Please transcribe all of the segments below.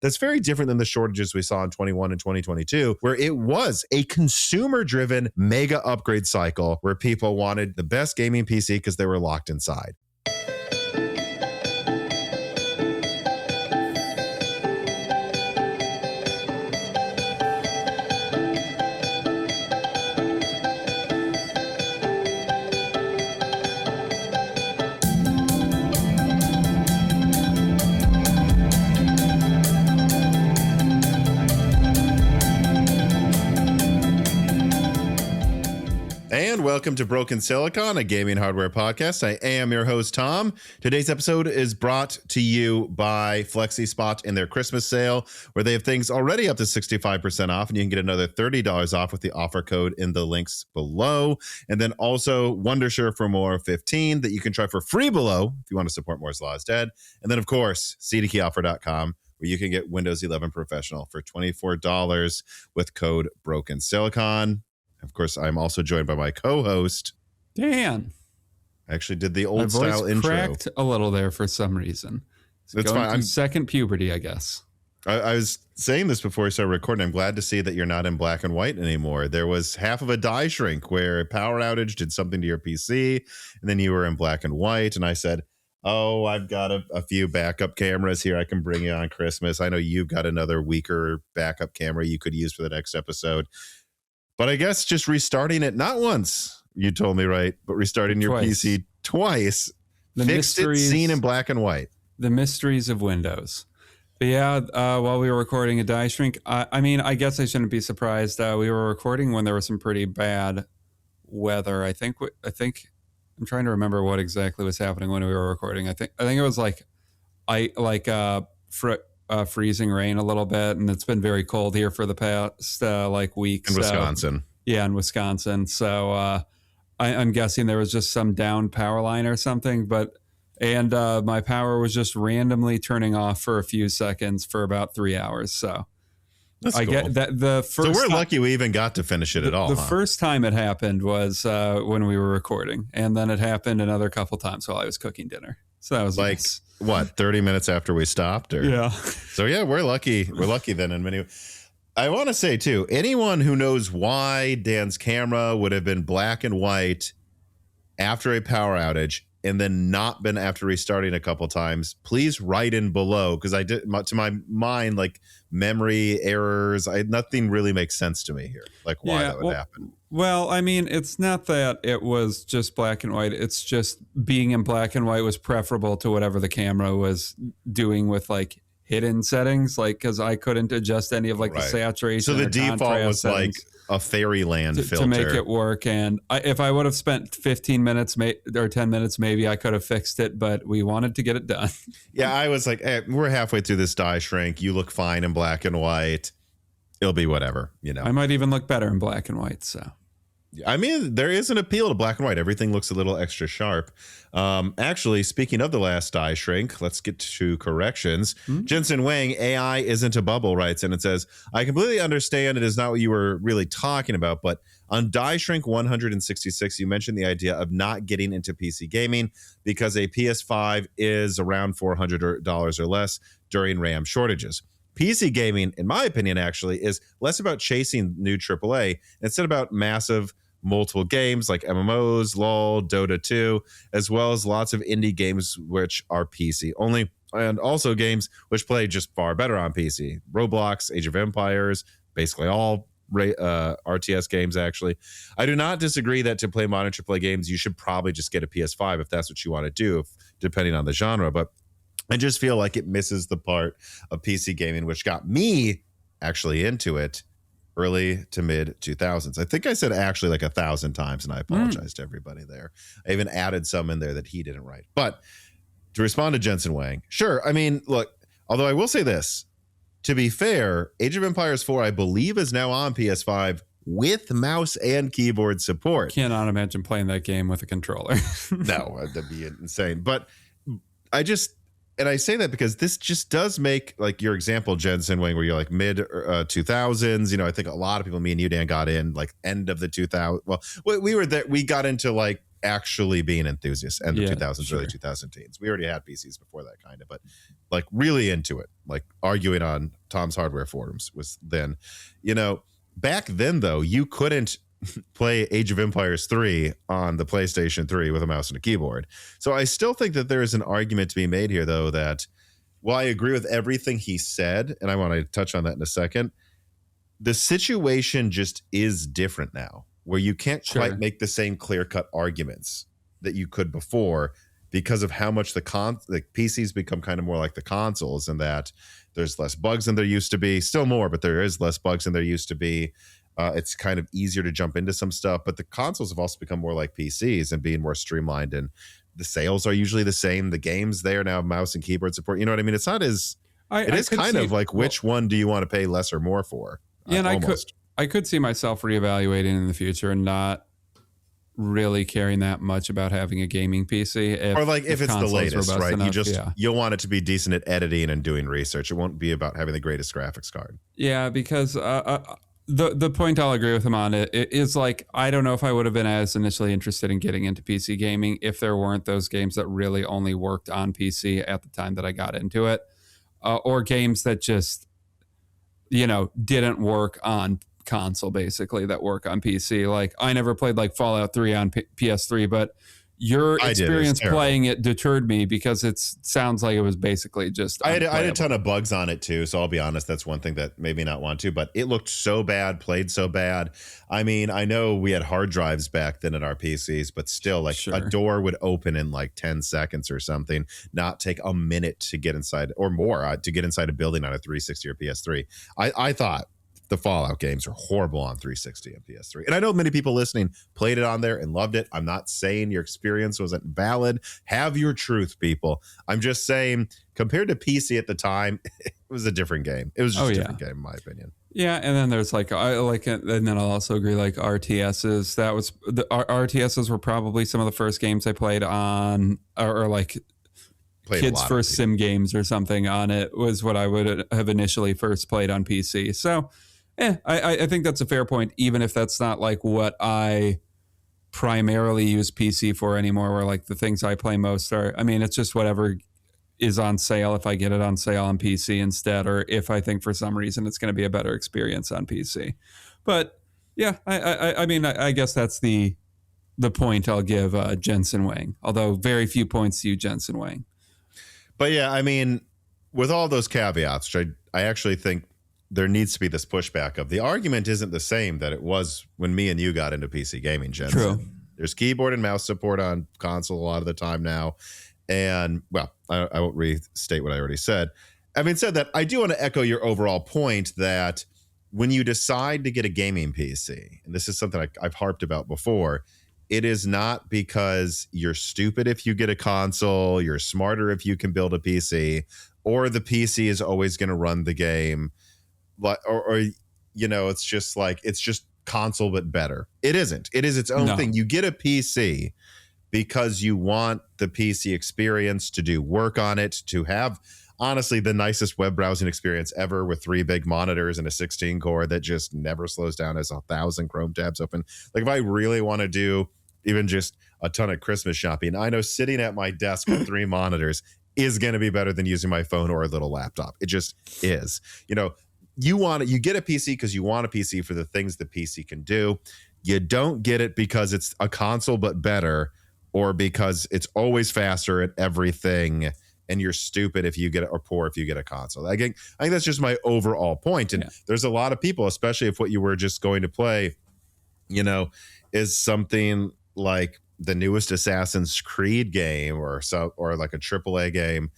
That's very different than the shortages we saw in 21 and 2022, where it was a consumer-driven mega upgrade cycle where people wanted the best gaming PC because they were locked inside. And welcome to Broken Silicon, a gaming hardware podcast. I am your host, Tom. Today's episode is brought to you by FlexiSpot in their Christmas sale, where they have things already up to 65% off, and you can get another $30 off with the offer code in the links below. And then also Wondershare for More 15 that you can try for free below if you want to support Moore's Law is Dead. And then, of course, cdkeyoffer.com, where you can get Windows 11 Professional for $24 with code Broken Silicon. Of course, I'm also joined by my co-host, Dan. I actually did the old style intro. Cracked a little there for some reason. That's fine. I'm second puberty, I guess. I was saying this before we started recording. I'm glad to see that you're not in black and white anymore. There was half of a die shrink where a power outage did something to your PC, and then you were in black and white. And I said, oh, I've got a few backup cameras here I can bring you on Christmas. I know you've got another weaker backup camera you could use for the next episode. But I guess just restarting it, not once, you told me, right, but restarting your PC twice, fixed it, seen in black and white. The mysteries of Windows. But yeah, while we were recording a die shrink, I mean, I guess I shouldn't be surprised. We were recording when there was some pretty bad weather. I think I'm trying to remember what exactly was happening when we were recording. I think it was freezing rain a little bit, and it's been very cold here for the past weeks in Wisconsin. In Wisconsin. So I'm guessing there was just some down power line or something, and my power was just randomly turning off for a few seconds for about 3 hours. So that's cool. Get that the first. So we're lucky we even got to finish it at all. The first time it happened was when we were recording, and then it happened another couple times while I was cooking dinner. So that was like nice. What, 30 minutes after we stopped? Or? Yeah. So yeah, we're lucky. We're lucky then in many. I want to say too, anyone who knows why Dan's camera would have been black and white after a power outage and then not been after restarting a couple times, please write in below, because I did, to my mind, like memory errors, nothing really makes sense to me here, like why that would happen. Well, I mean, it's not that it was just black and white. It's just being in black and white was preferable to whatever the camera was doing with like hidden settings, like because I couldn't adjust any of like the saturation. So the default was like a fairyland filter to make it work. And if I would have spent 15 minutes or 10 minutes, maybe I could have fixed it, but we wanted to get it done. Yeah, I was like, hey, we're halfway through this die shrink. You look fine in black and white. It'll be whatever, you know. I might even look better in black and white, so. I mean, there is an appeal to black and white. Everything looks a little extra sharp. Actually, speaking of the last die shrink, let's get to corrections. Jensen Wang, AI isn't a bubble, writes, and it says, I completely understand it is not what you were really talking about, but on die shrink 166, you mentioned the idea of not getting into PC gaming because a PS5 is around $400 or less during RAM shortages. PC gaming, in my opinion, actually, is less about chasing new AAA, instead about massive multiple games like MMOs, LoL, Dota 2, as well as lots of indie games which are PC only, and also games which play just far better on PC. Roblox, Age of Empires, basically all RTS games, actually. I do not disagree that to play modern AAA games, you should probably just get a PS5 if that's what you want to do, depending on the genre, but I just feel like it misses the part of PC gaming, which got me actually into it early to mid 2000s. I think I said actually like 1,000 times, and I apologize to everybody there. I even added some in there that he didn't write. But to respond to Jensen Wang, sure. I mean, look, although I will say this, to be fair, Age of Empires 4, I believe, is now on PS5 with mouse and keyboard support. Cannot imagine playing that game with a controller. No, that'd be insane. But and I say that because this just does make, like your example, Jensen Wang, where you're like mid 2000s. You know, I think a lot of people, me and you, Dan, got in like end of the 2000s. Well, we were there. We got into like actually being enthusiasts, end of 2000s, early 2010s. We already had PCs before that kind of, but like really into it, like arguing on Tom's Hardware forums was then, back then though, you couldn't play Age of Empires 3 on the PlayStation 3 with a mouse and a keyboard. So I still think that there is an argument to be made here though, that while I agree with everything he said, and I want to touch on that in a second, the situation just is different now, where you can't quite make the same clear-cut arguments that you could before because of how much the PCs become kind of more like the consoles, and that there's less bugs than there used to be. Still more, but there is less bugs than there used to be. It's kind of easier to jump into some stuff, but the consoles have also become more like PCs and being more streamlined, and the sales are usually the same. The games, they are now mouse and keyboard support. You know what I mean? It's not as... It is kind of like, which one do you want to pay less or more for? Yeah, and I could see myself reevaluating in the future and not really caring that much about having a gaming PC. If it's the latest, right? Enough, you'll want it to be decent at editing and doing research. It won't be about having the greatest graphics card. Yeah, because the point I'll agree with him on it is like, I don't know if I would have been as initially interested in getting into PC gaming if there weren't those games that really only worked on PC at the time that I got into it, or games that just didn't work on console, basically, that work on PC. Like, I never played like Fallout 3 on PS3, but your experience playing it deterred me because it sounds like it was basically just I had a ton of bugs on it too, so I'll be honest, that's one thing that made me not want to, but it looked so bad, played so bad. I mean, I know we had hard drives back then in our PCs, but still, like, a door would open in like 10 seconds or something, not take a minute to get inside, or more, to get inside a building on a 360 or PS3. I thought the Fallout games are horrible on 360 and PS3. And I know many people listening played it on there and loved it. I'm not saying your experience wasn't valid. Have your truth, people. I'm just saying, compared to PC at the time, it was a different game. It was just a different game, in my opinion. Yeah, and then there's and then I'll also agree, like, RTSs. That was the RTSs were probably some of the first games I played on, or like kids' first sim games or something on it was what I would have initially first played on PC. So, I think that's a fair point, even if that's not like what I primarily use PC for anymore, where like the things I play most are, I mean, it's just whatever is on sale, if I get it on sale on PC instead, or if I think for some reason it's going to be a better experience on PC. But yeah, I mean, I guess that's the point I'll give Jensen Wang, although very few points to you, Jensen Wang. But yeah, I mean, with all those caveats, which I actually think there needs to be this pushback of, the argument isn't the same that it was when me and you got into PC gaming, Jensen. True. There's keyboard and mouse support on console a lot of the time now. And, well, I won't restate what I already said. Having said that, I do want to echo your overall point that when you decide to get a gaming PC, and this is something I've harped about before, it is not because you're stupid if you get a console, you're smarter if you can build a PC, or the PC is always going to run the game. Or it's just like, it's just console but better. It isn't. It is its own thing. You get a PC because you want the PC experience, to do work on it, to have, honestly, the nicest web browsing experience ever, with 3 big monitors and a 16 core that just never slows down, as 1,000 Chrome tabs open. Like, if I really want to do even just a ton of Christmas shopping, I know sitting at my desk with 3 monitors is going to be better than using my phone or a little laptop. It just is. You get a PC because you want a PC for the things the PC can do. You don't get it because it's a console but better, or because it's always faster at everything, and you're stupid if you get it, or poor if you get a console. I think that's just my overall point. And there's a lot of people, especially if what you were just going to play, is something like the newest Assassin's Creed game, or like a AAA game,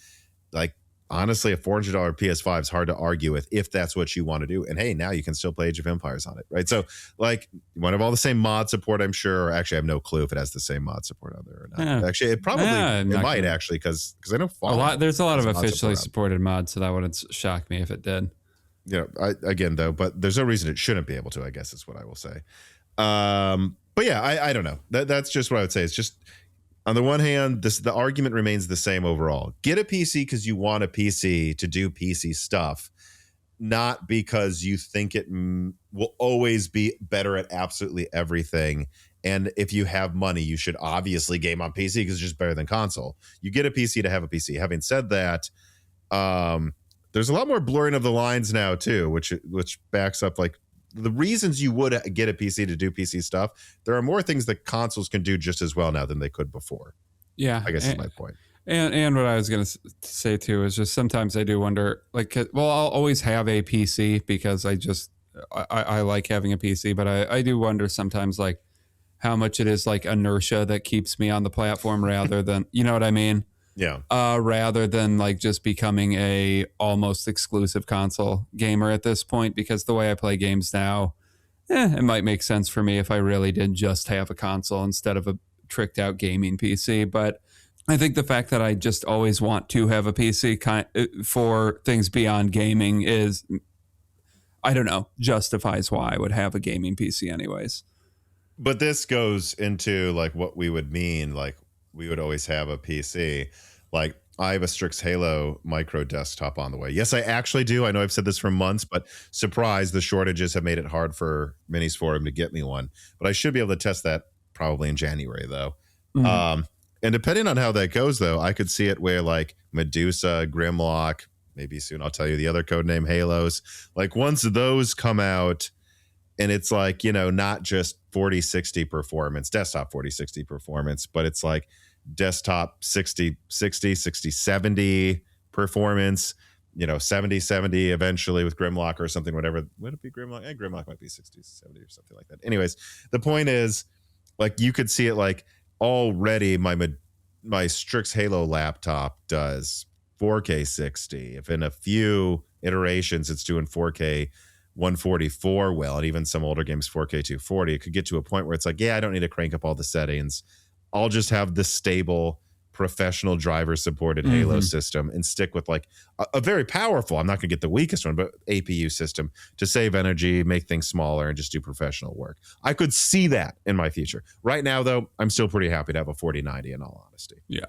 like, honestly, a $400 PS5 is hard to argue with if that's what you want to do. And hey, now you can still play Age of Empires on it, right? So, like, you want to have all the same mod support, I'm sure. Or actually, I have no clue if it has the same mod support out there or not. Yeah. Actually, it might actually, because I know Fallout. There's a lot of officially supported mods, so that wouldn't shock me if it did. But there's no reason it shouldn't be able to, I guess is what I will say. But yeah, I don't know. That's just what I would say. It's just, on the one hand, the argument remains the same overall. Get a PC because you want a PC to do PC stuff, not because you think it will always be better at absolutely everything. And if you have money, you should obviously game on PC because it's just better than console. You get a PC to have a PC. Having said that, there's a lot more blurring of the lines now too, which backs up like the reasons you would get a PC to do PC stuff. There are more things that consoles can do just as well now than they could before. Yeah, I guess is my point. And what I was going to say too is just sometimes I do wonder, like, well, I'll always have a PC because I like having a PC, but I do wonder sometimes like how much it is like inertia that keeps me on the platform rather than, you know what I mean? Yeah. Rather than like just becoming a almost exclusive console gamer at this point, because the way I play games now, it might make sense for me if I really did just have a console instead of a tricked out gaming PC. But I think the fact that I just always want to have a PC for things beyond gaming is, I don't know, justifies why I would have a gaming PC anyways. But this goes into like what we would mean, like we would always have a PC. Like I have a Strix Halo micro desktop on the way. Yes, I actually do. I know I've said this for months, but surprise, the shortages have made it hard for Minis Forum to get me one. But I should be able to test that probably in January though. Mm-hmm. And depending on how that goes though, I could see it where like Medusa, Grimlock, maybe soon I'll tell you the other codename Halos. Like once those come out, and it's like, you know, not just 4060 performance, desktop 4060 performance, but it's like desktop 60 70 performance, you know, 70 eventually with Grimlock or something, whatever. Would it be Grimlock? Grimlock might be 60 70 or something like that. Anyways, the point is, like, you could see it like already my Strix Halo laptop does 4K 60. If in a few iterations it's doing 4K 144 well, and even some older games 4K 240, it could get to a point where it's like, yeah, I don't need to crank up all the settings. I'll just have the stable professional driver supported Halo system and stick with like a very powerful, I'm not going to get the weakest one, but APU system to save energy, make things smaller, and just do professional work. I could see that in my future. Right now, though, I'm still pretty happy to have a 4090 in all honesty. Yeah.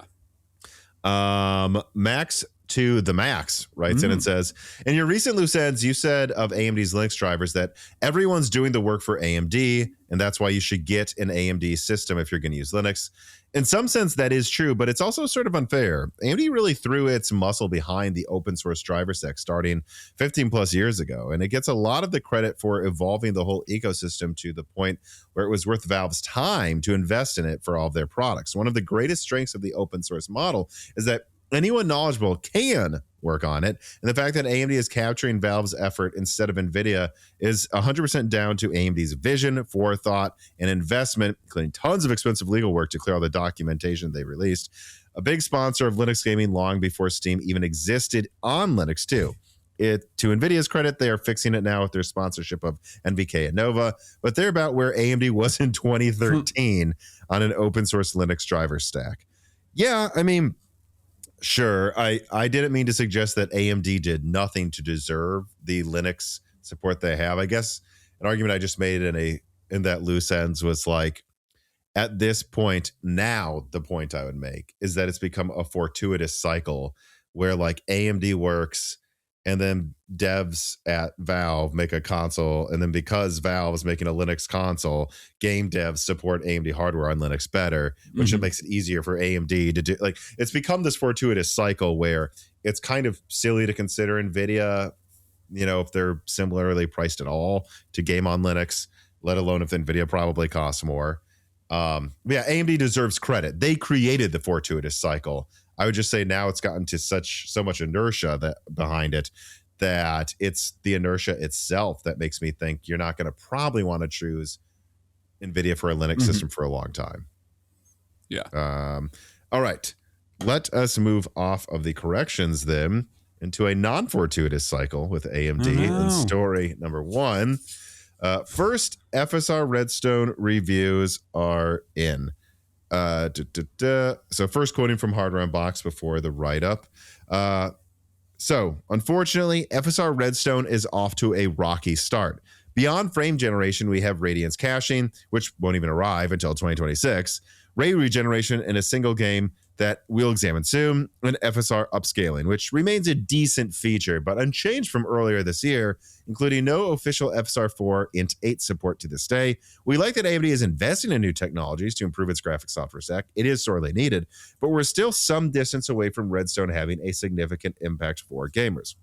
Max to the Max writes in and says, in your recent loose ends, you said of AMD's Linux drivers that everyone's doing the work for AMD, and that's why you should get an AMD system if you're going to use Linux. In some sense, that is true, but it's also sort of unfair. AMD really threw its muscle behind the open source driver stack starting 15 plus years ago, and it gets a lot of the credit for evolving the whole ecosystem to the point where it was worth Valve's time to invest in it for all of their products. One of the greatest strengths of the open source model is that anyone knowledgeable can work on it. And the fact that AMD is capturing Valve's effort instead of NVIDIA is 100% down to AMD's vision, forethought, and investment, including tons of expensive legal work to clear all the documentation they released. A big sponsor of Linux gaming long before Steam even existed on Linux too. To NVIDIA's credit, they are fixing it now with their sponsorship of NVK and Nova, but they're about where AMD was in 2013 on an open source Linux driver stack. Yeah, I mean, sure. I didn't mean to suggest that AMD did nothing to deserve the Linux support they have. I guess an argument I just made in that loose ends was like, at this point now, the point I would make is that it's become a fortuitous cycle where like AMD works and then devs at Valve make a console, and then because Valve is making a Linux console, game devs support AMD hardware on Linux better, which makes it easier for AMD to do. Like, it's become this fortuitous cycle where it's kind of silly to consider NVIDIA, you know, if they're similarly priced at all to game on Linux, let alone if NVIDIA probably costs more. Yeah, AMD deserves credit. They created the fortuitous cycle. I would just say now it's gotten to so much inertia that behind it that it's the inertia itself that makes me think you're not going to probably want to choose NVIDIA for a Linux system for a long time. Yeah. All right. Let us move off of the corrections then into a non-fortuitous cycle with AMD in story number 1. First, FSR Redstone reviews are in. So first quoting from Hardware Unboxed before the write-up. So unfortunately, FSR Redstone is off to a rocky start. Beyond frame generation, we have Radiance caching, which won't even arrive until 2026, ray regeneration in a single game that we'll examine soon, and FSR upscaling, which remains a decent feature, but unchanged from earlier this year, including no official FSR 4 Int 8 support to this day. We like that AMD is investing in new technologies to improve its graphics software stack. It is sorely needed, but we're still some distance away from Redstone having a significant impact for gamers.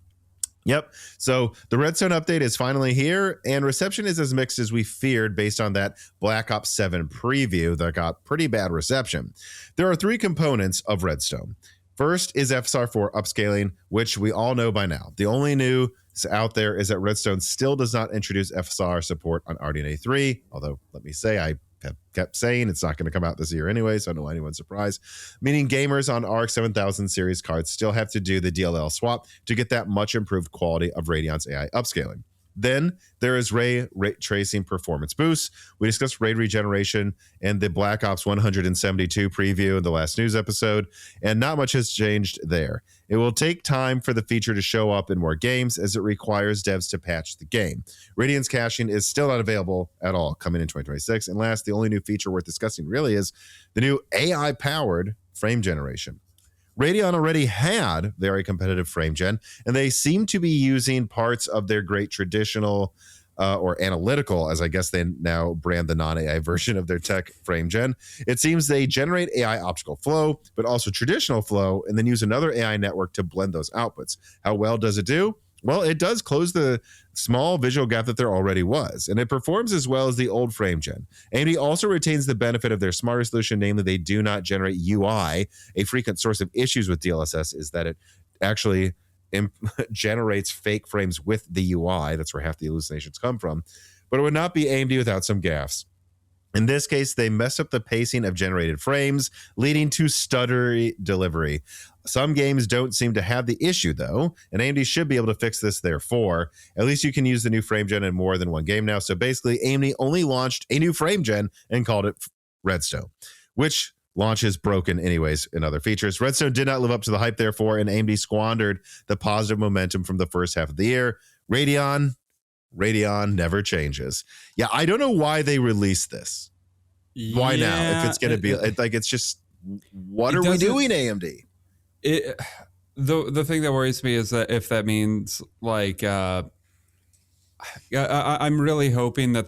Yep. So the Redstone update is finally here, and reception is as mixed as we feared based on that Black Ops 7 preview that got pretty bad reception. There are three components of Redstone. First is FSR 4 upscaling, which we all know by now. The only news out there is that Redstone still does not introduce FSR support on RDNA 3, although let me say I have kept saying it's not going to come out this year anyway, so I don't know anyone's surprised. Meaning gamers on RX 7000 series cards still have to do the DLL swap to get that much improved quality of Radeon's AI upscaling. Then there is ray tracing performance boosts. We discussed RAID regeneration and the Black Ops 172 preview in the last news episode, and not much has changed there. It will take time for the feature to show up in more games as it requires devs to patch the game. Radeon's caching is still not available at all coming in 2026. And last, the only new feature worth discussing really is the new AI-powered frame generation. Radeon already had very competitive frame gen, and they seem to be using parts of their great traditional or analytical, as I guess they now brand the non-AI version of their tech frame gen. It seems they generate AI optical flow, but also traditional flow, and then use another AI network to blend those outputs. How well does it do? Well, it does close the small visual gap that there already was, and it performs as well as the old frame gen. AMD also retains the benefit of their smarter solution, namely they do not generate UI. A frequent source of issues with DLSS is that it actually generates fake frames with the UI. That's where half the hallucinations come from. But it would not be AMD without some gaffes. In this case, they mess up the pacing of generated frames, leading to stuttery delivery. Some games don't seem to have the issue, though, and AMD should be able to fix this, therefore. At least you can use the new frame gen in more than one game now. So basically, AMD only launched a new frame gen and called it Redstone, which launches broken anyways in other features. Redstone did not live up to the hype, therefore, and AMD squandered the positive momentum from the first half of the year. Radeon never changes. Yeah, I don't know why they released this. Why now? If it's going to be like, it's just, what are we doing, AMD? The thing that worries me is that if that means like, I'm really hoping that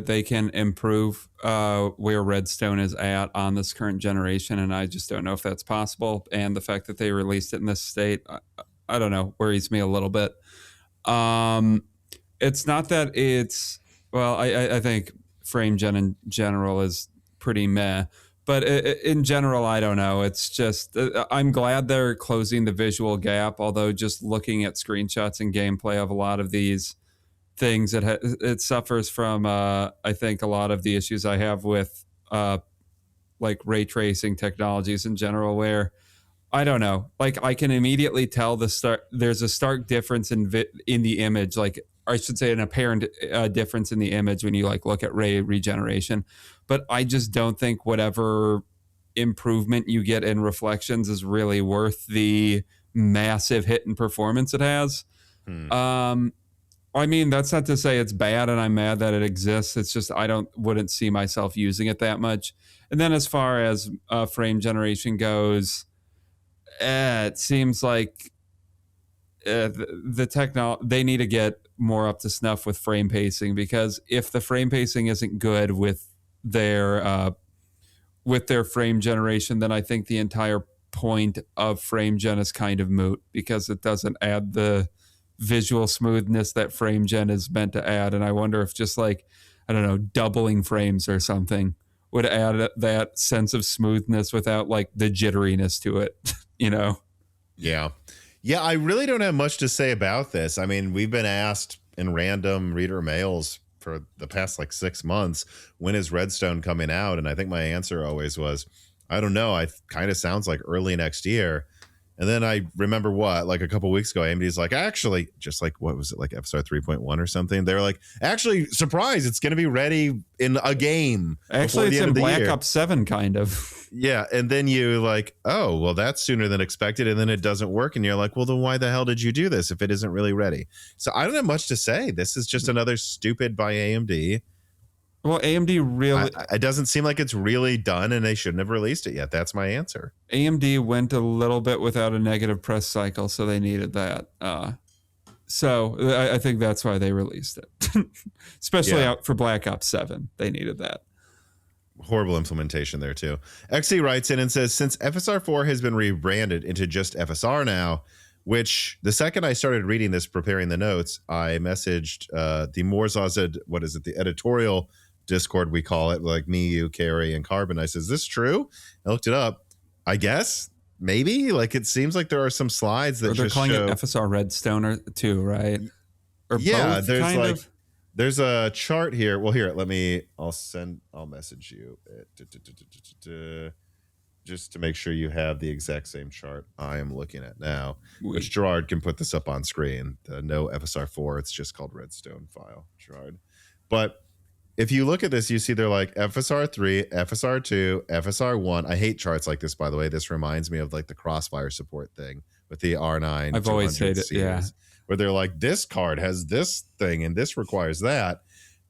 they can improve where Redstone is at on this current generation, and I just don't know if that's possible. And the fact that they released it in this state, I don't know, worries me a little bit. It's not that it's, well, I think frame gen in general is pretty meh, but in general, I don't know. It's just, I'm glad they're closing the visual gap, although just looking at screenshots and gameplay of a lot of these things, it suffers from, I think, a lot of the issues I have with like ray tracing technologies in general, where I don't know, like I can immediately tell there's a stark difference in the image, like, or I should say an apparent difference in the image when you like look at ray regeneration. But I just don't think whatever improvement you get in reflections is really worth the massive hit in performance it has. I mean, that's not to say it's bad and I'm mad that it exists. It's just wouldn't see myself using it that much. And then as far as frame generation goes, it seems like they need to get more up to snuff with frame pacing, because if the frame pacing isn't good with their frame generation, then I think the entire point of frame gen is kind of moot, because it doesn't add the visual smoothness that frame gen is meant to add. And I wonder if just like, I don't know, doubling frames or something would add that sense of smoothness without like the jitteriness to it, you know? Yeah. Yeah, I really don't have much to say about this. I mean, we've been asked in random reader mails for the past like 6 months, when is Redstone coming out? And I think my answer always was, I don't know. I kind of sounds like early next year. And then I remember like a couple weeks ago, AMD's like, actually, just like, what was it, like FSR 3.1 or something? They were like, actually, surprise, it's going to be ready in a game. Actually, it's in Black Ops 7, kind of. Yeah. And then you like, oh, well, that's sooner than expected. And then it doesn't work. And you're like, well, then why the hell did you do this if it isn't really ready? So I don't have much to say. This is just another stupid by AMD. Well, AMD really, It doesn't seem like it's really done, and they shouldn't have released it yet. That's my answer. AMD went a little bit without a negative press cycle, so they needed that. So I think that's why they released it, especially out for Black Ops 7. They needed that. Horrible implementation there too. XC writes in and says, since FSR 4 has been rebranded into just FSR now, which the second I started reading this, preparing the notes, I messaged the Morzazed, what is it, the editorial Discord, we call it, like me, you, Carrie, and Carbon. I said, is this true? I looked it up. I guess, maybe. Like, it seems like there are some slides that they're just calling show... it FSR Redstone or too, right? Or yeah, both, there's kind like... of? There's a chart here. Well, here, I'll message you just to make sure you have the exact same chart I am looking at now, which Gerard can put this up on screen. No FSR 4, it's just called Redstone file, Gerard. But if you look at this, you see they're like FSR 3, FSR 2, FSR 1. I hate charts like this, by the way. This reminds me of like the Crossfire support thing with the R9. I've always hated it, yeah. Where they're like, this card has this thing and this requires that.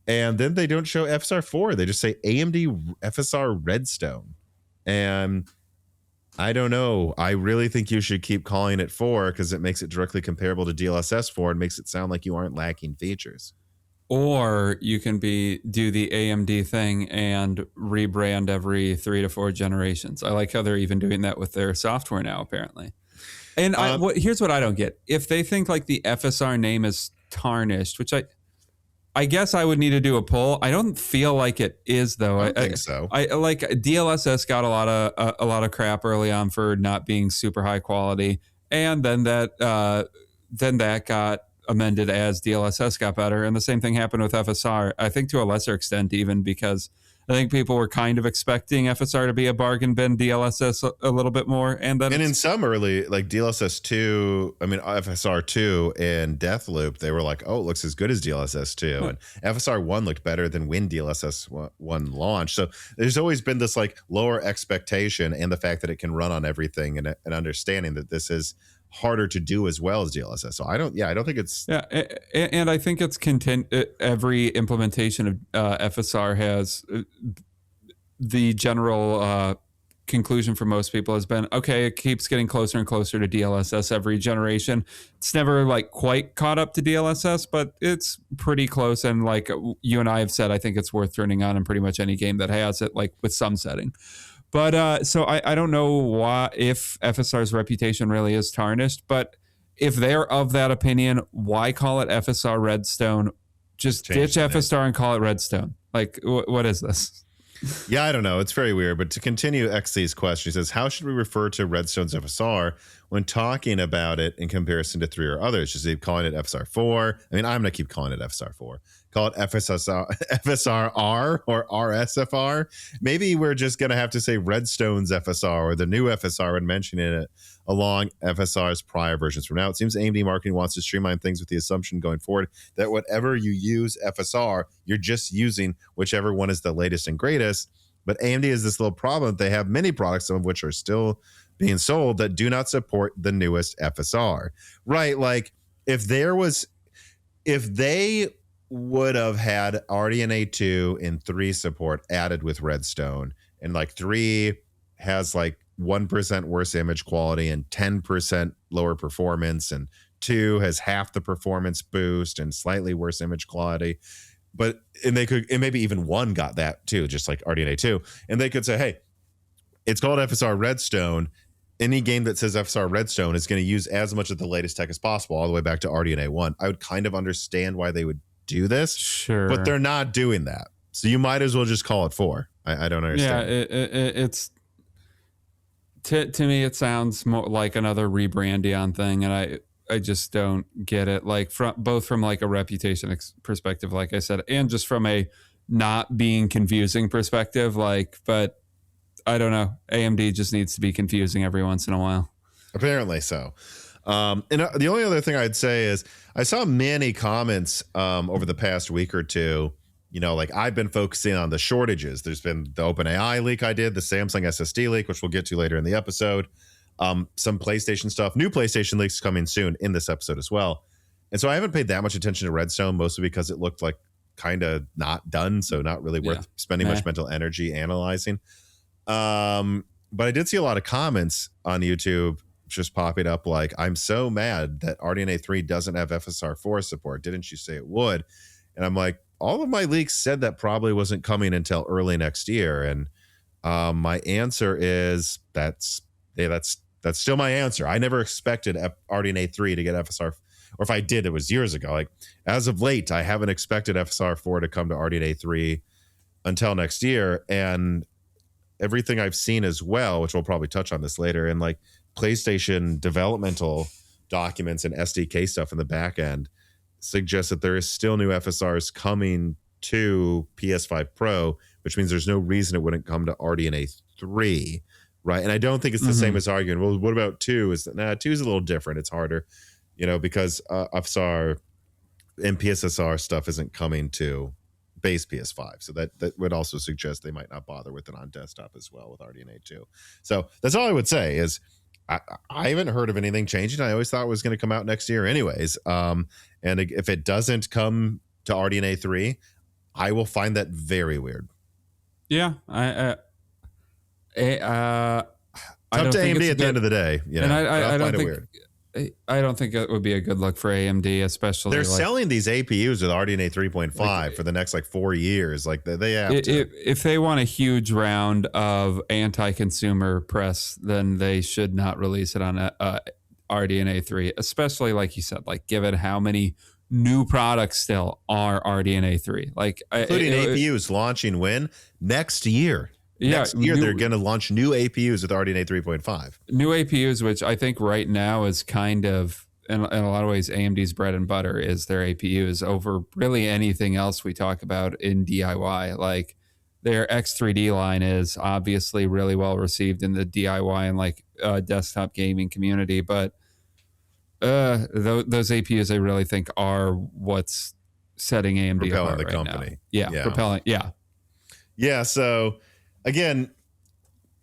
And then they don't show FSR 4. They just say AMD FSR Redstone. And I don't know. I really think you should keep calling it 4 because it makes it directly comparable to DLSS 4 and makes it sound like you aren't lacking features. Or you can do the AMD thing and rebrand every 3 to 4 generations. I like how they're even doing that with their software now, apparently. And here's what I don't get. If they think like the FSR name is tarnished, which I guess I would need to do a poll. I don't feel like it is, though. I don't think so. I like DLSS got a lot of crap early on for not being super high quality, and then that got amended as DLSS got better, and the same thing happened with FSR. I think to a lesser extent, even because I think people were kind of expecting FSR to be a bargain bin DLSS a little bit more. And in some early, like DLSS 2, I mean, FSR 2 and Deathloop, they were like, oh, it looks as good as DLSS 2. And FSR 1 looked better than when DLSS 1 launched. So there's always been this like lower expectation, and the fact that it can run on everything, and understanding that this is harder to do as well as DLSS. So I don't think it's... Yeah, and I think it's every implementation of FSR has the general conclusion for most people has been, okay, it keeps getting closer and closer to DLSS every generation. It's never like quite caught up to DLSS, but it's pretty close. And like you and I have said, I think it's worth turning on in pretty much any game that has it, like with some setting. But so I don't know why, if FSR's reputation really is tarnished, but if they're of that opinion, why call it FSR Redstone? Just ditch FSR and call it Redstone. Like, what is this? Yeah, I don't know. It's very weird. But to continue XC's question, he says, how should we refer to Redstone's FSR when talking about it in comparison to 3 or others? Just keep calling it FSR 4. I mean, I'm going to keep calling it FSR 4. Call it FSR-R or RSFR. Maybe we're just going to have to say Redstone's FSR or the new FSR when mentioning it along FSR's prior versions. From now, it seems AMD marketing wants to streamline things with the assumption going forward that whatever you use FSR, you're just using whichever one is the latest and greatest. But AMD has this little problem that they have many products, some of which are still being sold, that do not support the newest FSR. Right? Like if they would have had RDNA 2 and 3 support added with Redstone, and like 3 has like 1% worse image quality and 10% lower performance, and 2 has half the performance boost and slightly worse image quality, and maybe even 1 got that too, just like RDNA 2, and they could say, hey, it's called FSR Redstone. Any game that says FSR Redstone is going to use as much of the latest tech as possible, all the way back to RDNA 1. I would kind of understand why they would do this, sure, but they're not doing that. So you might as well just call it 4. I don't understand. Yeah, it's to me it sounds more like another rebrandion thing, and I just don't get it. Like both from like a reputation perspective, like I said, and just from a not being confusing perspective. Like, but I don't know. AMD just needs to be confusing every once in a while. Apparently so. And the only other thing I'd say is I saw many comments over the past week or two. You know, like I've been focusing on the shortages. There's been the OpenAI leak I did, the Samsung SSD leak, which we'll get to later in the episode. Some PlayStation stuff, new PlayStation leaks coming soon in this episode as well. And so I haven't paid that much attention to Redstone, mostly because it looked like kind of not done, so not really worth spending much mental energy analyzing. But I did see a lot of comments on YouTube just popping up like, I'm so mad that RDNA 3 doesn't have FSR 4 support. Didn't you say it would? And I'm like, all of my leaks said that probably wasn't coming until early next year. And my answer is that's still my answer. I never expected RDNA 3 to get FSR, or if I did, it was years ago. Like, as of late, I haven't expected FSR 4 to come to RDNA 3 until next year. And everything I've seen as well, which we'll probably touch on this later, and like PlayStation developmental documents and SDK stuff in the back end suggests that there is still new FSRs coming to PS5 Pro, which means there's no reason it wouldn't come to RDNA 3, right? And I don't think it's the same as arguing, well, what about 2? Is that 2 is a little different. It's harder, because FSR and PSSR stuff isn't coming to base PS5. So that would also suggest they might not bother with it on desktop as well with RDNA 2. So that's all I would say is I haven't heard of anything changing. I always thought it was going to come out next year anyways. And if it doesn't come to RDNA 3, I will find that very weird. Yeah. It's up to AMD at the end of the day. And I don't think weird. I don't think it would be a good look for AMD, especially. They're selling these APUs with RDNA 3.5 for the next 4 years. Like they have to. If they want a huge round of anti-consumer press, then they should not release it on RDNA 3, especially like you said, like given how many new products still are RDNA 3, like including APUs launching when next year. Next year, they're going to launch new APUs with RDNA 3.5. New APUs, which I think right now is kind of, in a lot of ways, AMD's bread and butter is their APUs over really anything else we talk about in DIY. Like their X3D line is obviously really well received in the DIY and desktop gaming community, but those APUs I really think are what's setting AMD propelling apart the right company. Now. Propelling. Yeah. So. Again,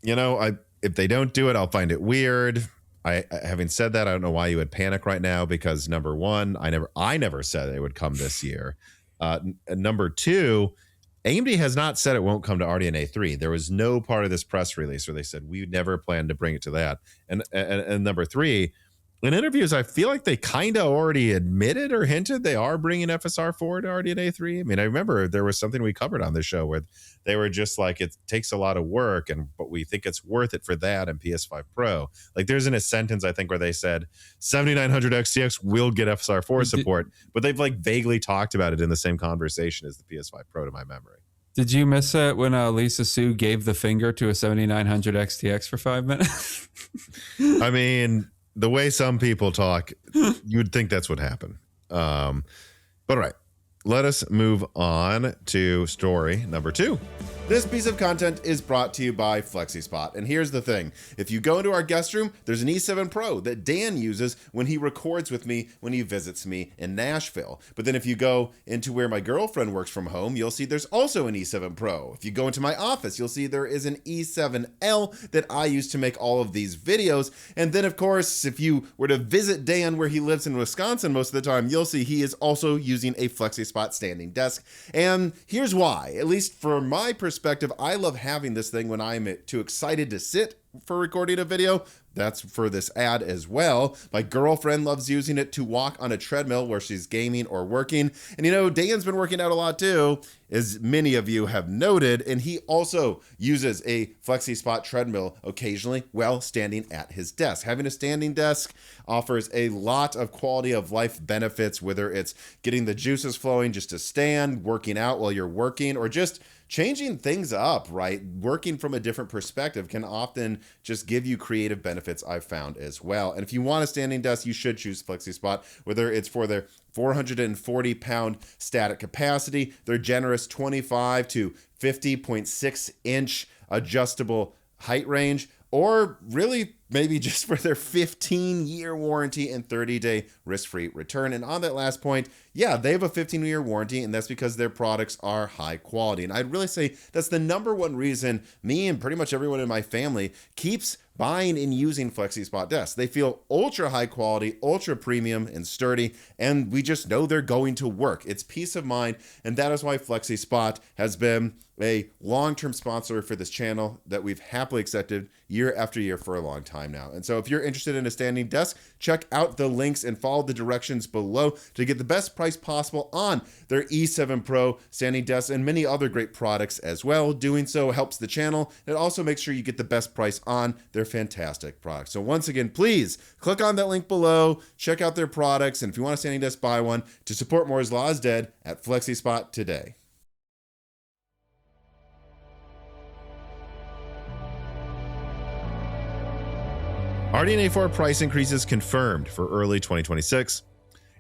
if they don't do it, I'll find it weird. Having said that, I don't know why you would panic right now because number one, I never said it would come this year. Number two, AMD has not said it won't come to RDNA 3. There was no part of this press release where they said we never plan to bring it to that. And number three, in interviews, I feel like they kind of already admitted or hinted they are bringing FSR 4 to RDNA 3. I mean, I remember there was something we covered on this show where they were just like, it takes a lot of work, but we think it's worth it for that and PS5 Pro. Like there's in a sentence, I think, where they said 7900 XTX will get FSR 4 support, but they've vaguely talked about it in the same conversation as the PS5 Pro to my memory. Did you miss it when Lisa Su gave the finger to a 7900 XTX for 5 minutes? I mean... The way some people talk, you'd think that's what happened. But all right, let us move on to story number 2. This piece of content is brought to you by FlexiSpot. And here's the thing. If you go into our guest room, there's an E7 Pro that Dan uses when he records with me when he visits me in Nashville. But then if you go into where my girlfriend works from home, you'll see there's also an E7 Pro. If you go into my office, you'll see there is an E7L that I use to make all of these videos. And then, of course, if you were to visit Dan where he lives in Wisconsin most of the time, you'll see he is also using a FlexiSpot standing desk. And here's why. At least for my perspective, I love having this thing when I'm too excited to sit for recording a video. That's for this ad as well. My girlfriend loves using it to walk on a treadmill where she's gaming or working. And Dan's been working out a lot too, as many of you have noted, and he also uses a FlexiSpot treadmill occasionally while standing at his desk. Having a standing desk offers a lot of quality of life benefits, whether it's getting the juices flowing just to stand, working out while you're working, or just changing things up, right? Working from a different perspective can often just give you creative benefits, I've found as well. And if you want a standing desk, you should choose FlexiSpot, whether it's for their 440-pound static capacity, their generous 25 to 50.6 inch adjustable height range, or really maybe just for their 15-year warranty and 30-day risk-free return. And on that last point, yeah, they have a 15-year warranty, and that's because their products are high quality. And I'd really say that's the number one reason me and pretty much everyone in my family keeps buying and using FlexiSpot desks. They feel ultra high quality, ultra premium and sturdy, and we just know they're going to work. It's peace of mind, and that is why FlexiSpot has been a long-term sponsor for this channel that we've happily accepted year after year for a long time now. And so if you're interested in a standing desk, check out the links and follow the directions below to get the best price possible on their E7 Pro standing desks and many other great products as well. Doing so helps the channel. It also makes sure you get the best price on their fantastic products. So once again, please click on that link below, check out their products, and if you want a standing desk, buy one to support Moore's Law is Dead at FlexiSpot today. RDNA 4 price increases confirmed for early 2026.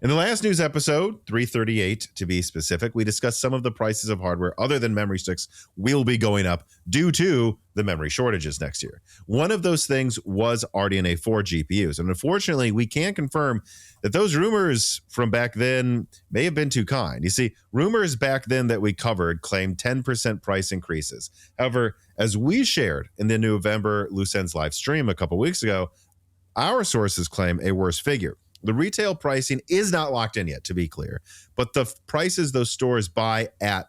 In the last news episode, 338 to be specific, we discussed some of the prices of hardware other than memory sticks will be going up due to the memory shortages next year. One of those things was RDNA 4 GPUs. And unfortunately, we can't confirm that those rumors from back then may have been too kind. You see, rumors back then that we covered claimed 10% price increases. However, as we shared in the November Loose Ends live stream a couple weeks ago, our sources claim a worse figure. The retail pricing is not locked in yet, to be clear, but the prices those stores buy at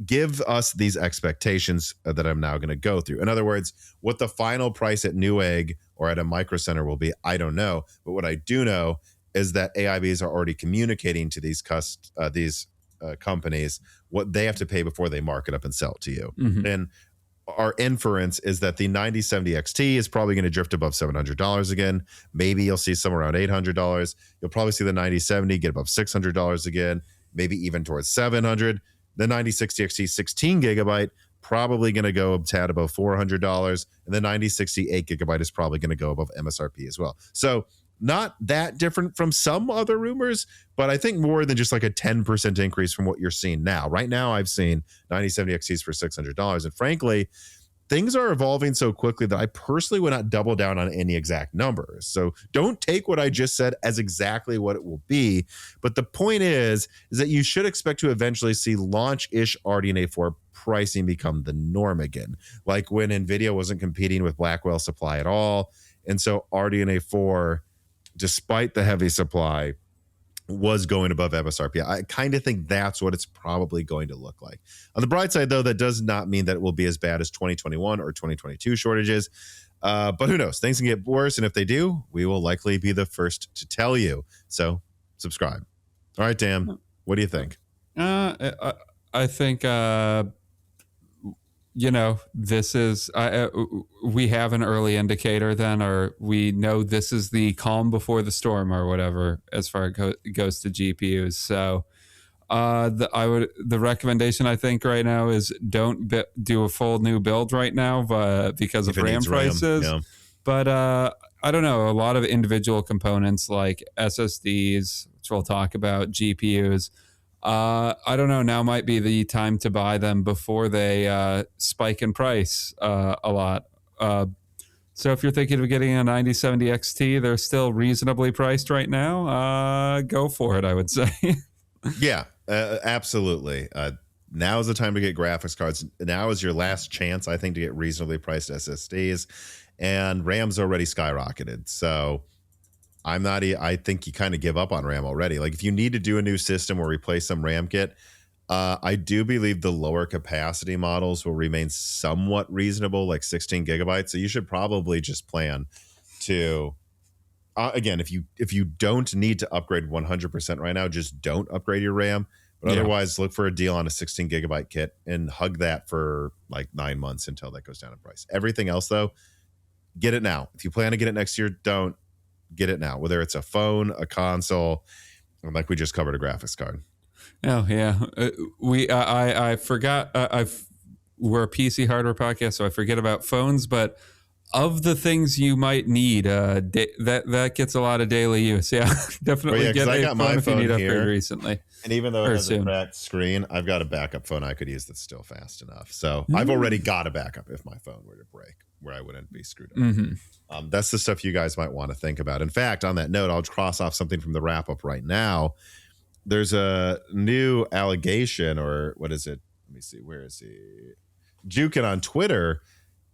give us these expectations that I'm now going to go through. In other words, what the final price at Newegg or at a Micro Center will be, I don't know. But what I do know is that AIBs are already communicating to these companies what they have to pay before they mark it up and sell it to you. Mm-hmm. And our inference is that the 9070 XT is probably going to drift above $700 again. Maybe you'll see somewhere around $800. You'll probably see the 9070 get above $600 again, maybe even towards $700. The 9060 XT 16 gigabyte probably going to go a tad above $400, and the 9060 8 gigabyte is probably going to go above MSRP as well. So not that different from some other rumors, but I think more than just like a 10% increase from what you're seeing now. Right now, I've seen 9070 XTs for $600. And frankly, things are evolving so quickly that I personally would not double down on any exact numbers. So don't take what I just said as exactly what it will be. But the point is that you should expect to eventually see launch-ish RDNA 4 pricing become the norm again, like when NVIDIA wasn't competing with Blackwell supply at all. And so RDNA 4, despite the heavy supply, was going above MSRP. I kind of think that's what it's probably going to look like. On the bright side, though, that does not mean that it will be as bad as 2021 or 2022 shortages. But who knows? Things can get worse. And if they do, we will likely be the first to tell you. So subscribe. All right, Dan, what do you think? I think, this is, we have an early indicator then, or we know this is the calm before the storm or whatever, as far as it goes to GPUs. So the recommendation I think right now is don't do a full new build right now, because of RAM prices. Yeah. But I don't know, a lot of individual components like SSDs, which we'll talk about, GPUs, I don't know, now might be the time to buy them before they spike in price a lot. So if you're thinking of getting a 9070 XT, they're still reasonably priced right now. Go for it, I would say. Yeah, absolutely. Now is the time to get graphics cards. Now is your last chance, I think, to get reasonably priced SSDs. And RAM's already skyrocketed. So I think you kind of give up on RAM already. Like if you need to do a new system or replace some RAM kit, I do believe the lower capacity models will remain somewhat reasonable, like 16 gigabytes. So you should probably just plan to, again, if you don't need to upgrade 100% right now, just don't upgrade your RAM. But otherwise, look for a deal on a 16 gigabyte kit and hug that for like 9 months until that goes down in price. Everything else, though, get it now. If you plan to get it next year, don't. Get it now, whether it's a phone, a console, or like we just covered, a graphics card. Oh yeah, I forgot. We're a PC hardware podcast, so I forget about phones. But of the things you might need, that gets a lot of daily use. Yeah, definitely get a phone if you need upgrade recently. And even though it has a cracked screen, I've got a backup phone I could use that's still fast enough. So I've already got a backup if my phone were to break, where I wouldn't be screwed up. Mm-hmm. That's the stuff you guys might want to think about. In fact, on that note, I'll cross off something from the wrap up right now. There's a new allegation, or what is it? Let me see. Where is he? Jukin on Twitter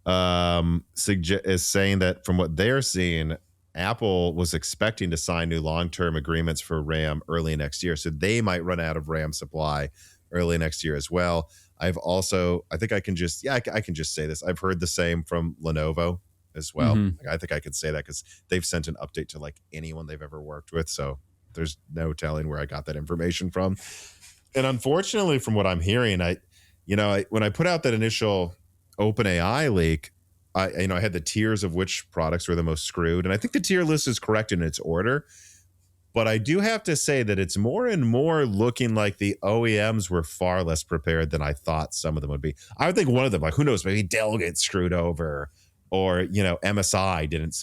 is saying that from what they're seeing, Apple was expecting to sign new long-term agreements for RAM early next year, so they might run out of RAM supply early next year as well. I think I can just say this. I've heard the same from Lenovo as well. Mm-hmm. I think I could say that because they've sent an update to like anyone they've ever worked with, so there's no telling where I got that information from. And unfortunately, from what I'm hearing, when I put out that initial OpenAI leak, I had the tiers of which products were the most screwed, and I think the tier list is correct in its order. But I do have to say that it's more and more looking like the OEMs were far less prepared than I thought some of them would be. I would think one of them, like, who knows, maybe Dell gets screwed over, or MSI didn't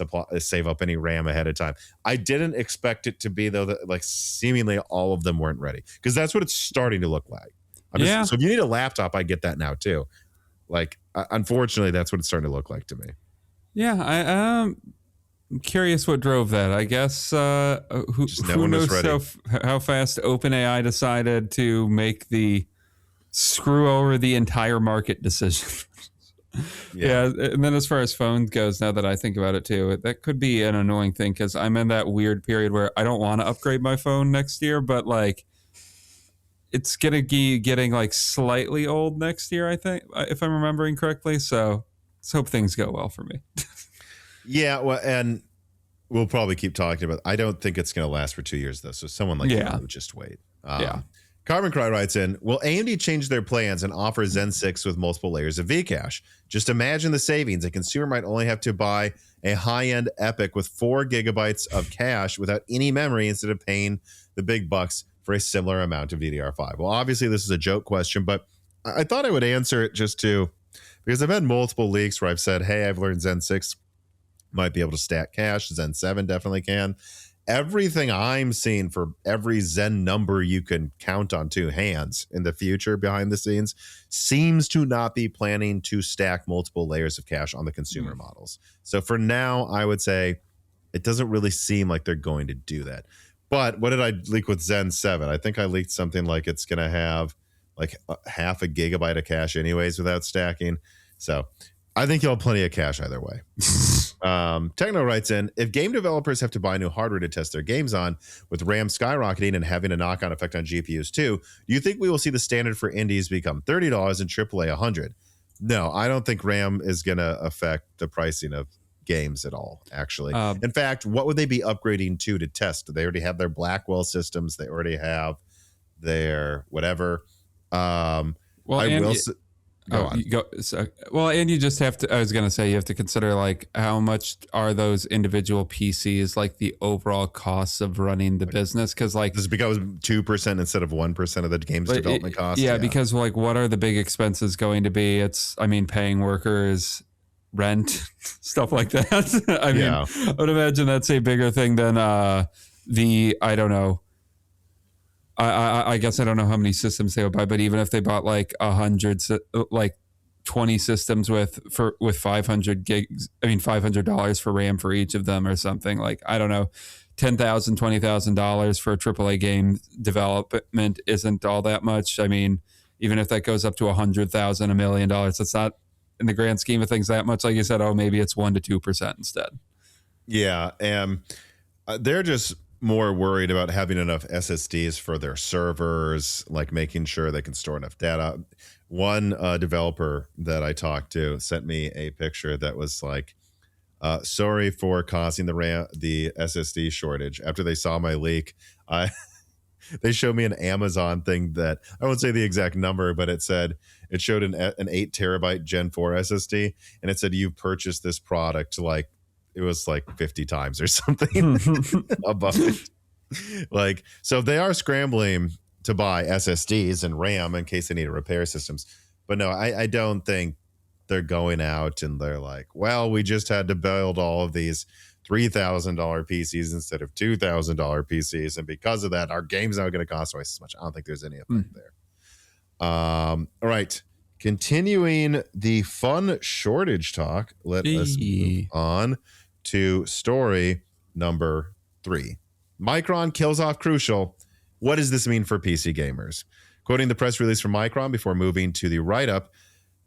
save up any RAM ahead of time. I didn't expect it to be, though, that like seemingly all of them weren't ready, because that's what it's starting to look like. So if you need a laptop, I get that now too. Like, unfortunately, that's what it's starting to look like to me. Yeah, I'm curious what drove that. I guess who knows how fast OpenAI decided to make the screw over the entire market decision. Yeah, and then as far as phones goes, now that I think about it too, that could be an annoying thing, because I'm in that weird period where I don't want to upgrade my phone next year, but like it's gonna be getting like slightly old next year, I think, if I'm remembering correctly. So let's hope things go well for me. Yeah, well, and we'll probably keep talking about. I don't think it's going to last for 2 years though. So someone like you would just wait. Carbon Cry writes in, will AMD change their plans and offer Zen 6 with multiple layers of V-cache? Just imagine the savings. A consumer might only have to buy a high-end EPYC with 4 gigabytes of cache without any memory, instead of paying the big bucks for a similar amount of DDR5. Well, obviously this is a joke question, but I thought I would answer it because I've had multiple leaks where I've said, hey, I've learned Zen 6 might be able to stack cache. Zen 7 definitely can. Everything I'm seeing for every Zen number you can count on 2 hands in the future behind the scenes seems to not be planning to stack multiple layers of cache on the consumer models. So for now, I would say it doesn't really seem like they're going to do that. But what did I leak with Zen 7? I think I leaked something like it's going to have like half a gigabyte of cache anyways without stacking. So I think you'll have plenty of cache either way. Techno writes in, if game developers have to buy new hardware to test their games on, with RAM skyrocketing and having a knock-on effect on GPUs too, do you think we will see the standard for indies become $30 and AAA $100? No, I don't think RAM is going to affect the pricing of games at all, actually. In fact, what would they be upgrading to test? They already have their Blackwell systems. They already have their whatever. And you just have to, I was going to say, you have to consider like how much are those individual PCs, like the overall costs of running the business. Cause like this becomes 2% instead of 1% of the game's development costs. Yeah. Because like, what are the big expenses going to be? Paying workers, rent, stuff like that. I would imagine that's a bigger thing than I don't know. I guess I don't know how many systems they would buy, but even if they bought like 20 systems with $500 for RAM for each of them or something, like, I don't know, $10,000, $20,000 for a AAA game development isn't all that much. I mean, even if that goes up to $100,000, $1 million, it's not in the grand scheme of things that much. Like you said, maybe it's 1% to 2% instead. Yeah. And they're just more worried about having enough SSDs for their servers, like making sure they can store enough data. One developer that I talked to sent me a picture that was like, sorry for causing the SSD shortage. After they saw my leak, they showed me an Amazon thing that I won't say the exact number, but it showed an 8 terabyte Gen 4 SSD, and it said you've purchased this product like it was like 50 times or something above it. Like, so they are scrambling to buy SSDs and RAM in case they need to repair systems. But no, I don't think they're going out and they're like, well, we just had to build all of these $3,000 PCs instead of $2,000 PCs, and because of that, our game's not going to cost twice as much. I don't think there's any effect there. All right. Continuing the fun shortage talk, let us move on to story number 3. Micron kills off Crucial. What does this mean for PC gamers? Quoting the press release from Micron before moving to the write-up,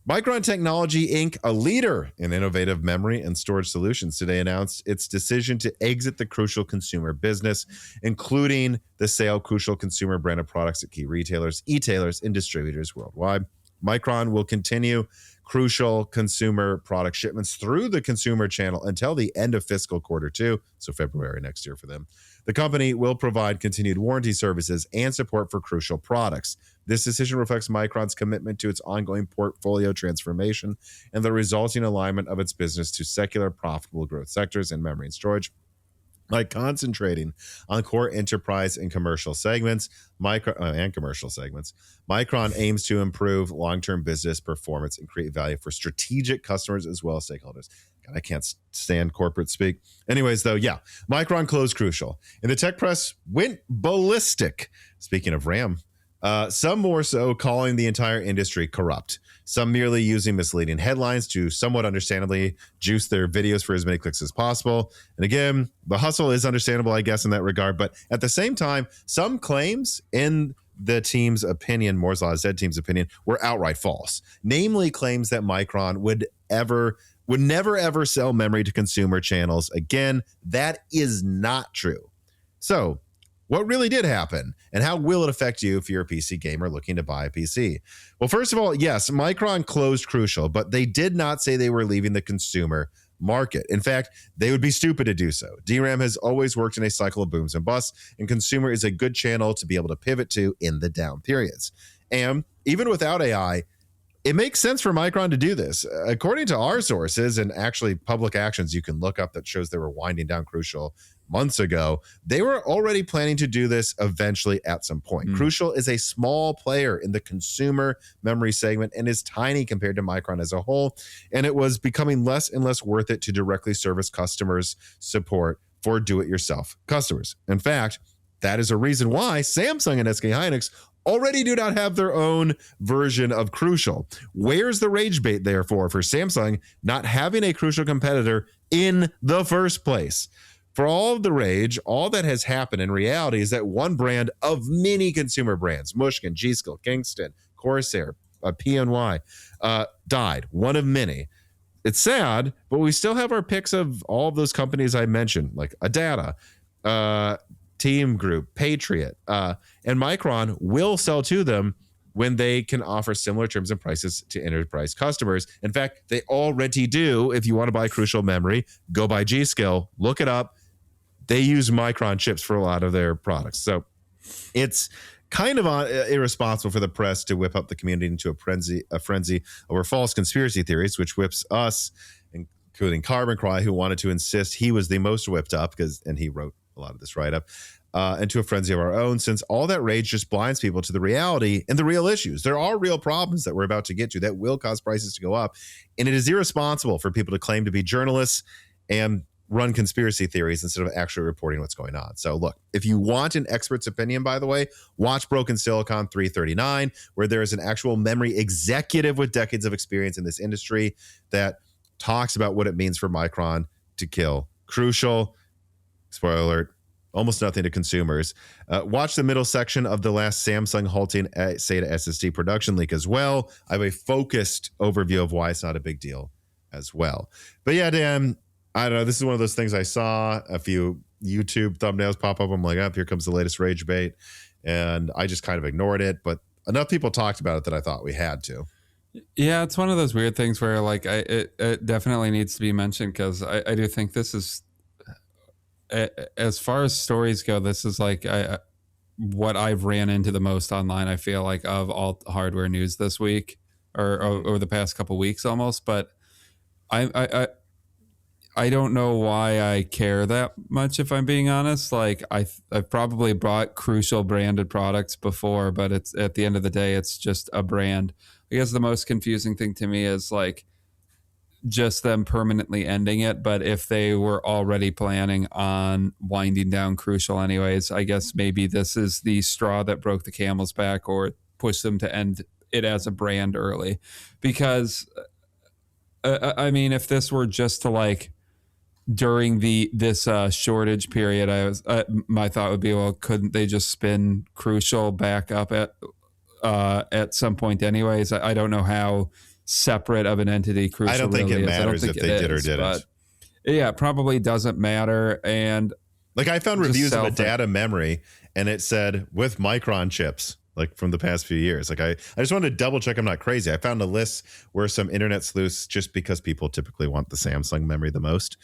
Micron Technology Inc., a leader in innovative memory and storage solutions, today announced its decision to exit the Crucial consumer business, including the sale of Crucial consumer branded products at key retailers, e-tailers, and distributors worldwide. Micron will continue Crucial consumer product shipments through the consumer channel until the end of fiscal quarter 2, so February next year for them. The company will provide continued warranty services and support for Crucial products. This decision reflects Micron's commitment to its ongoing portfolio transformation and the resulting alignment of its business to secular profitable growth sectors in memory and storage. By concentrating on core enterprise and commercial segments, Micron aims to improve long-term business performance and create value for strategic customers as well as stakeholders. God, I can't stand corporate speak. Anyways, though, yeah, Micron closed Crucial, and the tech press went ballistic. Speaking of RAM, some more so calling the entire industry corrupt. Some merely using misleading headlines to somewhat understandably juice their videos for as many clicks as possible. And again, the hustle is understandable, I guess, in that regard. But at the same time, some claims in the team's opinion, Moore's Law Z team's opinion, were outright false. Namely, claims that Micron would never ever sell memory to consumer channels. Again, that is not true. So, what really did happen, and how will it affect you if you're a PC gamer looking to buy a PC? Well, first of all, yes, Micron closed Crucial, but they did not say they were leaving the consumer market. In fact, they would be stupid to do so. DRAM has always worked in a cycle of booms and busts, and consumer is a good channel to be able to pivot to in the down periods. And even without AI, it makes sense for Micron to do this. According to our sources and actually public actions you can look up that shows they were winding down Crucial months ago, they were already planning to do this eventually at some point. Crucial is a small player in the consumer memory segment and is tiny compared to Micron as a whole, and it was becoming less and less worth it to directly service customers' support for do-it-yourself customers. In fact, that is a reason why Samsung and SK Hynix already do not have their own version of Crucial. Where's the rage bait, therefore, for Samsung not having a Crucial competitor in the first place? For all of the rage, all that has happened in reality is that one brand of many consumer brands, Mushkin, G-Skill, Kingston, Corsair, PNY, died. One of many. It's sad, but we still have our picks of all of those companies I mentioned, like Adata, Team Group, Patriot, and Micron will sell to them when they can offer similar terms and prices to enterprise customers. In fact, they already do. If you want to buy Crucial memory, go buy G-Skill, look it up. They use Micron chips for a lot of their products. So it's kind of irresponsible for the press to whip up the community into a frenzy over false conspiracy theories, which whips us, including Carbon Cry, who wanted to insist he was the most whipped up, and he wrote a lot of this write-up, into a frenzy of our own, since all that rage just blinds people to the reality and the real issues. There are real problems that we're about to get to that will cause prices to go up, and it is irresponsible for people to claim to be journalists and run conspiracy theories instead of actually reporting what's going on. So look, if you want an expert's opinion, by the way, watch Broken Silicon 339, where there is an actual memory executive with decades of experience in this industry that talks about what it means for Micron to kill Crucial. Spoiler alert, almost nothing to consumers. Watch the middle section of the last Samsung halting SATA SSD production leak as well. I have a focused overview of why it's not a big deal as well. But yeah, Dan, I don't know. This is one of those things I saw a few YouTube thumbnails pop up. I'm like, oh, here comes the latest rage bait. And I just kind of ignored it. But enough people talked about it that I thought we had to. Yeah, it's one of those weird things where like it definitely needs to be mentioned, because I do think this is, as far as stories go, this is like what I've ran into the most online, I feel like, of all hardware news this week or over the past couple weeks almost. But I don't know why I care that much, if I'm being honest. Like I've probably bought Crucial branded products before, but it's at the end of the day, it's just a brand. I guess the most confusing thing to me is like just them permanently ending it. But if they were already planning on winding down Crucial anyways, I guess maybe this is the straw that broke the camel's back, or pushed them to end it as a brand early. Because I mean, if this were just to like during this shortage period, my thought would be, well, couldn't they just spin Crucial back up at some point anyways? I don't know how separate of an entity Crucial I don't think really it is. I don't matters think if they did or didn't. But yeah, it probably doesn't matter. And like I found reviews of a data memory and it said with Micron chips, like from the past few years. Like I just wanted to double check I'm not crazy. I found a list where some internet sleuths, just because people typically want the Samsung memory the most,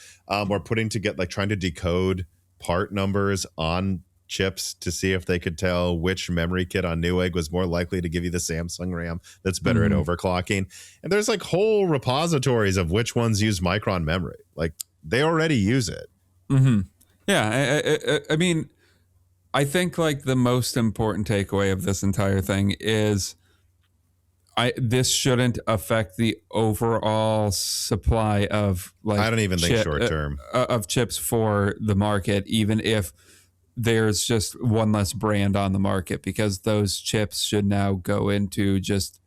were putting to get like trying to decode part numbers on chips to see if they could tell which memory kit on Newegg was more likely to give you the Samsung RAM that's better at overclocking. And there's like whole repositories of which ones use Micron memory. Like they already use it. Yeah. I mean, I think like the most important takeaway of this entire thing is this shouldn't affect the overall supply of like I don't even think short term of chips for the market, even if there's just one less brand on the market, because those chips should now go into just,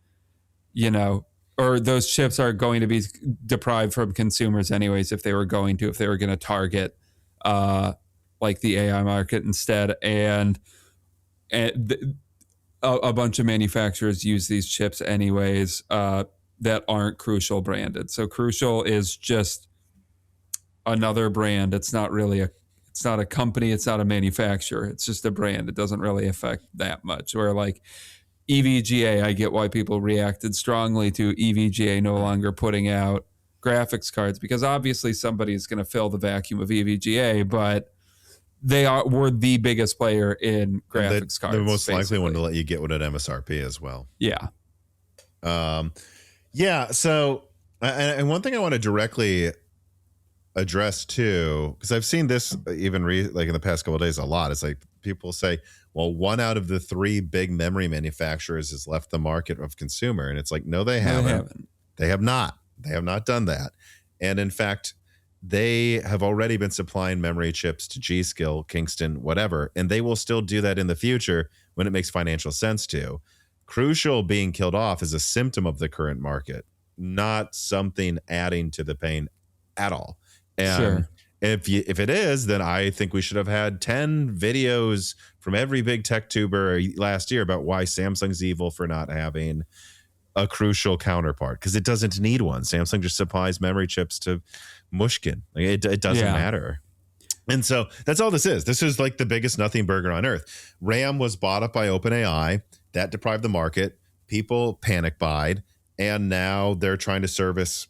or those chips are going to be deprived from consumers anyways if they were going to target like the AI market instead. And a bunch of manufacturers use these chips anyways that aren't Crucial branded. So Crucial is just another brand. It's not a company. It's not a manufacturer. It's just a brand. It doesn't really affect that much. Where like EVGA, I get why people reacted strongly to EVGA no longer putting out graphics cards, because obviously somebody's going to fill the vacuum of EVGA, but were the biggest player in graphics cards. The most likely one to let you get one at MSRP as well. Yeah. Yeah. So, and one thing I want to directly address too, because I've seen this even like in the past couple of days a lot. It's like people say, well, 1 out of the 3 big memory manufacturers has left the market of consumer. And it's like, no, they haven't. They have not. They have not done that. And in fact, they have already been supplying memory chips to G.Skill, Kingston, whatever, and they will still do that in the future when it makes financial sense to. Crucial being killed off is a symptom of the current market, not something adding to the pain at all. And sure. If it is, then I think we should have had 10 videos from every big tech tuber last year about why Samsung's evil for not having a Crucial counterpart, because it doesn't need one. Samsung just supplies memory chips to Mushkin. Like it doesn't matter. And so that's all this is. This is like the biggest nothing burger on earth. RAM was bought up by OpenAI. That deprived the market. People panic buyed. And now they're trying to service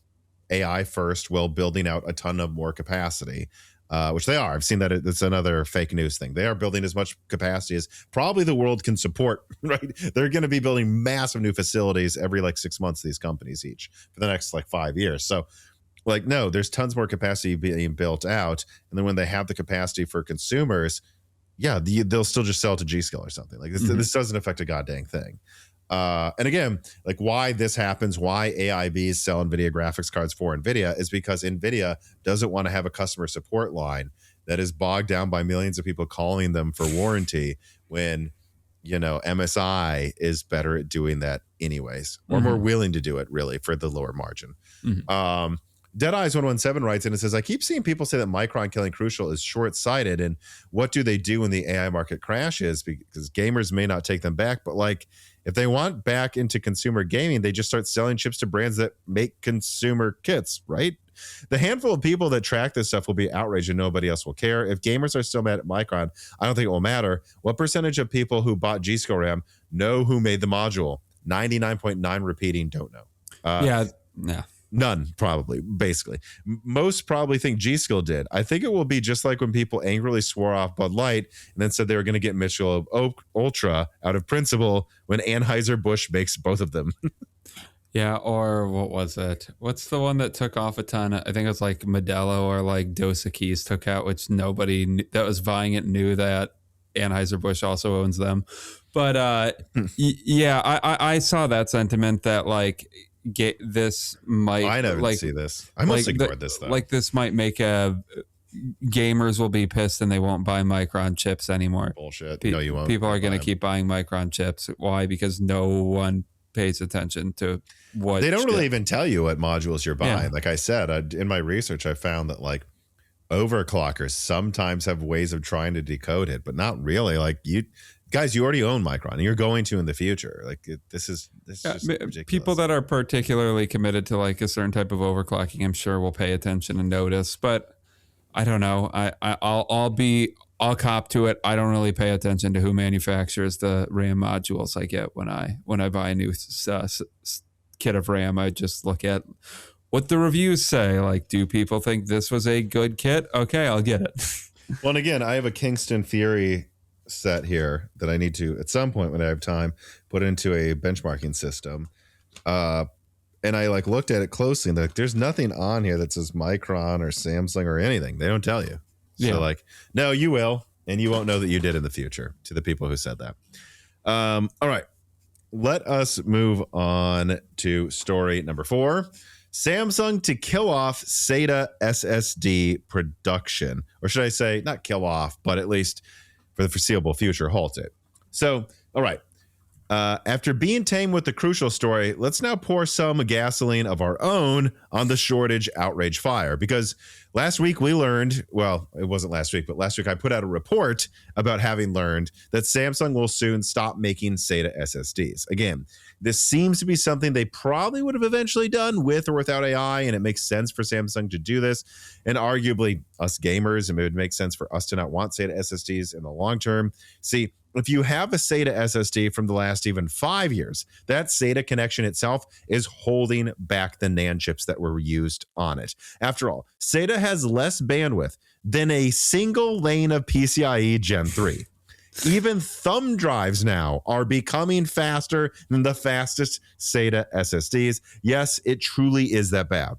AI first while building out a ton of more capacity, which they are. I've seen that it's another fake news thing. They are building as much capacity as probably the world can support, right? They're going to be building massive new facilities every like 6 months, these companies each, for the next like 5 years. So like, no, there's tons more capacity being built out. And then when they have the capacity for consumers, yeah, they'll still just sell to G.Skill or something. Like this doesn't affect a goddamn thing. And again, like why this happens, why AIBs sell NVIDIA graphics cards for NVIDIA is because NVIDIA doesn't want to have a customer support line that is bogged down by millions of people calling them for warranty when, MSI is better at doing that anyways, or more willing to do it really for the lower margin. Deadeyes117 writes in and says, I keep seeing people say that Micron killing Crucial is short-sighted, and what do they do when the AI market crashes? Because gamers may not take them back, but like if they want back into consumer gaming, they just start selling chips to brands that make consumer kits, right? The handful of people that track this stuff will be outraged and nobody else will care. If gamers are still mad at Micron, I don't think it will matter. What percentage of people who bought G.Skill RAM know who made the module? 99.9 repeating don't know. Yeah. None, probably, basically. Most probably think G.Skill did. I think it will be just like when people angrily swore off Bud Light and then said they were going to get Michelob Ultra out of principle when Anheuser-Busch makes both of them. Yeah, or what was it? What's the one that took off a ton? I think it was like Modelo or like Dos Equis took out, which nobody that was buying it knew that Anheuser-Busch also owns them. But I saw that sentiment that like this might. I never see this. I must ignore this though. Like this might make gamers will be pissed and they won't buy Micron chips anymore. Bullshit. No, you won't. People are going to keep buying Micron chips. Why? Because no one pays attention to what they don't really even tell you what modules you're buying. Yeah. Like I said, in my research, I found that like overclockers sometimes have ways of trying to decode it, but not really. Like guys, you already own Micron, and you're going to in the future. Like this is just ridiculous. People that are particularly committed to like a certain type of overclocking, I'm sure will pay attention and notice. But I don't know. I'll cop to it. I don't really pay attention to who manufactures the RAM modules I get when I buy a new kit of RAM. I just look at what the reviews say. Like, do people think this was a good kit? Okay, I'll get it. Well, and again, I have a Kingston Fury set here that I need to, at some point when I have time, put into a benchmarking system. And I like looked at it closely and like, there's nothing on here that says Micron or Samsung or anything. They don't tell you. So like, no, you will. And you won't know that you did in the future, to the people who said that. All right. Let us move on to story number 4. Samsung to kill off SATA SSD production. Or should I say, not kill off, but at least for the foreseeable future, halt it. So, all right. After being tame with the Crucial story, let's now pour some gasoline of our own on the shortage outrage fire. Because last week we learned, well, it wasn't last week, but last week I put out a report about having learned that Samsung will soon stop making SATA SSDs. Again, this seems to be something they probably would have eventually done with or without AI, and it makes sense for Samsung to do this. And arguably, us gamers, it would make sense for us to not want SATA SSDs in the long term. See, if you have a SATA SSD from the last even 5 years, that SATA connection itself is holding back the NAND chips that were used on it. After all, SATA has less bandwidth than a single lane of PCIe Gen 3. Even thumb drives now are becoming faster than the fastest SATA SSDs. Yes, it truly is that bad.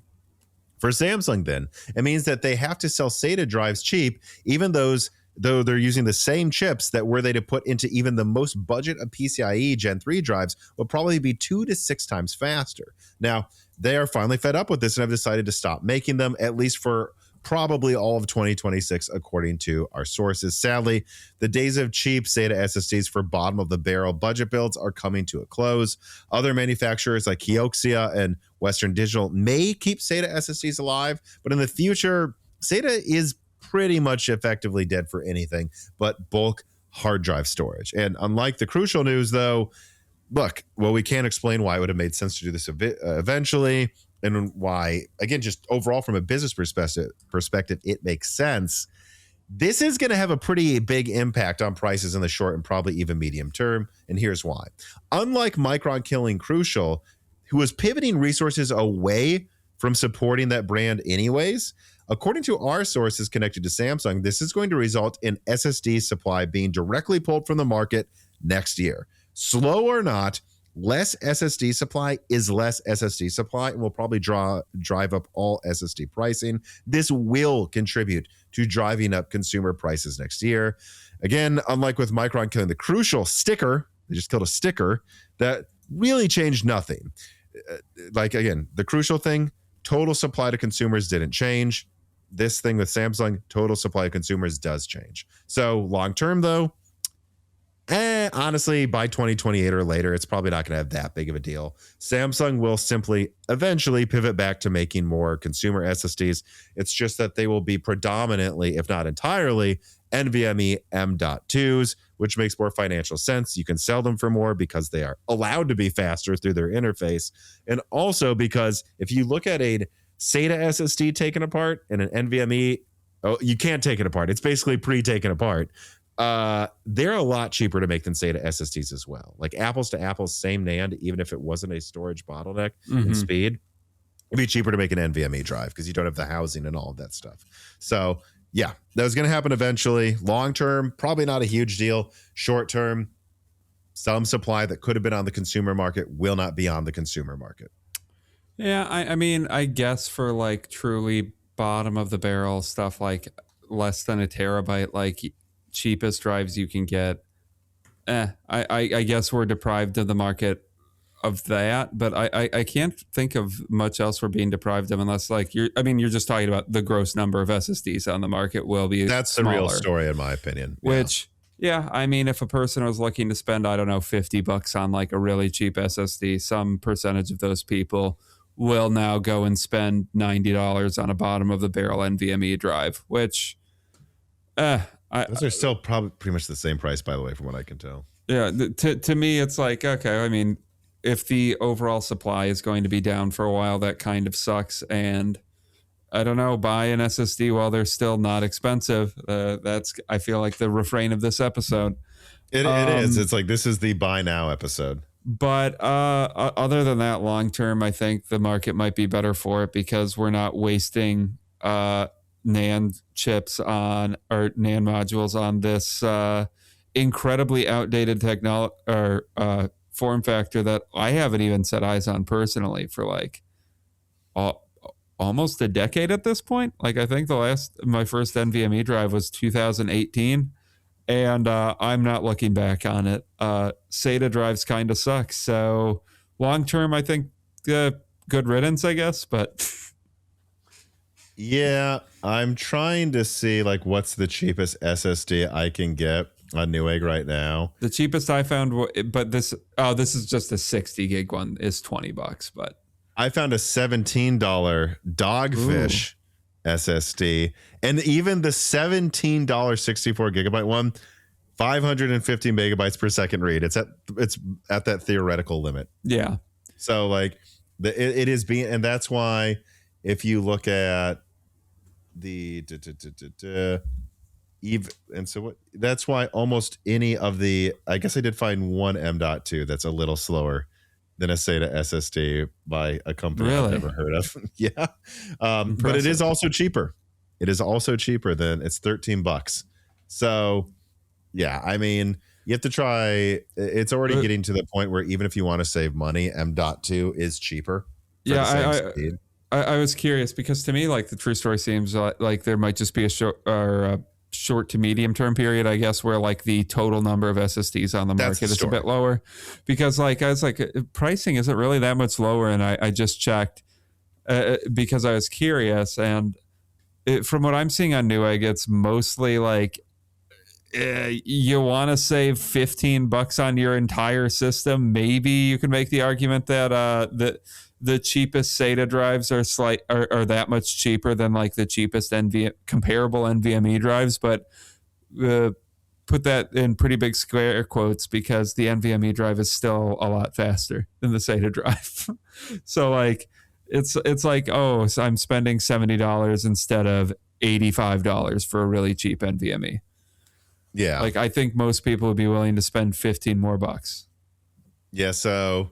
For Samsung, then, it means that they have to sell SATA drives cheap, even though they're using the same chips that were they to put into even the most budget of PCIe Gen 3 drives will probably be 2 to 6 times faster. Now, they are finally fed up with this and have decided to stop making them, at least for probably all of 2026, according to our sources. Sadly, the days of cheap SATA SSDs for bottom-of-the-barrel budget builds are coming to a close. Other manufacturers like Kioxia and Western Digital may keep SATA SSDs alive, but in the future, SATA is pretty much effectively dead for anything but bulk hard drive storage. And unlike the Crucial news, though, look, well, we can't explain why it would have made sense to do this eventually, and why, again, just overall from a business perspective, it makes sense. This is going to have a pretty big impact on prices in the short and probably even medium term, and here's why. Unlike Micron killing Crucial, who was pivoting resources away from supporting that brand anyways, according to our sources connected to Samsung, this is going to result in SSD supply being directly pulled from the market next year. Slow or not, less SSD supply is less SSD supply and will probably drive up all SSD pricing. This will contribute to driving up consumer prices next year. Again, unlike with Micron killing the Crucial sticker, they just killed a sticker, that really changed nothing. Like, again, the Crucial thing, total supply to consumers didn't change. This thing with Samsung, total supply to consumers does change. So long term, though, honestly, by 2028 or later, it's probably not going to have that big of a deal. Samsung will simply eventually pivot back to making more consumer SSDs. It's just that they will be predominantly, if not entirely, NVMe M.2s, which makes more financial sense. You can sell them for more because they are allowed to be faster through their interface. And also because if you look at a SATA SSD taken apart and an NVMe, you can't take it apart. It's basically pre-taken apart. They're a lot cheaper to make than SATA SSDs as well. Like apples to apples, same NAND, even if it wasn't a storage bottleneck in speed, it'd be cheaper to make an NVMe drive because you don't have the housing and all of that stuff. So yeah, that was going to happen eventually. Long term, probably not a huge deal. Short term, some supply that could have been on the consumer market will not be on the consumer market. Yeah, I mean, I guess for like truly bottom of the barrel stuff, like less than a terabyte, like cheapest drives you can get, I guess we're deprived of the market of that, but I can't think of much else we're being deprived of unless like you're just talking about the gross number of SSDs on the market will be that's smaller, the real story in my opinion. Which yeah, I mean, if a person was looking to spend, I don't know, $50 on like a really cheap SSD, some percentage of those people will now go and spend $90 on a bottom of the barrel NVMe drive, which Those are still probably pretty much the same price, by the way, from what I can tell. Yeah, to me, it's like, okay, I mean, if the overall supply is going to be down for a while, that kind of sucks. And I don't know, buy an SSD while they're still not expensive. That's, I feel like, the refrain of this episode. It is. It's like, this is the buy now episode. But other than that, long term, I think the market might be better for it because we're not wasting NAND chips on, or NAND modules on this incredibly outdated technology or form factor that I haven't even set eyes on personally for like almost a decade at this point. Like, I think my first NVMe drive was 2018, and I'm not looking back on it. SATA drives kind of suck. So long term, I think good riddance, I guess. But yeah, I'm trying to see like what's the cheapest SSD I can get on Newegg right now. The cheapest I found, but this is just a 60 gig one, is $20. But I found a $17 Dogfish SSD, and even the $17 64 gigabyte one, 550 megabytes per second read. It's at that theoretical limit. Yeah. So like it is being, and that's why if you look at the and so what, that's why almost any of the, I guess I did find one M.2 that's a little slower than a SATA SSD by a company I've never heard of. Yeah. But it is also cheaper. It is also cheaper than, it's $13. So yeah, I mean, you have to try, it's already getting to the point where even if you want to save money, M.2 is cheaper. Yeah, I was curious because to me, like, the true story seems like there might just be a short to medium term period, I guess, where like the total number of SSDs on the market is a bit lower, because like I was like, pricing isn't really that much lower, and I just checked because I was curious, and from what I'm seeing on Newegg, it's mostly like you want to save $15 on your entire system. Maybe you can make the argument that the cheapest SATA drives are that much cheaper than like the cheapest comparable NVMe drives, but put that in pretty big square quotes because the NVMe drive is still a lot faster than the SATA drive. So like it's like, oh, so I'm spending $70 instead of $85 for a really cheap NVMe. Yeah. Like, I think most people would be willing to spend 15 more bucks. Yeah. So,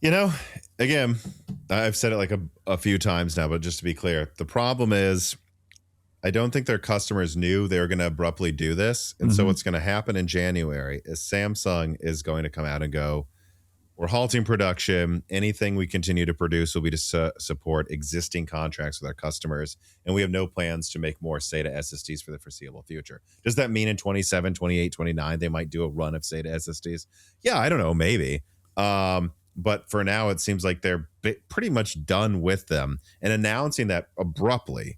you know, again, I've said it like a few times now, but just to be clear, the problem is I don't think their customers knew they were going to abruptly do this. And so what's going to happen in January is Samsung is going to come out and go, we're halting production. Anything we continue to produce will be to support existing contracts with our customers. And we have no plans to make more SATA SSDs for the foreseeable future. Does that mean in 27, 28, 29, they might do a run of SATA SSDs? Yeah, I don't know, maybe. But for now, it seems like they're pretty much done with them, and announcing that abruptly,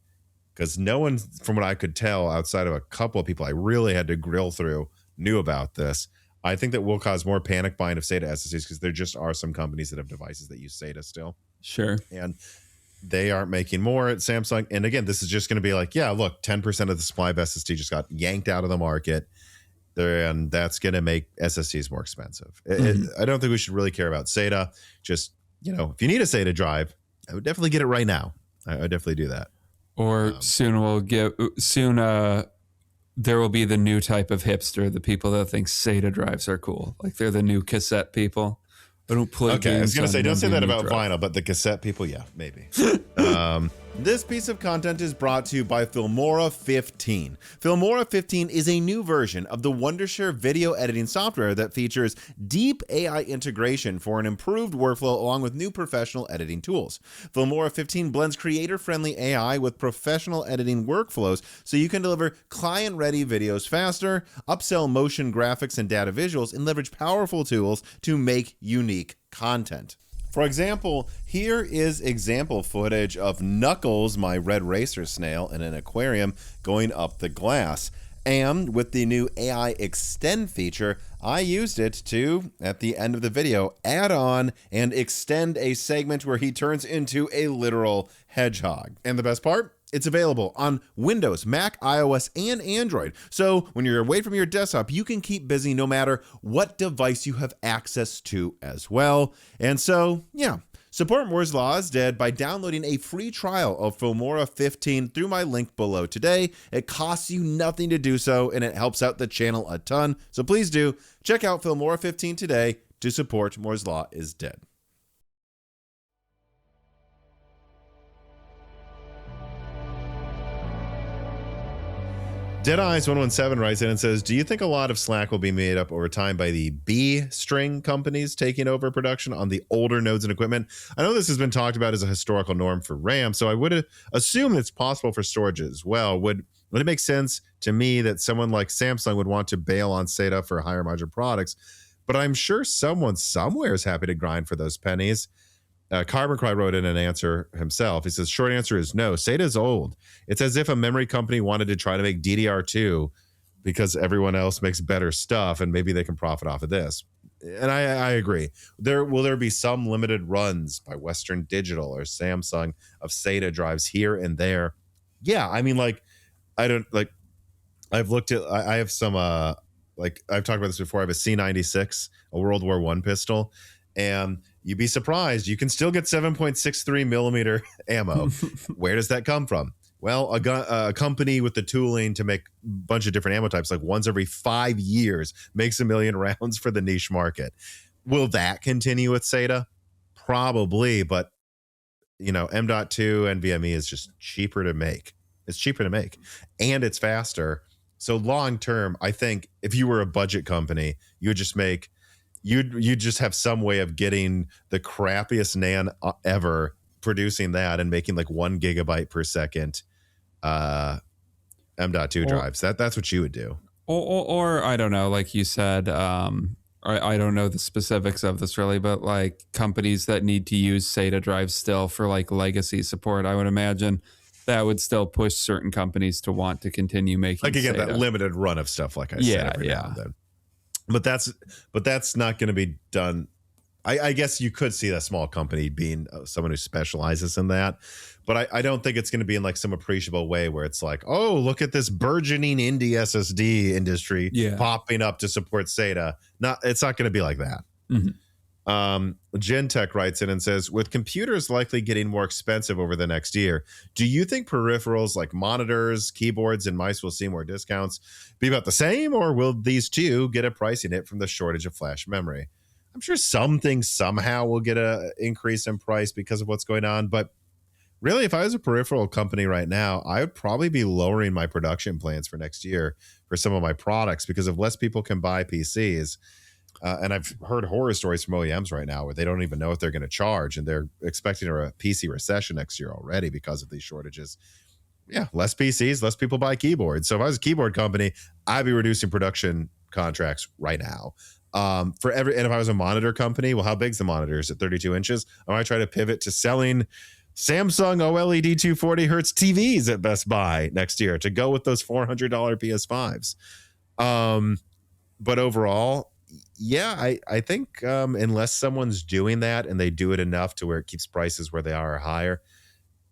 because no one, from what I could tell, outside of a couple of people I really had to grill through, knew about this. I think that will cause more panic buying of SATA SSDs because there just are some companies that have devices that use SATA still. Sure. And they aren't making more at Samsung. And again, this is just going to be like, yeah, look, 10% of the supply of SSD just got yanked out of the market. And that's going to make SSDs more expensive. I don't think we should really care about SATA. Just, you know, if you need a SATA drive, I would definitely get it right now. I would definitely do that. Or there will be the new type of hipster, the people that think SATA drives are cool. Like, they're the new cassette people. I don't play games. I was going to say, don't say that about drive. vinyl, but the cassette people, yeah, maybe. This piece of content is brought to you by Filmora 15. Filmora 15 is a new version of the Wondershare video editing software that features deep AI integration for an improved workflow along with new professional editing tools. Filmora 15 blends creator-friendly AI with professional editing workflows so you can deliver client-ready videos faster, upsell motion graphics and data visuals, and leverage powerful tools to make unique content. For example, here is example footage of Knuckles, my red racer snail, in an aquarium going up the glass. And with the new AI Extend feature, I used it to, at the end of the video, add on and extend a segment where he turns into a literal hedgehog. And the best part? It's available on Windows, Mac, iOS, and Android. So when you're away from your desktop, you can keep busy no matter what device you have access to as well. And so, yeah. Support Moore's Law is Dead by downloading a free trial of Filmora 15 through my link below today. It costs you nothing to do so, and it helps out the channel a ton. So please do check out Filmora 15 today to support Moore's Law is Dead. Deadeyes117 writes in and says, do you think a lot of slack will be made up over time by the B string companies taking over production on the older nodes and equipment? I know this has been talked about as a historical norm for RAM, so I would assume it's possible for storage as well. Would it make sense to me that someone like Samsung would want to bail on SATA for higher margin products? But I'm sure someone somewhere is happy to grind for those pennies. Carbon Cry wrote in an answer himself. He says, short answer is no. SATA is old. It's as if a memory company wanted to try to make DDR2 because everyone else makes better stuff and maybe they can profit off of this. And I agree. Will there be some limited runs by Western Digital or Samsung of SATA drives here and there? Yeah, I mean, like, I don't like. I've looked at. I have some. Like I've talked about this before. I have a C96, a World War I pistol, and you'd be surprised. You can still get 7.63 millimeter ammo. Where does that come from? Well, a company with the tooling to make a bunch of different ammo types, like once every 5 years, makes 1 million rounds for the niche market. Will that continue with SATA? Probably, but you know, M.2 NVMe is just cheaper to make. It's cheaper to make, and it's faster. So long term, I think if you were a budget company, you would just make. You'd just have some way of getting the crappiest NAND ever, producing that and making like 1 gigabyte per second M.2 drives. That's what you would do. Or I don't know, like you said, I don't know the specifics of this really, but like companies that need to use SATA drives still for like legacy support, I would imagine that would still push certain companies to want to continue making like again SATA. That limited run of stuff, like I said, every now and then. But that's not going to be done. I guess you could see that small company being someone who specializes in that, but I don't think it's going to be in like some appreciable way where it's like, oh, look at this burgeoning indie SSD industry popping up to support SATA. It's not going to be like that. Gentech writes in and says, with computers likely getting more expensive over the next year, do you think peripherals like monitors, keyboards, and mice will see more discounts be about the same, or will these two get a pricing hit from the shortage of flash memory? I'm sure some things somehow will get an increase in price because of what's going on, but really, if I was a peripheral company right now, I would probably be lowering my production plans for next year for some of my products because if less people can buy PCs, and I've heard horror stories from OEMs right now where they don't even know what they're going to charge, and they're expecting a PC recession next year already because of these shortages. Yeah, less PCs, less people buy keyboards. So if I was a keyboard company, I'd be reducing production contracts right now. And if I was a monitor company, well, how big's the monitor? Is it 32 inches? I might try to pivot to selling Samsung OLED 240 hertz TVs at Best Buy next year to go with those $400 PS5s. But overall, yeah, I think unless someone's doing that and they do it enough to where it keeps prices where they are or higher,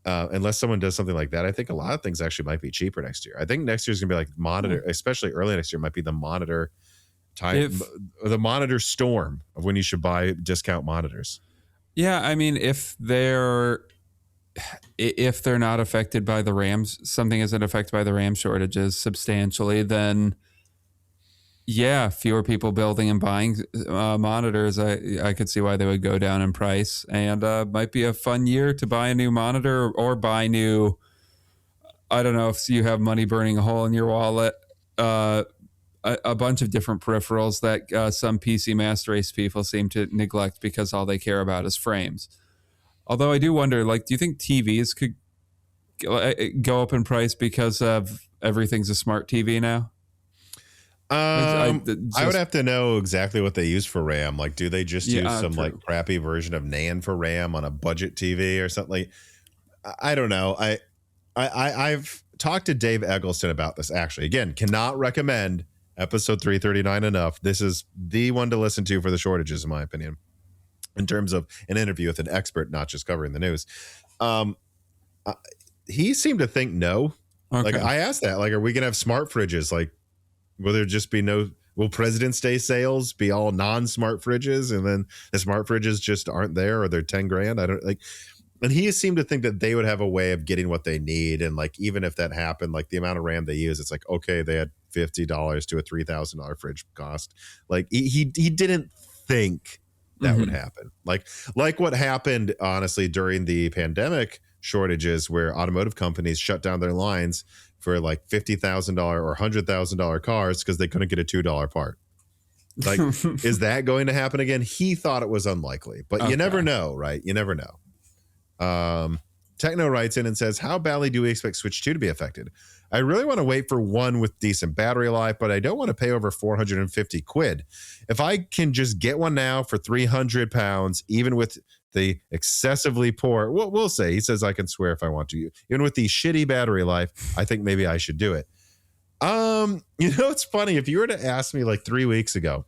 unless someone does something like that, I think a lot of things actually might be cheaper next year. I think next year's going to be like monitor, especially early next year, might be the monitor time, the monitor storm of when you should buy discount monitors. Yeah, I mean, if they're not affected by the RAMs, something isn't affected by the RAM shortages substantially, then yeah, fewer people building and buying monitors. I could see why they would go down in price, and might be a fun year to buy a new monitor or buy new. I don't know if you have money burning a hole in your wallet. A bunch of different peripherals that some PC Master Race people seem to neglect because all they care about is frames. Although I do wonder, like, do you think TVs could go up in price because of everything's a smart TV now? I would have to know exactly what they use for RAM. Like, do they just use some like crappy version of NAND for RAM on a budget TV or something? I don't know. I've talked to Dave Eggleston about this, actually. Again, cannot recommend episode 339 enough. This is the one to listen to for the shortages, in my opinion, in terms of an interview with an expert, not just covering the news. He seemed to think no. Okay. Like, I asked that, like, are we going to have smart fridges? Like, will there just be no, will President's Day sales be all non-smart fridges? And then the smart fridges just aren't there, or they're 10 grand. I don't like, and he seemed to think that they would have a way of getting what they need. And like, even if that happened, like the amount of RAM they use, it's like, okay, they had $50 to a $3,000 fridge cost. Like he didn't think that would happen. Like what happened, honestly, during the pandemic shortages, where automotive companies shut down their lines for like $50,000 or $100,000 cars because they couldn't get a $2 part. Like, is that going to happen again? He thought it was unlikely, but you never know, right? You never know. Techno writes in and says, how badly do we expect Switch 2 to be affected? I really want to wait for one with decent battery life, but I don't want to pay over 450 quid. If I can just get one now for 300 pounds, even with the excessively poor, we'll say, he says I can swear if I want to, even with the shitty battery life, I think maybe I should do it. It's funny. If you were to ask me like 3 weeks ago,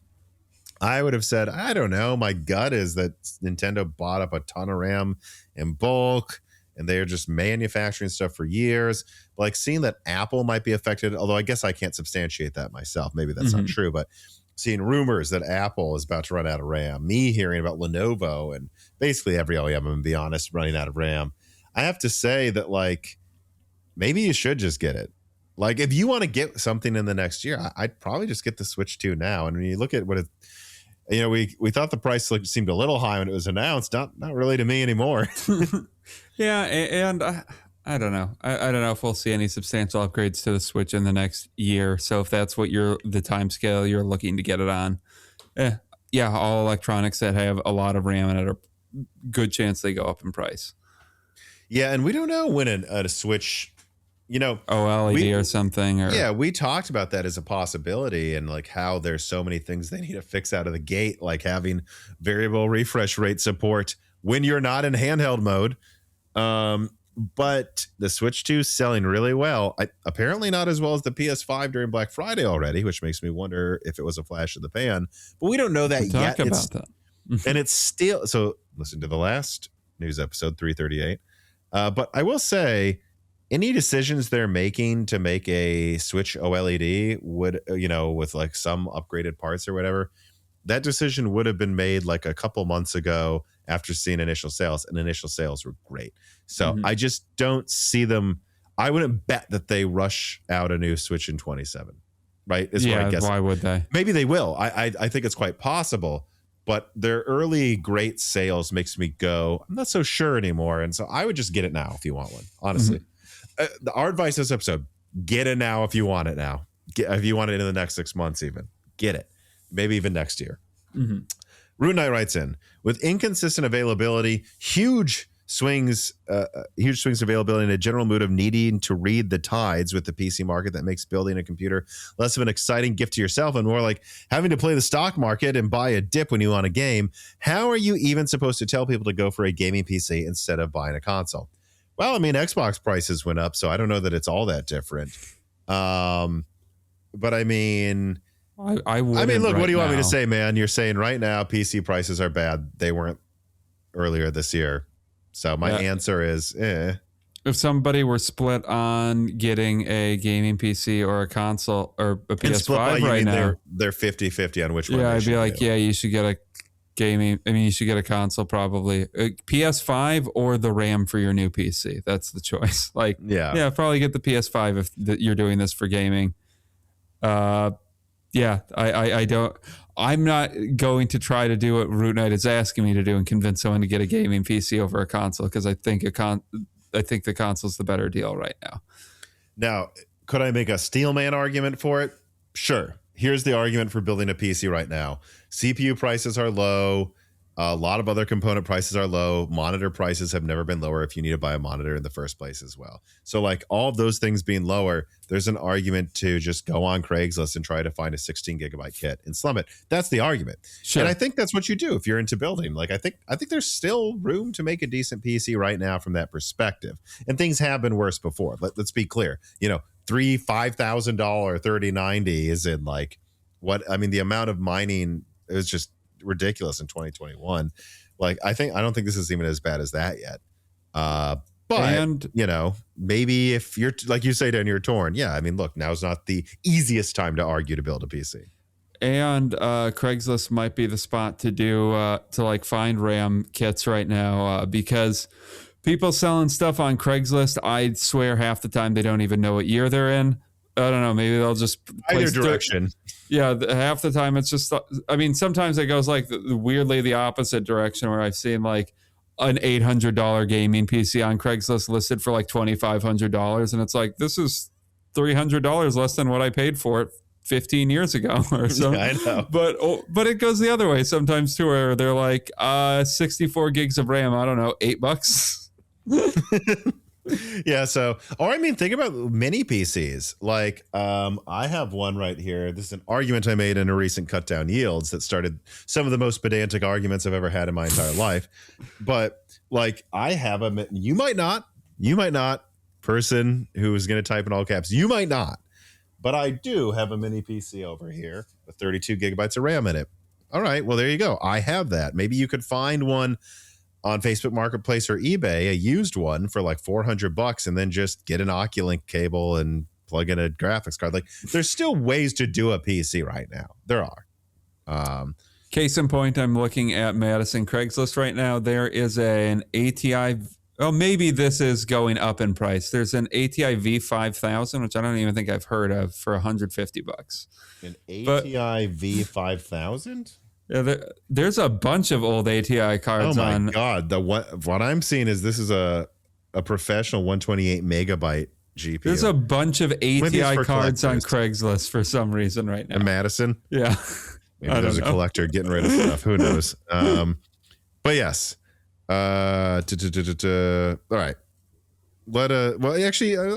I would have said, I don't know. My gut is that Nintendo bought up a ton of RAM in bulk, and they are just manufacturing stuff for years. But like, seeing that Apple might be affected, although I guess I can't substantiate that myself. Maybe that's not true, but seeing rumors that Apple is about to run out of RAM, me hearing about Lenovo and basically every OEM, I'm going to be honest, running out of RAM. I have to say that, like, maybe you should just get it. Like, if you want to get something in the next year, I'd probably just get the Switch 2 now. And when you look at what it, we thought the price seemed a little high when it was announced. Not really to me anymore. Yeah, and I don't know. I don't know if we'll see any substantial upgrades to the Switch in the next year. So if that's what the time scale you're looking to get it on, yeah, all electronics that have a lot of RAM in it are good chance they go up in price. Yeah, and we don't know when a Switch, OLED or something. Yeah, we talked about that as a possibility, and like how there's so many things they need to fix out of the gate, like having variable refresh rate support when you're not in handheld mode. But the Switch 2 is selling really well. Apparently not as well as the PS5 during Black Friday already, which makes me wonder if it was a flash in the pan. But we don't know that yet. Talk about that. And it's still, so listen to the last news episode, 338. But I will say, any decisions they're making to make a Switch OLED would, with like some upgraded parts or whatever, that decision would have been made like a couple months ago after seeing initial sales, and initial sales were great. So I just don't see them. I wouldn't bet that they rush out a new Switch in 27, right? Is what I guess. Why would they? Maybe they will. I think it's quite possible, but their early great sales makes me go, I'm not so sure anymore. And so I would just get it now if you want one, honestly. Our advice this episode, get it now if you want it now. If you want it in the next 6 months even, get it. Maybe even next year. Rune Knight writes in, with inconsistent availability, huge swings availability, and a general mood of needing to read the tides with the PC market that makes building a computer less of an exciting gift to yourself and more like having to play the stock market and buy a dip when you want a game. How are you even supposed to tell people to go for a gaming PC instead of buying a console? Well, I mean, Xbox prices went up, so I don't know that it's all that different. But I mean, look, what do you want me to say, man? You're saying right now PC prices are bad. They weren't earlier this year. So my answer is, If somebody were split on getting a gaming PC or a console or a PS5 right now, they're 50-50 on which one. Yeah, I'd be like, you should get a gaming. I mean, you should get a console probably. PS5 or the RAM for your new PC. That's the choice. Like, probably get the PS5 if you're doing this for gaming. I'm not going to try to do what Root Knight is asking me to do and convince someone to get a gaming PC over a console, because I think the console's the better deal right now. Now, could I make a Steelman argument for it? Sure. Here's the argument for building a PC right now. CPU prices are low. A lot of other component prices are low. Monitor prices have never been lower if you need to buy a monitor in the first place as well. So like all of those things being lower, there's an argument to just go on Craigslist and try to find a 16 gigabyte kit and slum it. That's the argument. Sure. And I think that's what you do if you're into building. Like I think there's still room to make a decent PC right now from that perspective. And things have been worse before. Let's be clear. You know, $5,000 3090 is in like the amount of mining is just ridiculous in 2021. Like I don't think this is even as bad as that yet. But you know, maybe if you're like you say, Dan, you're torn. Yeah, I mean, look, now's not the easiest time to argue to build a PC. And Craigslist might be the spot to do to like find RAM kits right now because people selling stuff on Craigslist, I swear half the time they don't even know what year they're in. I don't know. Maybe they'll just either direction. Yeah, half the time it's just. I mean, sometimes it goes like weirdly the opposite direction, where I've seen like an $800 gaming PC on Craigslist listed for like $2,500, and it's like this is $300 less than what I paid for it 15 years ago or so. Yeah, I know. But it goes the other way sometimes too, where they're like 64 gigs of RAM. I don't know, $8. Yeah, so or I mean think about mini PCs. Like I have one right here. This is an argument I made in a recent cut down yields that started some of the most pedantic arguments I've ever had in my entire life. But like I have you might not, person who is going to type in all caps, you might not. But I do have a mini PC over here with 32 gigabytes of RAM in it. All right, well there you go. I have that. Maybe you could find one on Facebook Marketplace or eBay, a used one for like $400, and then just get an Oculink cable and plug in a graphics card. Like, there's still ways to do a PC right now. There are. Case in point, I'm looking at Madison Craigslist right now. There is an ATI. Oh, maybe this is going up in price. There's an ATI V5000, which I don't even think I've heard of, for $150. An ATI V5000? Yeah, there's a bunch of old ATI cards on. Oh my god! What I'm seeing is this is a professional 128 megabyte GPU. There's a bunch of ATI cards on Craigslist for some reason right now. In Madison? Yeah. Maybe there's a collector getting rid of stuff. Who knows? But yes. All right. Let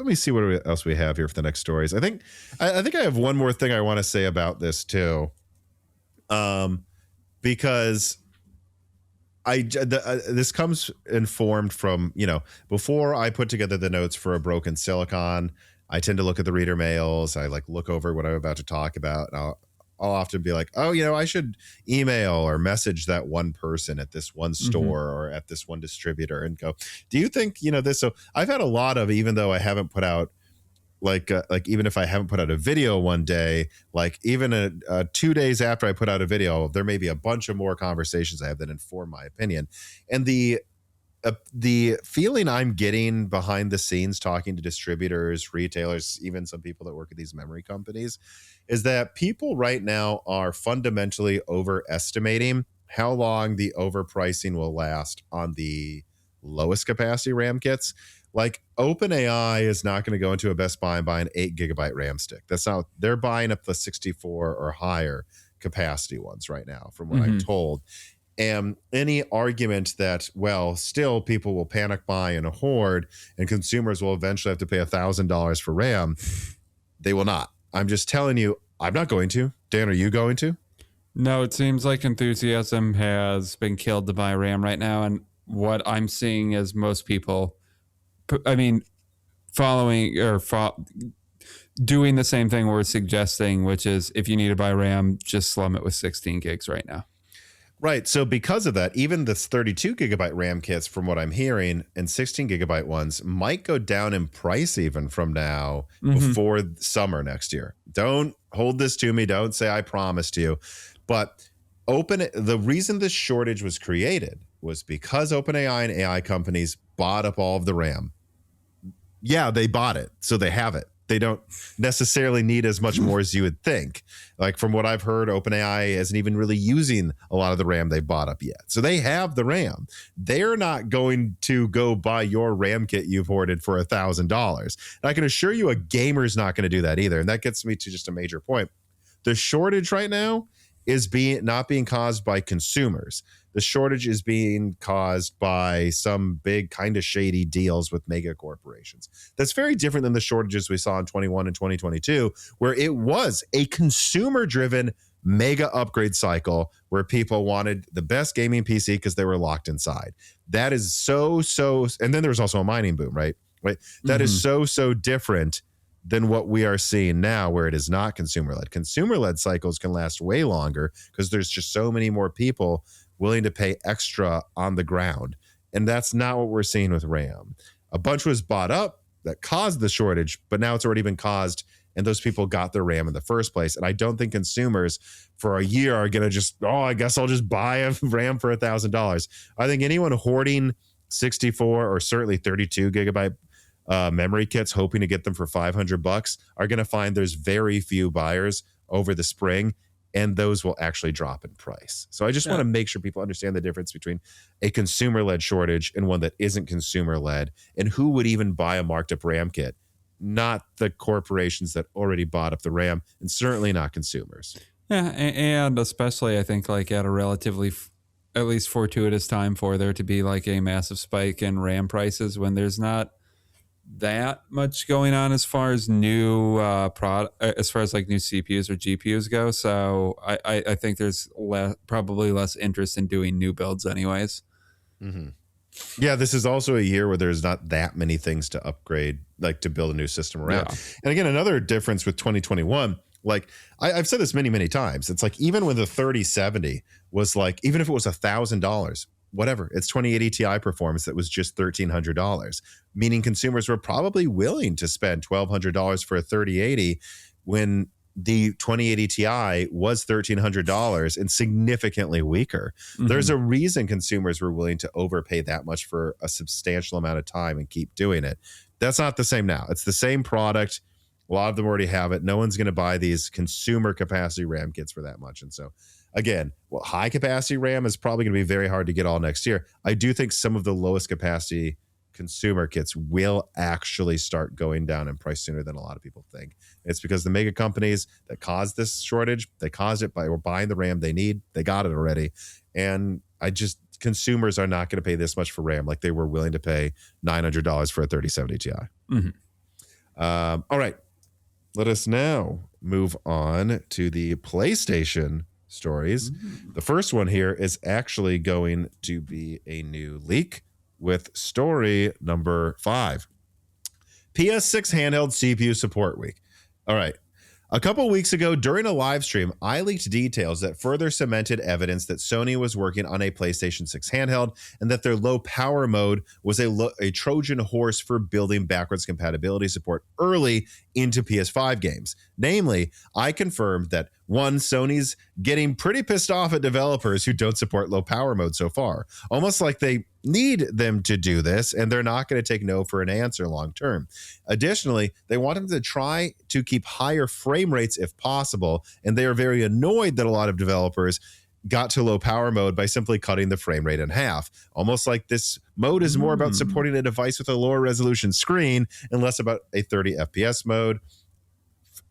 me see what else we have here for the next stories. I think I have one more thing I want to say about this too. Because this comes informed from, you know, before I put together the notes for a broken silicon, I tend to look at the reader mails. I like look over what I'm about to talk about. And I'll often be like, oh, you know, I should email or message that one person at this one store or at this one distributor and go, do you think, you know, this? So I've had a lot of, even though I haven't put out like even if I haven't put out a video one day, like even 2 days after I put out a video, there may be a bunch of more conversations I have that inform my opinion. And the feeling I'm getting behind the scenes talking to distributors, retailers, even some people that work at these memory companies, is that people right now are fundamentally overestimating how long the overpricing will last on the lowest capacity RAM kits. Like OpenAI is not going to go into a Best Buy and buy an 8 gigabyte RAM stick. That's not, they're buying up the 64 or higher capacity ones right now, from what I'm told. And any argument that, well, still people will panic buy in a hoard and consumers will eventually have to pay $1,000 for RAM, they will not. I'm just telling you, I'm not going to. Dan, are you going to? No, it seems like enthusiasm has been killed to buy RAM right now. And what I'm seeing is most people, I mean, doing the same thing we're suggesting, which is if you need to buy RAM, just slum it with 16 gigs right now. Right. So because of that, even the 32 gigabyte RAM kits, from what I'm hearing, and 16 gigabyte ones might go down in price even from now before summer next year. Don't hold this to me. Don't say I promised you. But the reason this shortage was created was because OpenAI and AI companies bought up all of the RAM. Yeah, they bought it, so they have it. They don't necessarily need as much more as you would think. Like from what I've heard, OpenAI isn't even really using a lot of the RAM they bought up yet. So they have the RAM. They're not going to go buy your RAM kit you've ordered for $1,000. And I can assure you a gamer's not going to do that either. And that gets me to just a major point. The shortage right now is not being caused by consumers. the shortage is being caused by some big kind of shady deals with mega corporations. That's very different than the shortages we saw in 21 and 2022, where it was a consumer-driven mega upgrade cycle where people wanted the best gaming PC because they were locked inside. That is so, and then there was also a mining boom, right? That is so different than what we are seeing now, where it is not consumer-led. Consumer-led cycles can last way longer because there's just so many more people willing to pay extra on the ground. And that's not what we're seeing with RAM. A bunch was bought up that caused the shortage, but now it's already been caused, and those people got their RAM in the first place. And I don't think consumers for a year are going to just, I guess I'll just buy a RAM for $1,000. I think anyone hoarding 64 or certainly 32 gigabyte memory kits, hoping to get them for $500, are going to find there's very few buyers over the spring, and those will actually drop in price. So I just want to make sure people understand the difference between a consumer-led shortage and one that isn't consumer-led, and who would even buy a marked-up RAM kit. Not the corporations that already bought up the RAM, and certainly not consumers. Yeah, and especially I think like at a relatively, at least fortuitous time for there to be like a massive spike in RAM prices when there's not that much going on as far as new as far as like new CPUs or GPUs go. So I think there's probably less interest in doing new builds anyways. Mm-hmm. Yeah, this is also a year where there's not that many things to upgrade, like to build a new system around. Yeah. And again, another difference with 2021, like I've said this many times, it's like even when the 3070 was like, even if it was $1,000, whatever, it's 2080 Ti performance that was just $1,300, meaning consumers were probably willing to spend $1,200 for a 3080 when the 2080 Ti was $1,300 and significantly weaker. Mm-hmm. There's a reason consumers were willing to overpay that much for a substantial amount of time and keep doing it. That's not the same now. It's the same product. A lot of them already have it. No one's going to buy these consumer capacity RAM kits for that much. And so, again, high capacity RAM is probably going to be very hard to get all next year. I do think some of the lowest capacity consumer kits will actually start going down in price sooner than a lot of people think. It's because the mega companies that caused this shortage, they caused it by buying the RAM they need. They got it already. And consumers are not going to pay this much for RAM like they were willing to pay $900 for a 3070 Ti. Mm-hmm. All right. Let us now move on to the PlayStation stories. Mm-hmm. The first one here is actually going to be a new leak with story number 5. PS6 Handheld CPU Support Week. All right. A couple weeks ago, during a live stream, I leaked details that further cemented evidence that Sony was working on a PlayStation 6 handheld and that their low power mode was a Trojan horse for building backwards compatibility support early into PS5 games. Namely, I confirmed that, one, Sony's getting pretty pissed off at developers who don't support low power mode so far, almost like they need them to do this, and they're not going to take no for an answer long term. Additionally, they want them to try to keep higher frame rates if possible, and they are very annoyed that a lot of developers got to low power mode by simply cutting the frame rate in half. Almost like this mode is more about supporting a device with a lower resolution screen and less about a 30 FPS mode.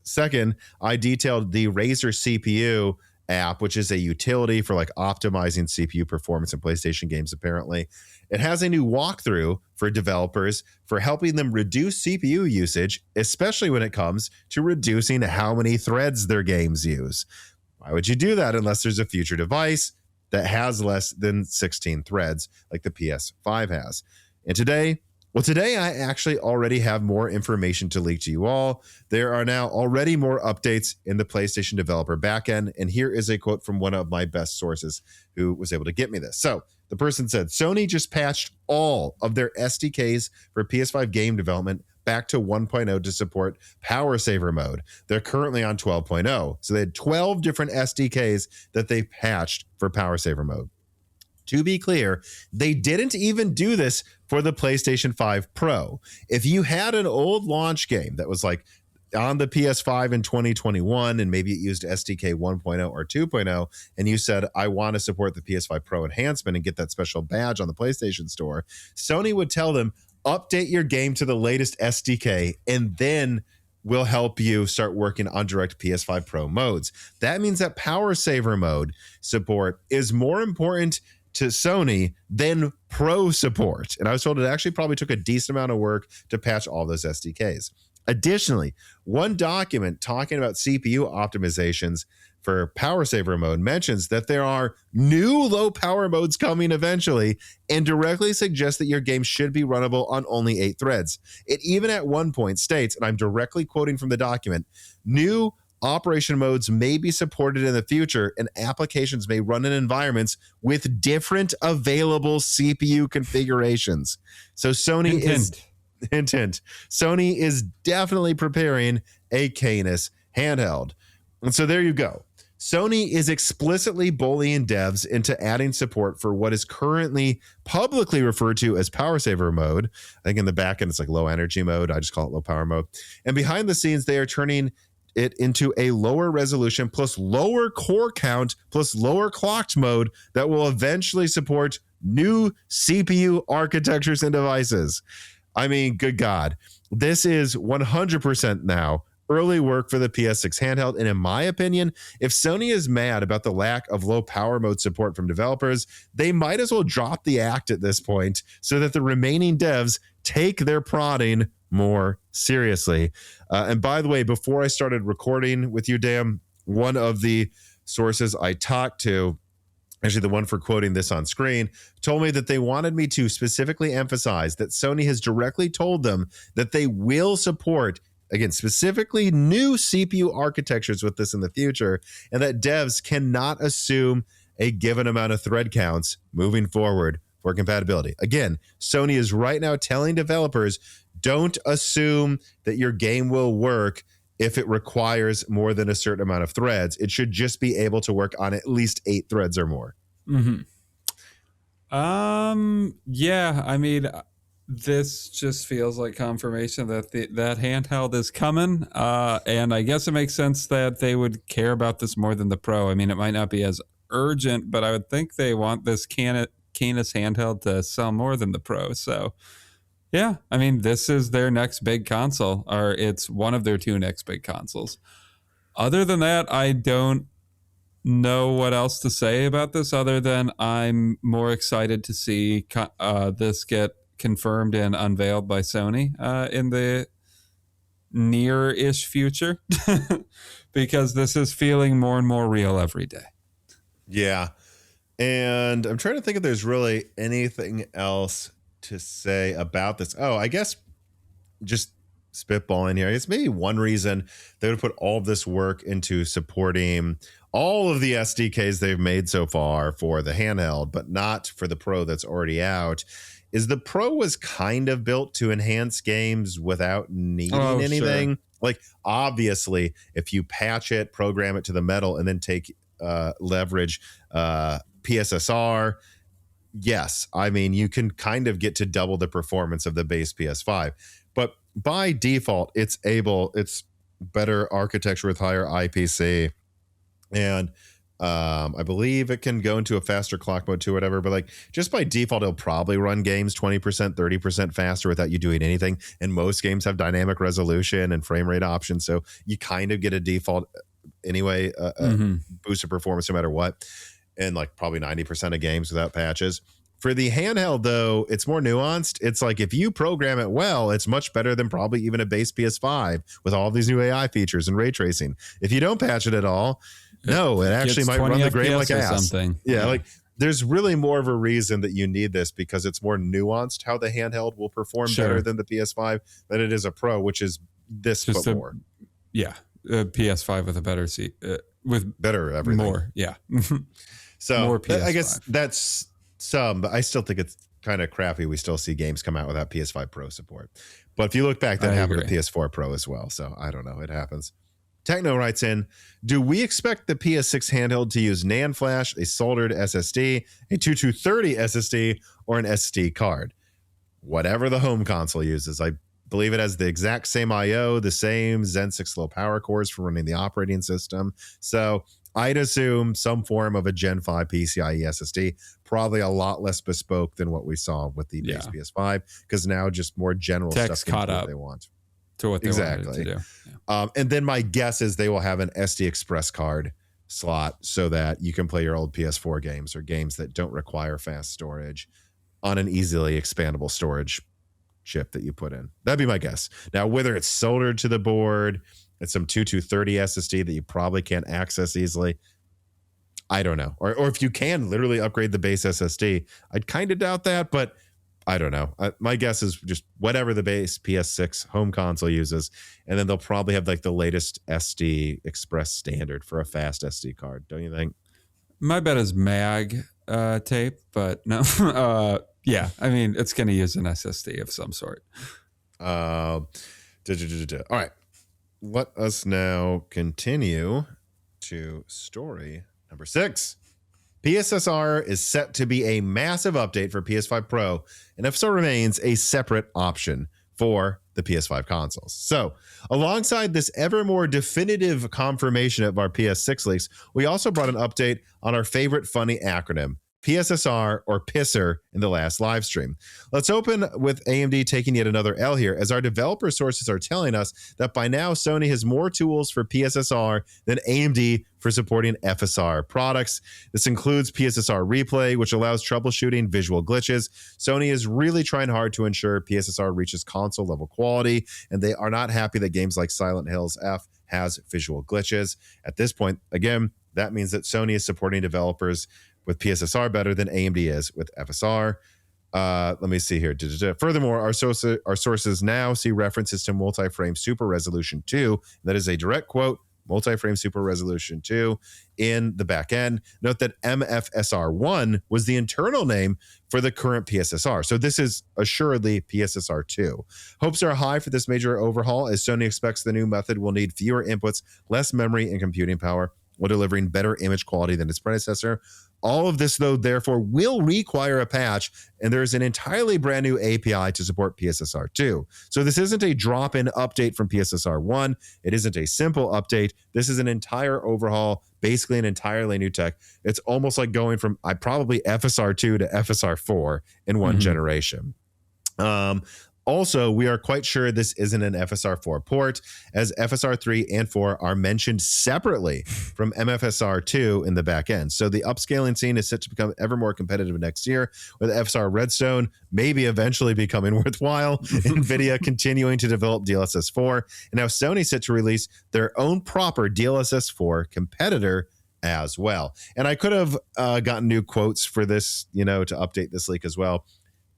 Second, I detailed the Razer CPU app, which is a utility for like optimizing CPU performance in PlayStation games. Apparently, it has a new walkthrough for developers for helping them reduce CPU usage, especially when it comes to reducing how many threads their games use. Why would you do that unless there's a future device that has less than 16 threads like the PS5 has? And today I actually already have more information to leak to you all. There are now already more updates in the PlayStation developer backend. And here is a quote from one of my best sources who was able to get me this. So the person said, Sony just patched all of their SDKs for PS5 game development back to 1.0 to support power saver mode. They're currently on 12.0. So they had 12 different SDKs that they patched for power saver mode. To be clear, they didn't even do this for the PlayStation 5 Pro. If you had an old launch game that was like on the PS5 in 2021 and maybe it used SDK 1.0 or 2.0 and you said, I want to support the PS5 Pro enhancement and get that special badge on the PlayStation Store, Sony would tell them, update your game to the latest SDK and then we'll help you start working on direct PS5 Pro modes. That means that power saver mode support is more important to Sony than Pro support. And I was told it actually probably took a decent amount of work to patch all those SDKs. Additionally, one document talking about CPU optimizations for power saver mode mentions that there are new low power modes coming eventually and directly suggests that your game should be runnable on only 8 threads. It even at one point states, and I'm directly quoting from the document, new operation modes may be supported in the future and applications may run in environments with different available CPU configurations. So Sony Sony is definitely preparing a Canis handheld. And so there you go. Sony is explicitly bullying devs into adding support for what is currently publicly referred to as power saver mode. I think in the back end, it's like low energy mode. I just call it low power mode. And behind the scenes, they are turning it into a lower resolution plus lower core count plus lower clocked mode that will eventually support new CPU architectures and devices. I mean, good God, this is 100% now early work for the PS6 handheld. And in my opinion, if Sony is mad about the lack of low power mode support from developers, they might as well drop the act at this point so that the remaining devs take their prodding more seriously. And by the way, before I started recording with you, Dan, one of the sources I talked to, actually the one for quoting this on screen, told me that they wanted me to specifically emphasize that Sony has directly told them that they will support, again, specifically new CPU architectures with this in the future, and that devs cannot assume a given amount of thread counts moving forward for compatibility. Again, Sony is right now telling developers, don't assume that your game will work if it requires more than a certain amount of threads. It should just be able to work on at least 8 threads or more. Mm-hmm. Yeah, I mean, this just feels like confirmation that that handheld is coming. And I guess it makes sense that they would care about this more than the Pro. I mean, it might not be as urgent, but I would think they want this Canis handheld to sell more than the Pro. So yeah, I mean, this is their next big console, or it's one of their 2 next big consoles. Other than that, I don't know what else to say about this other than I'm more excited to see this get confirmed and unveiled by Sony in the near-ish future because this is feeling more and more real every day. Yeah. And I'm trying to think if there's really anything else to say about this. Oh, I guess just spitballing here. It's maybe one reason they would put all of this work into supporting all of the SDKs they've made so far for the handheld, but not for the Pro that's already out, is the Pro was kind of built to enhance games without needing anything. Sure. Like, obviously, if you patch it, program it to the metal, and then take leverage PSSR, yes, I mean, you can kind of get to double the performance of the base PS5. But by default, it's better architecture with higher IPC. And I believe it can go into a faster clock mode too, whatever. But like, just by default, it'll probably run games 20%, 30% faster without you doing anything. And most games have dynamic resolution and frame rate options. So you kind of get a default anyway, boost of performance no matter what. And like probably 90% of games without patches. For the handheld, though, it's more nuanced. It's like if you program it well, it's much better than probably even a base PS5 with all these new AI features and ray tracing. If you don't patch it at all, no, it actually might run the game like ass. Yeah, like there's really more of a reason that you need this because it's more nuanced how the handheld will perform better than the PS5 than it is a Pro, which is this just but more. Yeah, PS5 with a better seat, with better everything. More, yeah. So more PS5. I guess that's some, but I still think it's kind of crappy. We still see games come out without PS5 Pro support. But if you look back, that happened with PS4 Pro as well. So I don't know. It happens. Techno writes in, do we expect the PS6 handheld to use NAND flash, a soldered SSD, a 2230 SSD, or an SD card? Whatever the home console uses. I believe it has the exact same I/O, the same Zen 6 low power cores for running the operating system. So I'd assume some form of a Gen 5 PCIe SSD, probably a lot less bespoke than what we saw with the base PS5, because now just more general Tech's stuff caught up they want. To what they wanted to do. Yeah. And then my guess is they will have an SD Express card slot so that you can play your old PS4 games or games that don't require fast storage on an easily expandable storage chip that you put in. That'd be my guess. Now, whether it's soldered to the board, it's some 2230 SSD that you probably can't access easily, I don't know. Or if you can literally upgrade the base SSD, I'd kind of doubt that, but I don't know. My guess is just whatever the base PS6 home console uses, and then they'll probably have like the latest SD Express standard for a fast SD card. Don't you think? My bet is mag tape, but no. Yeah, I mean, it's going to use an SSD of some sort. All right. Let us now continue to story number 6. PSSR is set to be a massive update for PS5 Pro, and FSR remains a separate option for the PS5 consoles. So, alongside this ever more definitive confirmation of our PS6 leaks, we also brought an update on our favorite funny acronym, PSSR or PISSR, in the last live stream. Let's open with AMD taking yet another L here, as our developer sources are telling us that by now Sony has more tools for PSSR than AMD for supporting FSR products. This includes PSSR Replay, which allows troubleshooting visual glitches. Sony is really trying hard to ensure PSSR reaches console level quality, and they are not happy that games like Silent Hills F has visual glitches. At this point, again, that means that Sony is supporting developers with PSSR better than AMD is with FSR. Let me see here. Furthermore, our sources now see references to multi-frame super resolution 2. That is a direct quote, multi-frame super resolution 2 in the back end. Note that MFSR1 was the internal name for the current PSSR. So this is assuredly PSSR 2. Hopes are high for this major overhaul, as Sony expects the new method will need fewer inputs, less memory and computing power, while delivering better image quality than its predecessor. All of this, though, therefore, will require a patch, and there's an entirely brand new API to support PSSR 2. So this isn't a drop-in update from PSSR 1. It isn't a simple update. This is an entire overhaul, basically an entirely new tech. It's almost like going from probably FSR 2 to FSR 4 in one generation. Also, we are quite sure this isn't an FSR 4 port, as FSR 3 and 4 are mentioned separately from MFSR 2 in the back end. So the upscaling scene is set to become ever more competitive next year, with FSR Redstone maybe eventually becoming worthwhile, NVIDIA continuing to develop DLSS 4, and now Sony set to release their own proper DLSS 4 competitor as well. And I could have gotten new quotes for this, to update this leak as well.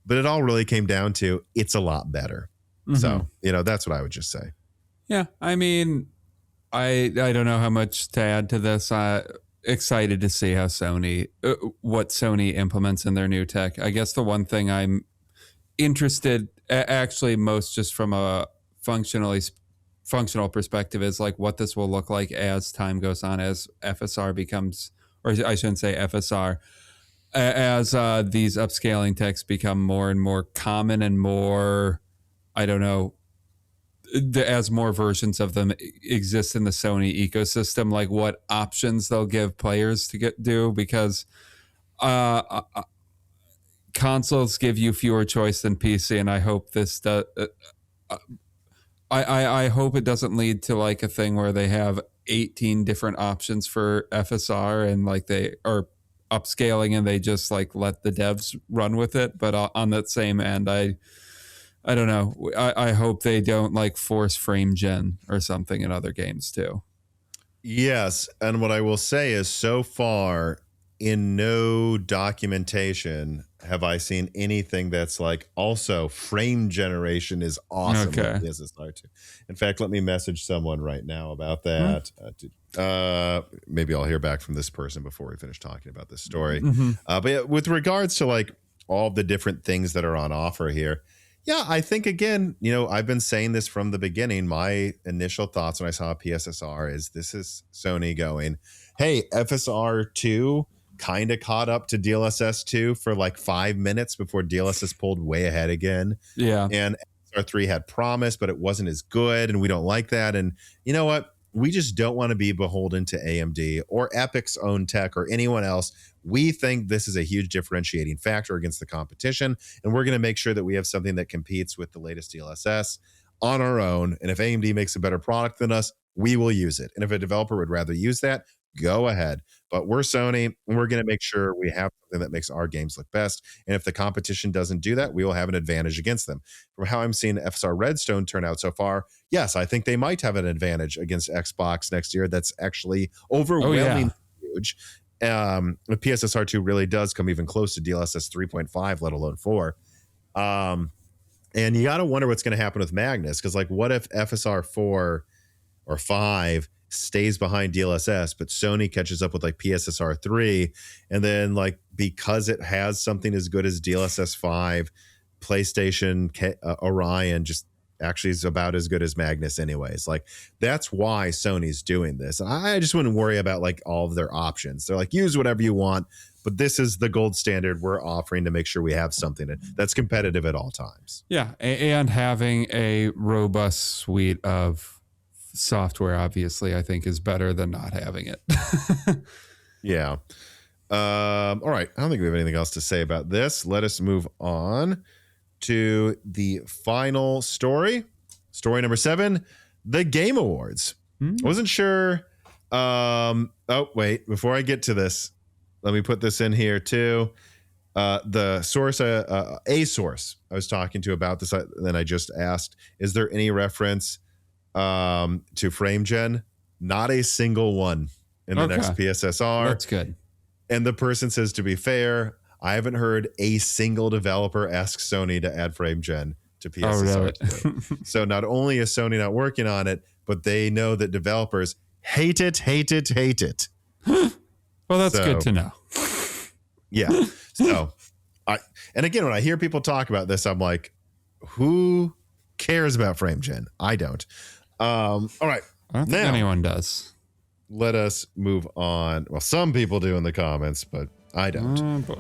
But it all really came down to it's a lot better. So, that's what I would just say. Yeah. I mean, I don't know how much to add to this. Excited to see how what Sony implements in their new tech. I guess the one thing I'm interested, actually most just from a functional perspective, is like what this will look like as time goes on, as FSR becomes, or I shouldn't say FSR, as these upscaling techs become more and more common and more, as more versions of them exist in the Sony ecosystem, like what options they'll give players to do, because consoles give you fewer choice than PC, and I hope this does. I hope it doesn't lead to like a thing where they have 18 different options for FSR and like they are upscaling and they just like let the devs run with it. But on that same end, I don't know. I hope they don't like force frame gen or something in other games too. Yes. And what I will say is, so far in no documentation have I seen anything that's like also frame generation is awesome. Okay. With PSSR 2. In fact, let me message someone right now about that. Maybe I'll hear back from this person before we finish talking about this story. But yeah, with regards to like all the different things that are on offer here, yeah, I think again, I've been saying this from the beginning. My initial thoughts when I saw PSSR is this is Sony going, hey, FSR 2 kind of caught up to DLSS 2 for like 5 minutes before DLSS pulled way ahead again. Yeah. And FSR 3 had promise, but it wasn't as good, and we don't like that. And you know what? We just don't want to be beholden to AMD or Epic's own tech or anyone else. We think this is a huge differentiating factor against the competition, and we're going to make sure that we have something that competes with the latest DLSS on our own. And if AMD makes a better product than us, we will use it. And if a developer would rather use that, go ahead. But we're Sony, and we're going to make sure we have something that makes our games look best. And if the competition doesn't do that, we will have an advantage against them. From how I'm seeing FSR Redstone turn out so far, yes, I think they might have an advantage against Xbox next year. That's actually overwhelmingly huge. The PSSR 2 really does come even close to DLSS 3.5, let alone 4. And you got to wonder what's going to happen with Magnus, because like, what if FSR 4 or 5 stays behind DLSS, but Sony catches up with like PSSR 3, and then like, because it has something as good as DLSS 5, PlayStation Orion just actually is about as good as Magnus anyways. Like, that's why Sony's doing this. I just wouldn't worry about like all of their options. They're like, use whatever you want, but this is the gold standard we're offering to make sure we have something that's competitive at all times. Yeah, and having a robust suite of software, obviously, I think is better than not having it. Yeah. All right. I don't think we have anything else to say about this. Let us move on to the final story. Story number 7, the Game Awards. I wasn't sure. Oh, wait. Before I get to this, let me put this in here too. The source, a source I was talking to about this, then I just asked, is there any reference to frame gen? Not a single one in the next PSSR. That's good. And the person says, to be fair, I haven't heard a single developer ask Sony to add frame gen to PSSR. Really? So not only is Sony not working on it, but they know that developers hate it. Well, that's good to know. Yeah. So and again, when I hear people talk about this, I'm like, who cares about frame gen? I don't. All right. I don't think anyone does. Let us move on. Well, some people do in the comments, but I don't. Oh, boy.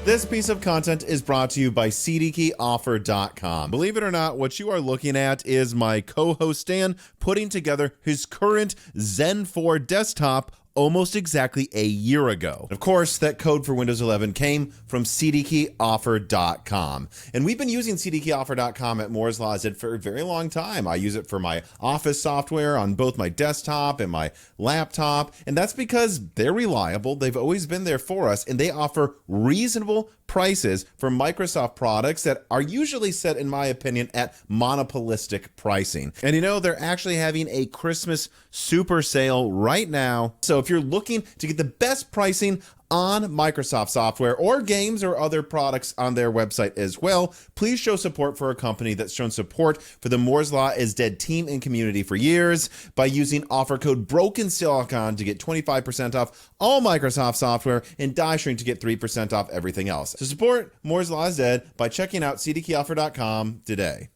This piece of content is brought to you by cdkeyoffer.com. Believe it or not, what you are looking at is my co-host Dan putting together his current Zen 4 desktop almost exactly a year ago. Of course, that code for Windows 11 came from cdkeyoffer.com. And we've been using cdkeyoffer.com at Moore's Law for a very long time. I use it for my office software on both my desktop and my laptop. And that's because they're reliable. They've always been there for us. And they offer reasonable prices for Microsoft products that are usually set, in my opinion, at monopolistic pricing. And you know, they're actually having a Christmas super sale right now. So if you're looking to get the best pricing on Microsoft software or games or other products on their website as well, please show support for a company that's shown support for the Moore's Law is Dead team and community for years by using offer code BROKENSILICON to get 25% off all Microsoft software and DieShrink to get 3% off everything else. So support Moore's Law is Dead by checking out cdkeyoffer.com today.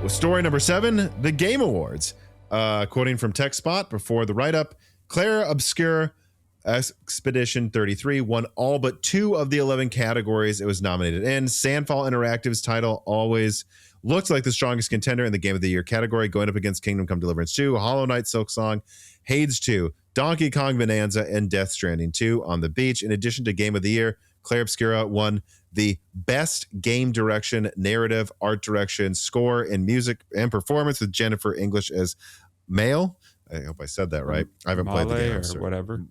With story number 7, the Game Awards. Quoting from TechSpot before the write-up, Clair, Obscur, Expedition 33 won all but 2 of the 11 categories it was nominated in. Sandfall Interactive's title always looked like the strongest contender in the Game of the Year category, going up against Kingdom Come Deliverance 2, Hollow Knight Silksong, Hades 2, Donkey Kong Bonanza, and Death Stranding 2 on the beach. In addition to Game of the Year, Clair Obscura won the best game direction, narrative, art direction, score, and music and performance with Jennifer English as Male. I hope I said that right. I haven't played the game. Or whatever.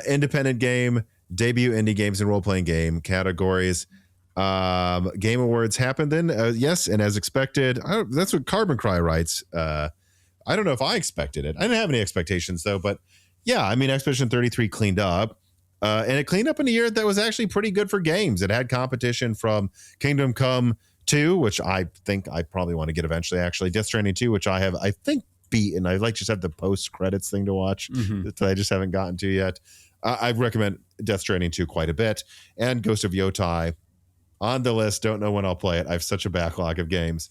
Independent game, debut indie games, and role-playing game categories. Game Awards happened then. Yes, and as expected, that's what Carbon Cry writes. I don't know if I expected it. I didn't have any expectations, though. But yeah, I mean, Expedition 33 cleaned up. And it cleaned up in a year that was actually pretty good for games. It had competition from Kingdom Come 2, which I think I probably want to get eventually, actually. Death Stranding 2, which I have, I think, beaten. I like just have the post-credits thing to watch that I just haven't gotten to yet. I recommend Death Stranding 2 quite a bit. And Ghost of Yotai on the list. Don't know when I'll play it. I have such a backlog of games.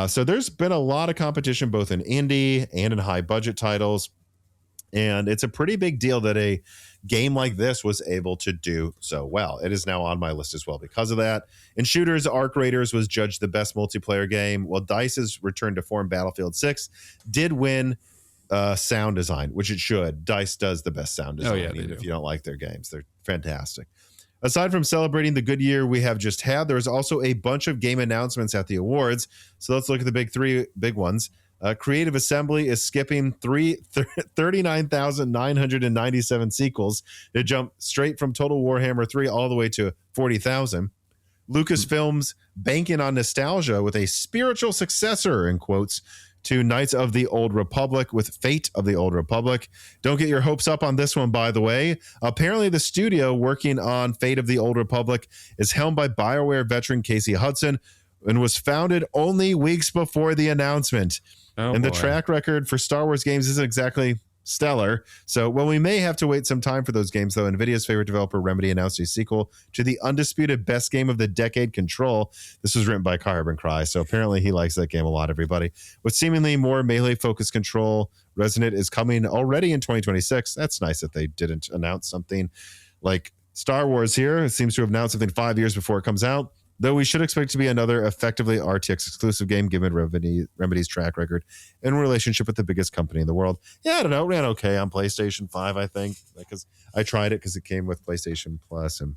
So there's been a lot of competition, both in indie and in high-budget titles. And it's a pretty big deal that a game like this was able to do so well. It is now on my list as well because of that. In shooters, Arc Raiders was judged the best multiplayer game, while DICE's return to form Battlefield 6 did win sound design, which it should. DICE does the best sound design, even if you don't like their games. They're fantastic. Aside from celebrating the good year we have just had, there's also a bunch of game announcements at the awards. So let's look at the big ones. Creative Assembly is skipping 39,997 sequels to jump straight from Total Warhammer 3 all the way to 40,000. Lucasfilms banking on nostalgia with a spiritual successor, in quotes, to Knights of the Old Republic with Fate of the Old Republic. Don't get your hopes up on this one, by the way. Apparently, the studio working on Fate of the Old Republic is helmed by BioWare veteran Casey Hudson and was founded only weeks before the announcement. The track record for Star Wars games isn't exactly stellar. So, well, we may have to wait some time for those games, though. NVIDIA's favorite developer, Remedy, announced a sequel to the undisputed best game of the decade, Control. This was written by Carbon Cry, so apparently he likes that game a lot, everybody. With seemingly more melee-focused Control, Resonant is coming already in 2026. That's nice that they didn't announce something like Star Wars here. It seems to have announced something 5 years before it comes out. Though we should expect to be another effectively RTX exclusive game given Remedy's track record in relationship with the biggest company in the world. Yeah, I don't know. It ran okay on PlayStation 5, I think, because I tried it because it came with PlayStation Plus, and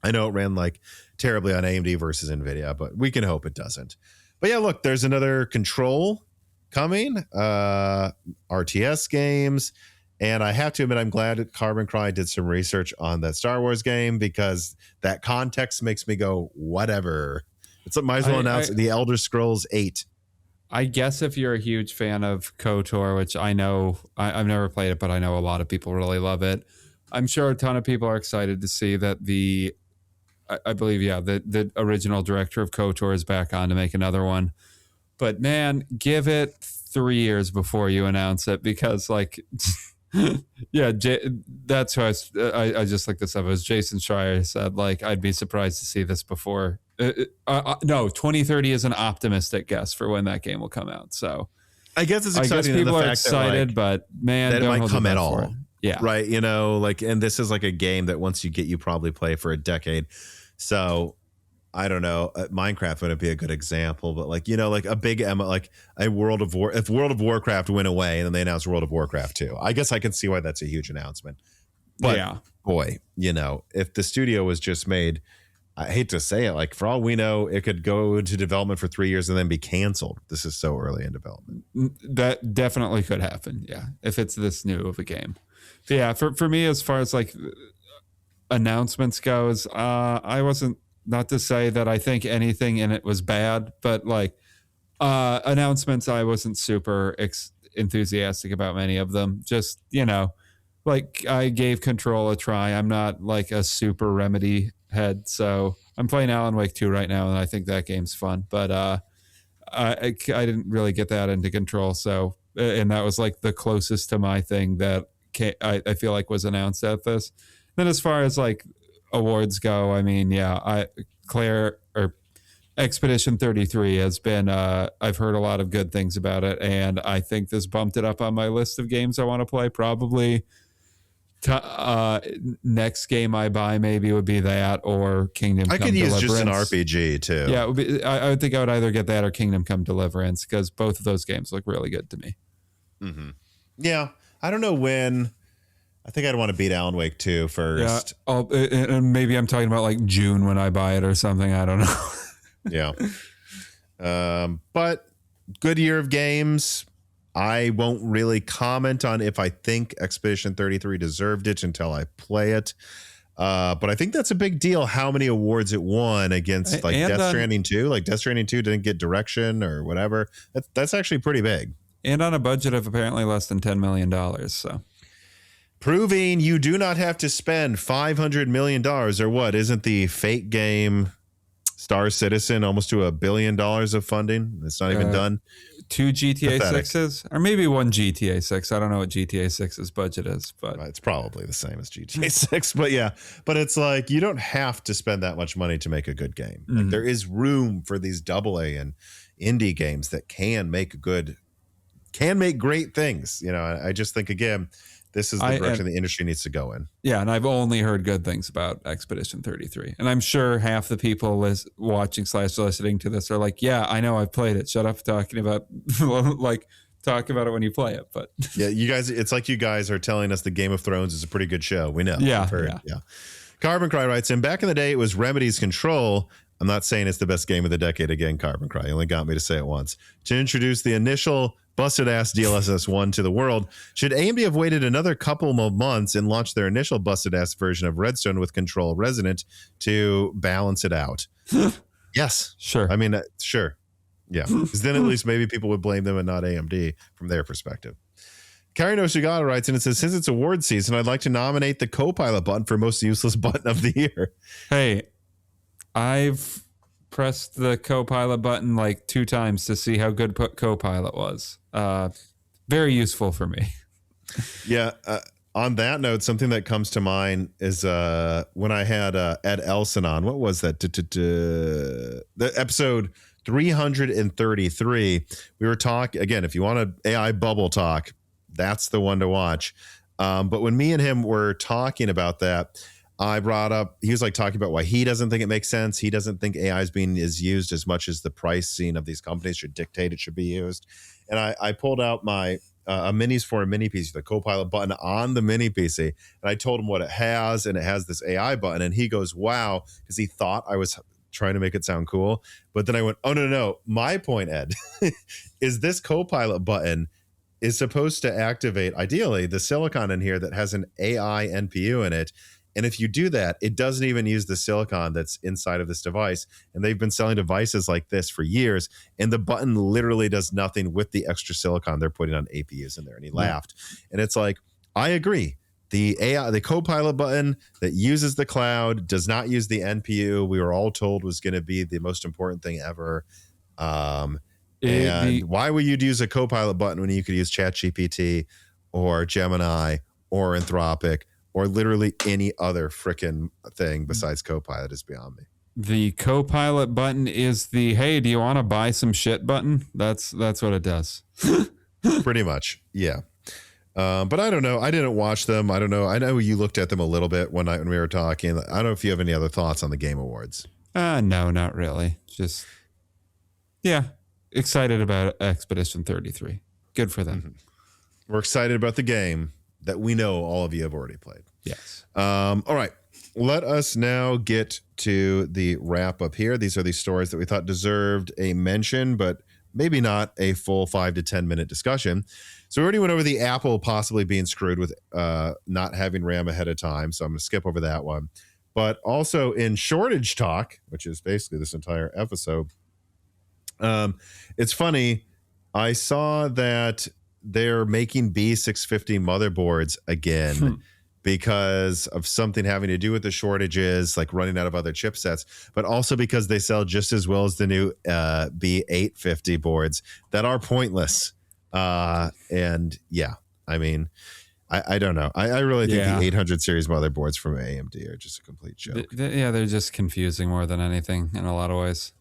I know it ran like terribly on AMD versus NVIDIA, but we can hope it doesn't. But yeah, look, there's another Control coming, RTS games. And I have to admit, I'm glad that Carbon Cry did some research on that Star Wars game because that context makes me go, whatever. It's might as well announce The Elder Scrolls 8. I guess if you're a huge fan of KOTOR, which I know, I've never played it, but I know a lot of people really love it. I'm sure a ton of people are excited to see that I believe, the original director of KOTOR is back on to make another one. But man, give it 3 years before you announce it because like... Yeah, that's who I just looked this up. It was Jason Schreier said, like, I'd be surprised to see this before. No, 2030 is an optimistic guess for when that game will come out. So I guess it's exciting. I guess people are excited, that, like, but man, that it might come at all. Yeah, right. You know, like, and this is like a game that once you get, you probably play for a decade. So I don't know. Minecraft wouldn't be a good example, but like, you know, like a big like a if World of Warcraft went away and then they announced World of Warcraft 2, I guess I can see why that's a huge announcement. But yeah, boy, you know, if the studio was just made, I hate to say it, like for all we know, it could go into development for 3 years and then be canceled. This is so early in development. That definitely could happen. Yeah. If it's this new of a game. But yeah. For me, as far as like announcements goes, I wasn't, not to say that I think anything in it was bad, but like announcements, I wasn't super enthusiastic about many of them. Just, you know, like I gave Control a try. I'm not like a super Remedy head. So I'm playing Alan Wake 2 right now, and I think that game's fun. But I didn't really get that into Control. So, and that was like the closest to my thing that I feel like was announced at this. Then as far as like awards go, I mean, yeah, Clair or Expedition 33 has been, I've heard a lot of good things about it, and I think this bumped it up on my list of games I want to play. Probably next game I buy maybe would be that or Kingdom Come Deliverance. I could use just an RPG too. Yeah, it would be, I would think I would either get that or Kingdom Come Deliverance because both of those games look really good to me. Mm-hmm. Yeah, I don't know when. I think I'd want to beat Alan Wake 2 first. Yeah, and maybe I'm talking about like June when I buy it or something. I don't know. Yeah. But good year of games. I won't really comment on if I think Expedition 33 deserved it until I play it. But I think that's a big deal how many awards it won against like Death Stranding 2. Like Death Stranding 2 didn't get direction or whatever. That's actually pretty big. And on a budget of apparently less than $10 million. So. Proving you do not have to spend $500 million or what? Isn't the Fate game Star Citizen almost to $1 billion of funding? It's not even done. 2 GTA 6s or maybe 1 GTA 6. I don't know what GTA 6's budget is, but it's probably the same as GTA 6. But yeah, but it's like you don't have to spend that much money to make a good game. Like there is room for these AA and indie games that can make great things. You know, I just think again, this is the direction the industry needs to go in. Yeah, and I've only heard good things about Expedition 33. And I'm sure half the people watching / listening to this are like, yeah, I know, I've played it. Shut up talking about, like, talk about it when you play it. But yeah, you guys, it's like you guys are telling us the Game of Thrones is a pretty good show. We know. Yeah. Yeah. Carbon Cry writes in, back in the day, it was Remedy's Control. I'm not saying it's the best game of the decade again, Carbon Cry. You only got me to say it once. To introduce the initial busted-ass DLSS 1 to the world, should AMD have waited another couple of months and launched their initial busted-ass version of Redstone with Control Resonant to balance it out? Yes. Sure. I mean, sure. Yeah. Because then at least maybe people would blame them and not AMD from their perspective. Kari no Sugata writes in and says, since it's award season, I'd like to nominate the Copilot button for most useless button of the year. Hey, I've pressed the Copilot button like 2 times to see how good Copilot was. Very useful for me. Yeah. On that note, something that comes to mind is when I had Ed Elson on. What was that? The episode 333. We were talking, again, if you want an AI bubble talk, that's the one to watch. But when me and him were talking about that, I brought up, he was like talking about why he doesn't think it makes sense. He doesn't think AI is used as much as the pricing of these companies should dictate it should be used. And I pulled out my a minis for a mini PC, the Copilot button on the mini PC. And I told him what it has, and it has this AI button. And he goes, wow, because he thought I was trying to make it sound cool. But then I went, oh, no. My point, Ed, is this Copilot button is supposed to activate, ideally, the silicon in here that has an AI NPU in it. And if you do that, it doesn't even use the silicon that's inside of this device. And they've been selling devices like this for years. And the button literally does nothing with the extra silicon they're putting on APUs in there. And he laughed. And it's like, I agree. The AI, the Copilot button that uses the cloud, does not use the NPU. We were all told was going to be the most important thing ever. Why would you use a Copilot button when you could use ChatGPT or Gemini or Anthropic or literally any other frickin' thing besides Copilot is beyond me. The Copilot button is the, hey, do you want to buy some shit button? That's what it does. Pretty much, yeah. But I don't know. I didn't watch them. I don't know. I know you looked at them a little bit one night when we were talking. I don't know if you have any other thoughts on the Game Awards. No, not really. Just, yeah, excited about Expedition 33. Good for them. Mm-hmm. We're excited about the game that we know all of you have already played. Yes. All right. Let us now get to the wrap up here. These are the stories that we thought deserved a mention, but maybe not a full 5 to 10 minute discussion. So we already went over the Apple possibly being screwed with not having RAM ahead of time. So I'm going to skip over that one. But also in shortage talk, which is basically this entire episode, it's funny. I saw that they're making B650 motherboards again because of something having to do with the shortages, like running out of other chipsets, but also because they sell just as well as the new B850 boards that are pointless. And yeah, I mean, I don't know. I really think the 800 series motherboards from AMD are just a complete joke. They're just confusing more than anything in a lot of ways.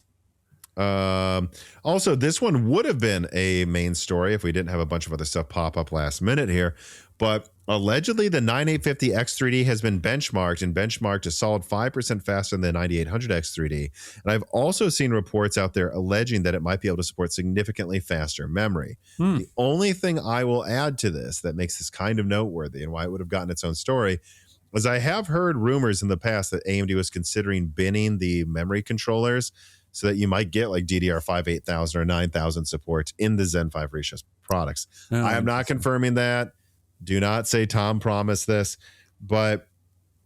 Also, this one would have been a main story if we didn't have a bunch of other stuff pop up last minute here. But allegedly, the 9850X3D has been benchmarked a solid 5% faster than the 9800X3D. And I've also seen reports out there alleging that it might be able to support significantly faster memory. The only thing I will add to this that makes this kind of noteworthy and why it would have gotten its own story was I have heard rumors in the past that AMD was considering binning the memory controllers so that you might get like DDR5 8000 or 9000 support in the Zen 5 Rishas products. I am not confirming that. Do not say Tom promised this, but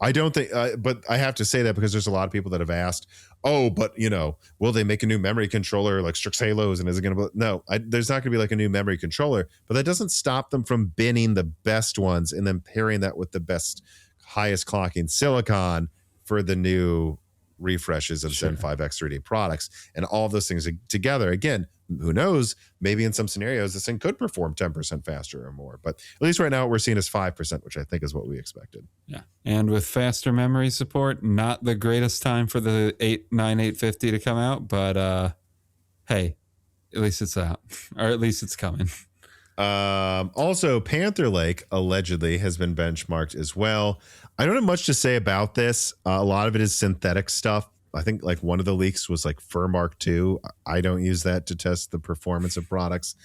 I don't think, but I have to say that because there's a lot of people that have asked, oh, but you know, will they make a new memory controller like Strix Halos and is it going to, no, there's not going to be like a new memory controller, but that doesn't stop them from binning the best ones and then pairing that with the best, highest clocking silicon for the new refreshes of Zen 5 X3D products. And all of those things together, again, who knows, maybe in some scenarios this thing could perform 10% faster or more, but at least right now what we're seeing is 5%, which I think is what we expected. Yeah, and with faster memory support, not the greatest time for the 9850 to come out, but hey, at least it's out, or at least it's coming. Also, Panther Lake allegedly has been benchmarked as well. I don't have much to say about this. A lot of it is synthetic stuff. I think like one of the leaks was like Furmark 2. I don't use that to test the performance of products.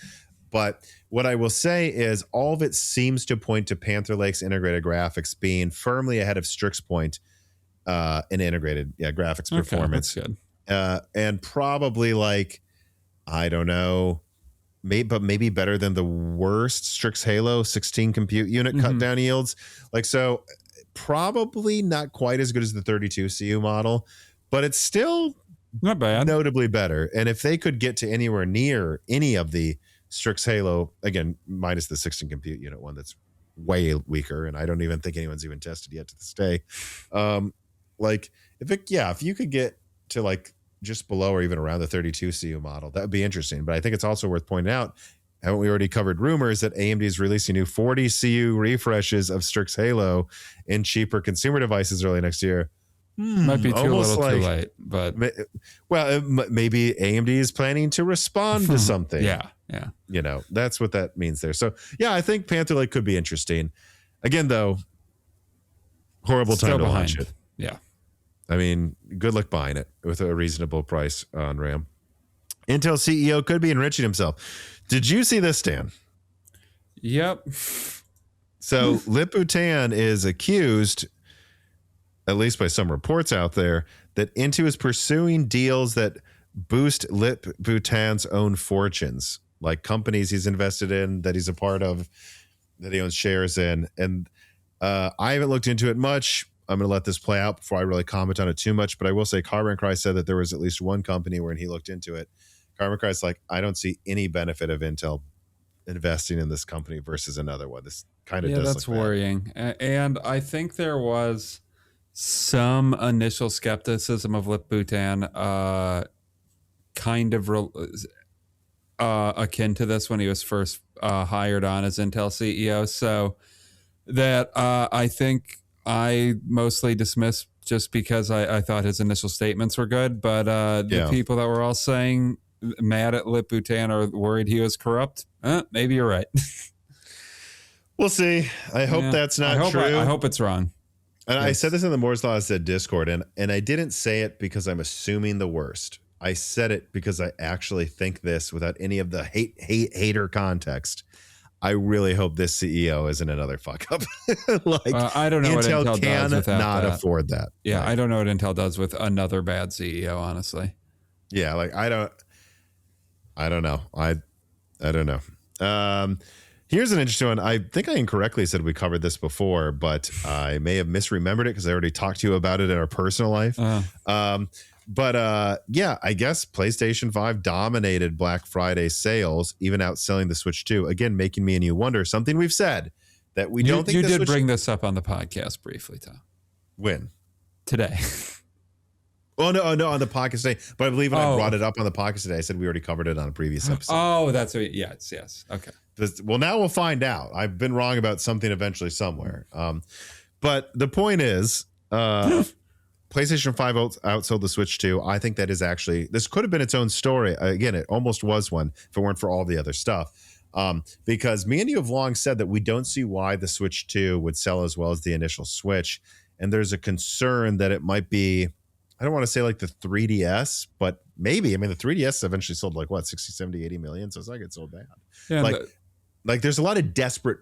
But what I will say is all of it seems to point to Panther Lake's integrated graphics being firmly ahead of Strix Point an integrated graphics performance. That's good. And probably like, I don't know, maybe better than the worst Strix Halo 16 compute unit cut down yields. Like, so probably not quite as good as the 32 CU model, but it's still not bad, notably better. And if they could get to anywhere near any of the Strix Halo, again, minus the 16 compute unit one that's way weaker, and I don't even think anyone's even tested yet to this day. Like if you could get to like just below or even around the 32 CU model, that would be interesting. But I think it's also worth pointing out, haven't we already covered rumors that AMD is releasing new 40 CU refreshes of Strix Halo in cheaper consumer devices early next year? Might be too late, but maybe AMD is planning to respond to something. Yeah. You know, that's what that means there. So yeah, I think Panther Lake could be interesting. Again, though, horrible time to launch it. Yeah. I mean, good luck buying it with a reasonable price on RAM. Intel CEO could be enriching himself. Did you see this, Dan? Yep. So Lip-Bhutan is accused, at least by some reports out there, that Intel is pursuing deals that boost Lip-Bhutan's own fortunes, like companies he's invested in, that he's a part of, that he owns shares in. And I haven't looked into it much. I'm going to let this play out before I really comment on it too much. But I will say Carbon Cry said that there was at least one company when he looked into it. Carbon Cry's like, I don't see any benefit of Intel investing in this company versus another one. This kind of does that's look bad. worrying. And I think there was some initial skepticism of Lip-Bhutan, kind of akin to this when he was first hired on as Intel CEO. So that I think I mostly dismissed just because I thought his initial statements were good. But the people that were all saying mad at Lip-Bhutan or worried he was corrupt, maybe you're right. We'll see. I hope that's not true. I hope it's wrong. And yes. I said this in the Moore's Law said Discord, and I didn't say it because I'm assuming the worst. I said it because I actually think this without any of the hater context. I really hope this CEO isn't another fuck up. I don't know Intel what Intel does without not afford that. Yeah, right. I don't know what Intel does with another bad CEO, honestly. Yeah, like I don't know. I don't know. Here's an interesting one. I think I incorrectly said we covered this before, but I may have misremembered it because I already talked to you about it in our personal life. But I guess PlayStation 5 dominated Black Friday sales, even outselling the Switch 2. Again, making me and you wonder something we've said that we don't think you did bring this up on the podcast briefly, Tom. When? Today. Oh, no, on the podcast today. But I believe when I brought it up on the podcast today, I said we already covered it on a previous episode. Oh, that's what, yes. Okay. Well, now we'll find out. I've been wrong about something eventually somewhere. But the point is, PlayStation 5 outsold the Switch 2. I think that is actually, this could have been its own story. Again, it almost was one if it weren't for all the other stuff. Because me and you have long said that we don't see why the Switch 2 would sell as well as the initial Switch. And there's a concern that it might be, I don't want to say like the 3DS, but maybe. I mean, the 3DS eventually sold like what, 60, 70, 80 million. So it's not get sold bad. Yeah, like there's a lot of desperate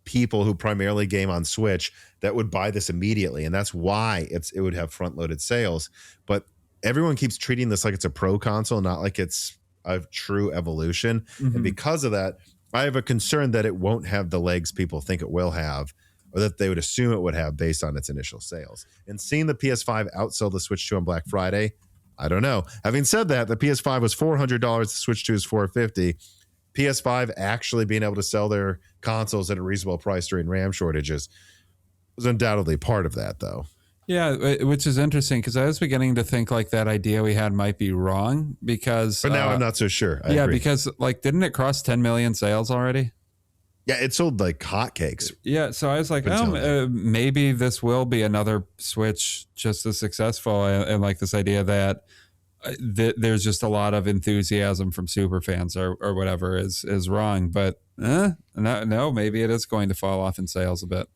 people who primarily game on Switch that would buy this immediately, and that's why it would have front-loaded sales. But everyone keeps treating this like it's a pro console, not like it's a true evolution. And because of that, I have a concern that it won't have the legs people think it will have, or that they would assume it would have based on its initial sales. And seeing the PS5 outsell the Switch 2 on Black Friday, I don't know. Having said that, the PS5 was $400, the Switch 2 is $450. PS5 actually being able to sell their consoles at a reasonable price during RAM shortages was undoubtedly part of that, though. Yeah, which is interesting because I was beginning to think like that idea we had might be wrong because... But now I'm not so sure. I agree. Because like, didn't it cross 10 million sales already? Yeah, it sold like hotcakes. Yeah, so I was like, maybe this will be another Switch just as successful, and like this idea that there's just a lot of enthusiasm from super fans or whatever is wrong. But no, maybe it is going to fall off in sales a bit.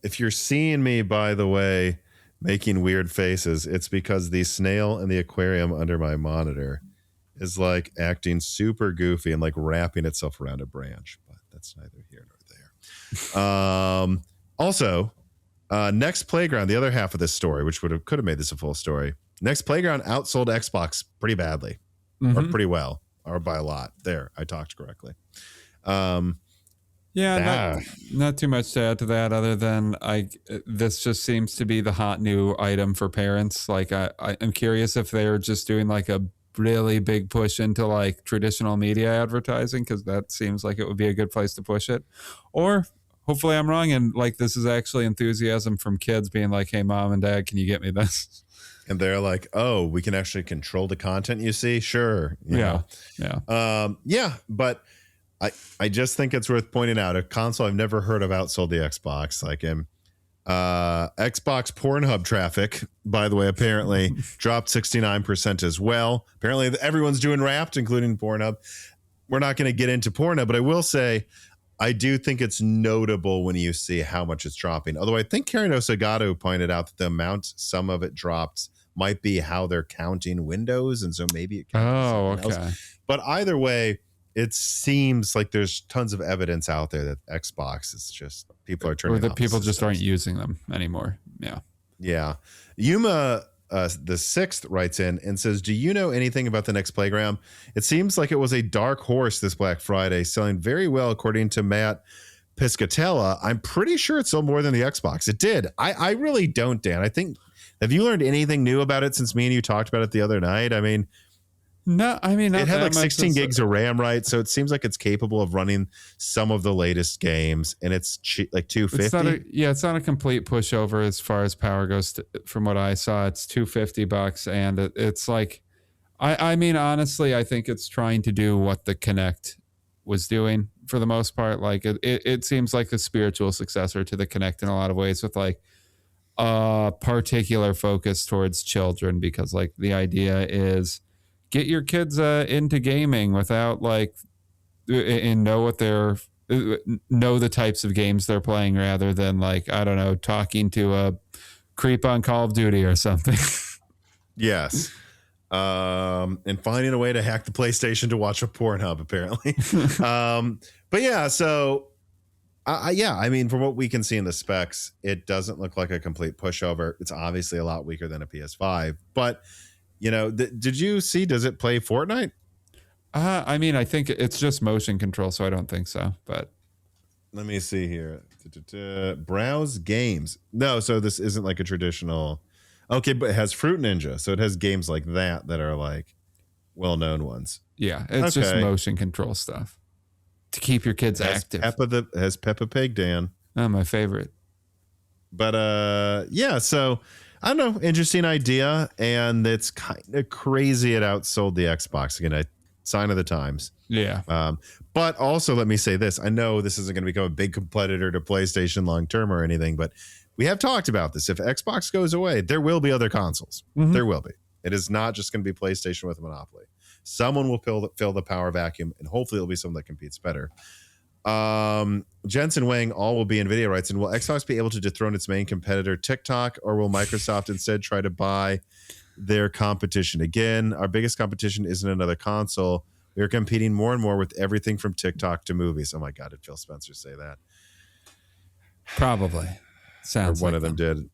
If you're seeing me, by the way, making weird faces, it's because the snail in the aquarium under my monitor is like acting super goofy and like wrapping itself around a branch, but that's neither here nor there. Also, Next Playground, the other half of this story, which could have made this a full story. Next Playground outsold Xbox pretty badly, or pretty well, or by a lot. There, I talked correctly. Not too much to add to that, other than this just seems to be the hot new item for parents. Like I'm curious if they're just doing like a really big push into like traditional media advertising, because that seems like it would be a good place to push it. Or hopefully I'm wrong, and like this is actually enthusiasm from kids being like, "Hey, mom and dad, can you get me this?" And they're like, "Oh, we can actually control the content you see." Sure. Yeah. But I just think it's worth pointing out a console I've never heard of outsold the Xbox. Like Xbox Pornhub traffic, by the way, apparently dropped 69% as well. Apparently everyone's doing Wrapped, including Pornhub. We're not going to get into Pornhub, but I will say I do think it's notable when you see how much it's dropping. Although I think Karen Osagato pointed out that the amount some of it drops might be how they're counting Windows, and so maybe it counts something else. But either way, it seems like there's tons of evidence out there that Xbox is just people are turning, or that people just aren't using them anymore. Yeah. Yuma the sixth writes in and says, "Do you know anything about the next Playground? It seems like it was a dark horse this Black Friday, selling very well according to Matt Piscatella. I'm pretty sure it sold more than the Xbox. It did. I really don't, Dan. I think, have you learned anything new about it since me and you talked about it the other night? I mean, no, I mean, it had like 16 gigs of RAM, right? So it seems like it's capable of running some of the latest games, and it's cheap, like $250. It's not a complete pushover as far as power goes. From what I saw, it's $250, and it's like, I mean, honestly, I think it's trying to do what the Kinect was doing for the most part. Like it seems like the spiritual successor to the Kinect in a lot of ways, with like a particular focus towards children, because like the idea is, get your kids into gaming without like, and know the types of games they're playing, rather than like, I don't know, talking to a creep on Call of Duty or something. Yes. And finding a way to hack the PlayStation to watch a Pornhub, apparently. But yeah, so I mean, from what we can see in the specs, it doesn't look like a complete pushover. It's obviously a lot weaker than a PS5, but you know, did you see, does it play Fortnite? I mean, I think it's just motion control, so I don't think so. But let me see here. Browse games. No, so this isn't like a traditional. Okay, but it has Fruit Ninja, so it has games like that are like well-known ones. Yeah, it's just motion control stuff to keep your kids active. Has Peppa Pig, Dan. Oh, my favorite. But yeah, so I don't know, interesting idea, and it's kind of crazy it outsold the Xbox. Again, a sign of the times. Yeah. But also, let me say this. I know this isn't going to become a big competitor to PlayStation long term or anything, but we have talked about this. If Xbox goes away, there will be other consoles. Mm-hmm. There will be. It is not just going to be PlayStation with a monopoly. Someone will fill the power vacuum, and hopefully it'll be someone that competes better. Jensen Wang, all will be NVIDIA writes, and will Xbox be able to dethrone its main competitor TikTok, or will Microsoft instead try to buy their competition? Again, our biggest competition isn't another console. We are competing more and more with everything from TikTok to movies. Oh my God, did Phil Spencer say that? Probably. Sounds or one like of them did.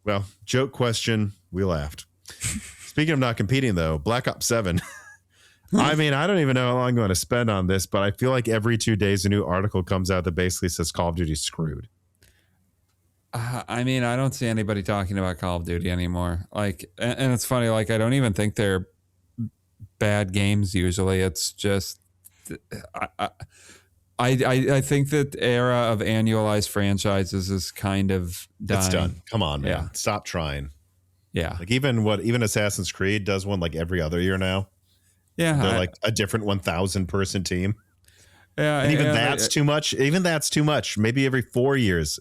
Well, joke question. We laughed. Speaking of not competing, though, Black Ops 7. I mean, I don't even know how long I'm going to spend on this, but I feel like every 2 days a new article comes out that basically says Call of Duty's screwed. I mean, I don't see anybody talking about Call of Duty anymore. Like, and it's funny, like, I don't even think they're bad games usually. It's just, I think that the era of annualized franchises is kind of dying. It's done. Come on, man. Yeah. Stop trying. Yeah. Like even Assassin's Creed does one like every other year now. Yeah. They're like a different 1,000 person team. Yeah. And even that's too much. Even that's too much. Maybe every 4 years.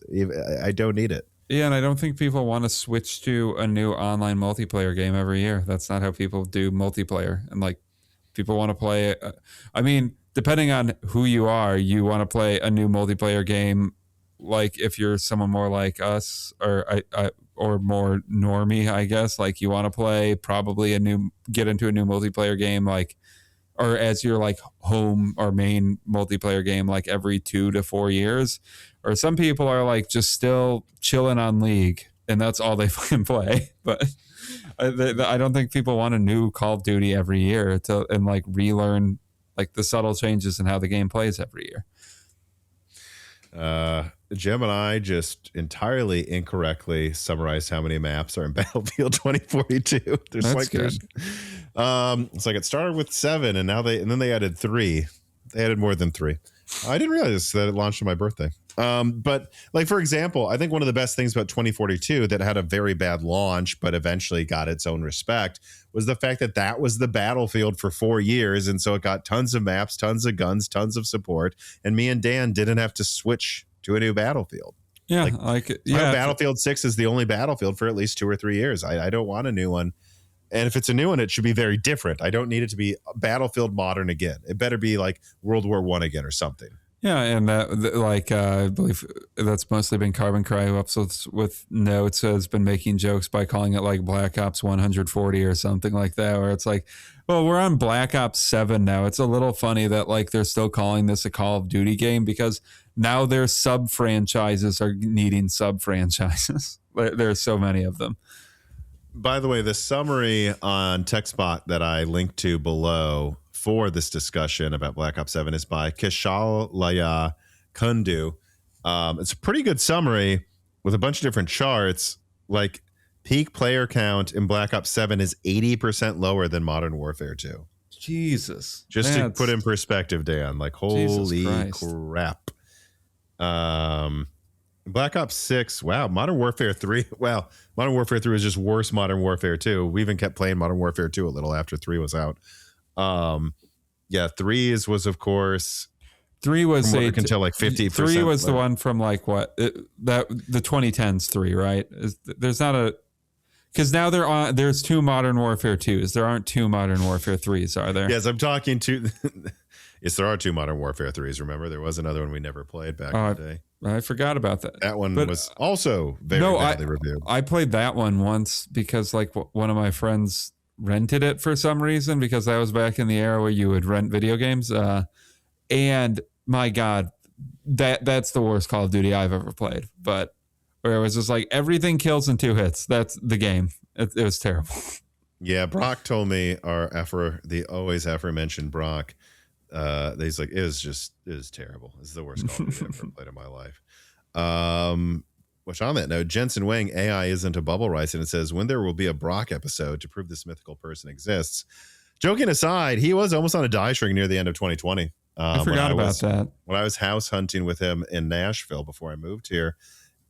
I don't need it. Yeah. And I don't think people want to switch to a new online multiplayer game every year. That's not how people do multiplayer. And like people want to play. I mean, depending on who you are, you want to play a new multiplayer game. Like if you're someone more like us or more normie, I guess, like you want to play probably get into a new multiplayer game like or as your like home or main multiplayer game like every 2 to 4 years, or some people are like just still chilling on League and that's all they fucking play. But I don't think people want a new Call of Duty every year and like relearn like the subtle changes in how the game plays every year. Gemini just entirely incorrectly summarized how many maps are in Battlefield 2042. There's That's like good. It's like it started with 7 and then they added 3. They added more than 3. I didn't realize that it launched on my birthday. But like, for example, I think one of the best things about 2042 that had a very bad launch, but eventually got its own respect, was the fact that that was the Battlefield for 4 years. And so it got tons of maps, tons of guns, tons of support. And me and Dan didn't have to switch to a new Battlefield. Yeah. Battlefield 6 is the only Battlefield for at least 2 or 3 years. I don't want a new one. And if it's a new one, it should be very different. I don't need it to be Battlefield modern again. It better be like World War I again or something. Yeah, and I believe that's mostly been Carbon Cry, who uploads with notes, has been making jokes by calling it like Black Ops 140 or something like that, where it's like, well, we're on Black Ops 7 now. It's a little funny that like they're still calling this a Call of Duty game because now their sub-franchises are needing sub-franchises. There's so many of them. By the way, the summary on TechSpot that I linked to below for this discussion about Black Ops 7 is by Kishalaya Kundu. It's a pretty good summary with a bunch of different charts. Like peak player count in Black Ops 7 is 80% lower than Modern Warfare 2. Jesus. Just to put in perspective, Dan, like holy crap. Black Ops 6, wow. Modern Warfare 3, wow. Modern Warfare 3 was just worse Modern Warfare 2. We even kept playing Modern Warfare 2 a little after 3 was out. 3 was of course 3 was I can tell like 50%. 3 was the one from like what the 2010s 3, right? There's not a because now there's 2 Modern Warfare 2s. There aren't 2 Modern Warfare 3s, are there? Yes, I'm talking to yes, there are 2 Modern Warfare 3s. Remember, there was another one we never played back in the day. I forgot about that. That one was also very badly reviewed. I played that one once because like one of my friends rented it for some reason, because that was back in the era where you would rent video games. And my God, that's the worst Call of Duty I've ever played. But where it was just like everything kills in 2 hits. That's the game. It was terrible. Yeah, Brock told me the always aforementioned Brock. He's like, it was terrible. It's the worst Call of Duty I've ever played in my life. Which on that note, Jensen Wang, AI isn't a bubble rice, and it says when there will be a Brock episode to prove this mythical person exists. Joking aside, he was almost on a die shrink near the end of 2020. I forgot about that. When I was house hunting with him in Nashville before I moved here,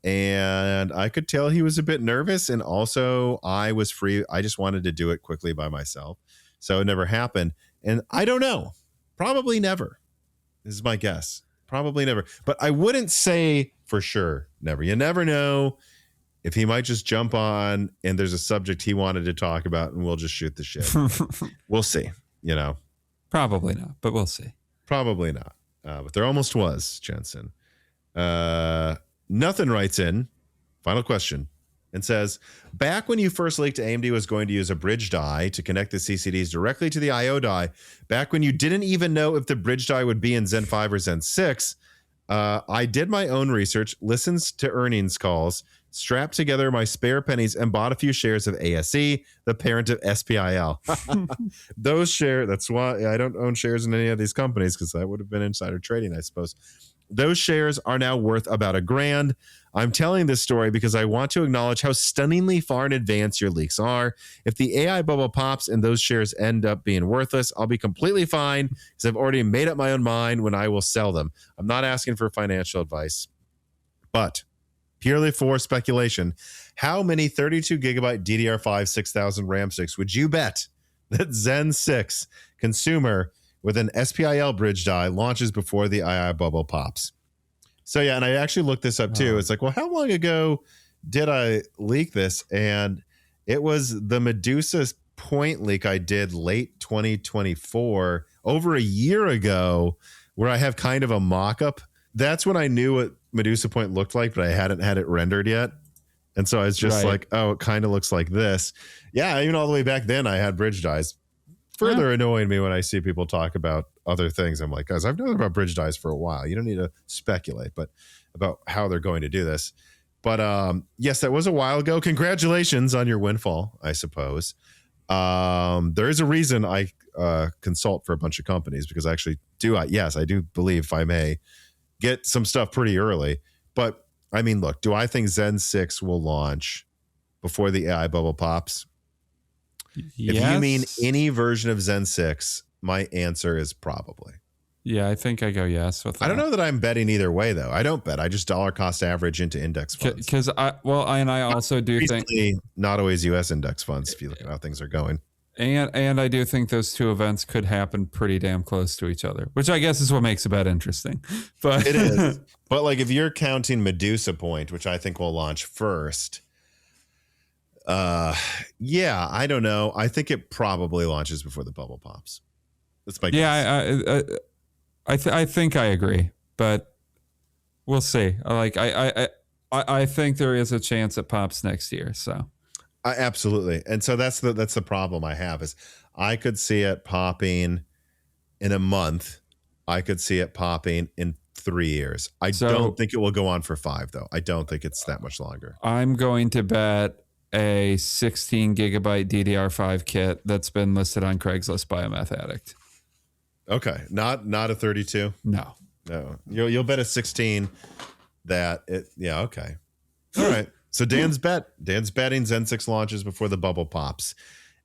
and I could tell he was a bit nervous, and also I was free. I just wanted to do it quickly by myself, so it never happened. And I don't know. Probably never. This is my guess. Probably never. But I wouldn't say for sure never. You never know if he might just jump on and there's a subject he wanted to talk about and we'll just shoot the shit. We'll see, Probably not, but we'll see. Probably not. But there almost was, Jensen. Nothing writes in. Final question. And says, back when you first leaked AMD was going to use a bridge die to connect the CCDs directly to the I/O die, back when you didn't even know if the bridge die would be in Zen 5 or Zen 6, I did my own research, listened to earnings calls, strapped together my spare pennies, and bought a few shares of ASE, the parent of SPIL. Those shares, that's why I don't own shares in any of these companies, because that would have been insider trading, I suppose. Those shares are now worth about $1,000. I'm telling this story because I want to acknowledge how stunningly far in advance your leaks are. If the AI bubble pops and those shares end up being worthless, I'll be completely fine because I've already made up my own mind when I will sell them. I'm not asking for financial advice, but purely for speculation, how many 32 gigabyte DDR5 6000 RAM sticks would you bet that Zen 6 consumer with an SPIL bridge die launches before the AI bubble pops? So yeah, and I actually looked this up too. It's like, well, how long ago did I leak this? And it was the Medusa point leak I did late 2024, over a year ago, where I have kind of a mock-up. That's when I knew what Medusa point looked like, but I hadn't had it rendered yet. And so I was just like, oh, it kind of looks like this. Yeah, even all the way back then I had bridge dies. further annoying me when I see people talk about other things. I'm like, guys, I've known about bridge dies for a while. You don't need to speculate, but about how they're going to do this. But yes, that was a while ago. Congratulations on your windfall, I suppose. There is a reason I consult for a bunch of companies, because I actually do. I do believe, if I may, get some stuff pretty early. But I mean, look, do I think Zen 6 will launch before the AI bubble pops? Yes. If you mean any version of Zen 6, my answer is probably. Yeah, I think I go yes with that. I don't know that I'm betting either way, though. I don't bet. I just dollar cost average into index funds. Because I also do think not always U.S. index funds, if you look at how things are going. And I do think those two events could happen pretty damn close to each other, which I guess is what makes a bet interesting. But it is. But like, if you're counting Medusa Point, which I think will launch first, yeah, I don't know. I think it probably launches before the bubble pops. That's my guess. Yeah, I think I agree, but we'll see. I think there is a chance it pops next year. So, absolutely. And so that's the problem I have, is I could see it popping in a month. I could see it popping in 3 years. I don't think it will go on for 5, though. I don't think it's that much longer. I'm going to bet a 16 gigabyte DDR5 kit that's been listed on Craigslist by a meth addict. Okay, not a 32. No. You'll bet a 16 that it. Yeah. Okay. All right. So Dan's betting Zen 6 launches before the bubble pops,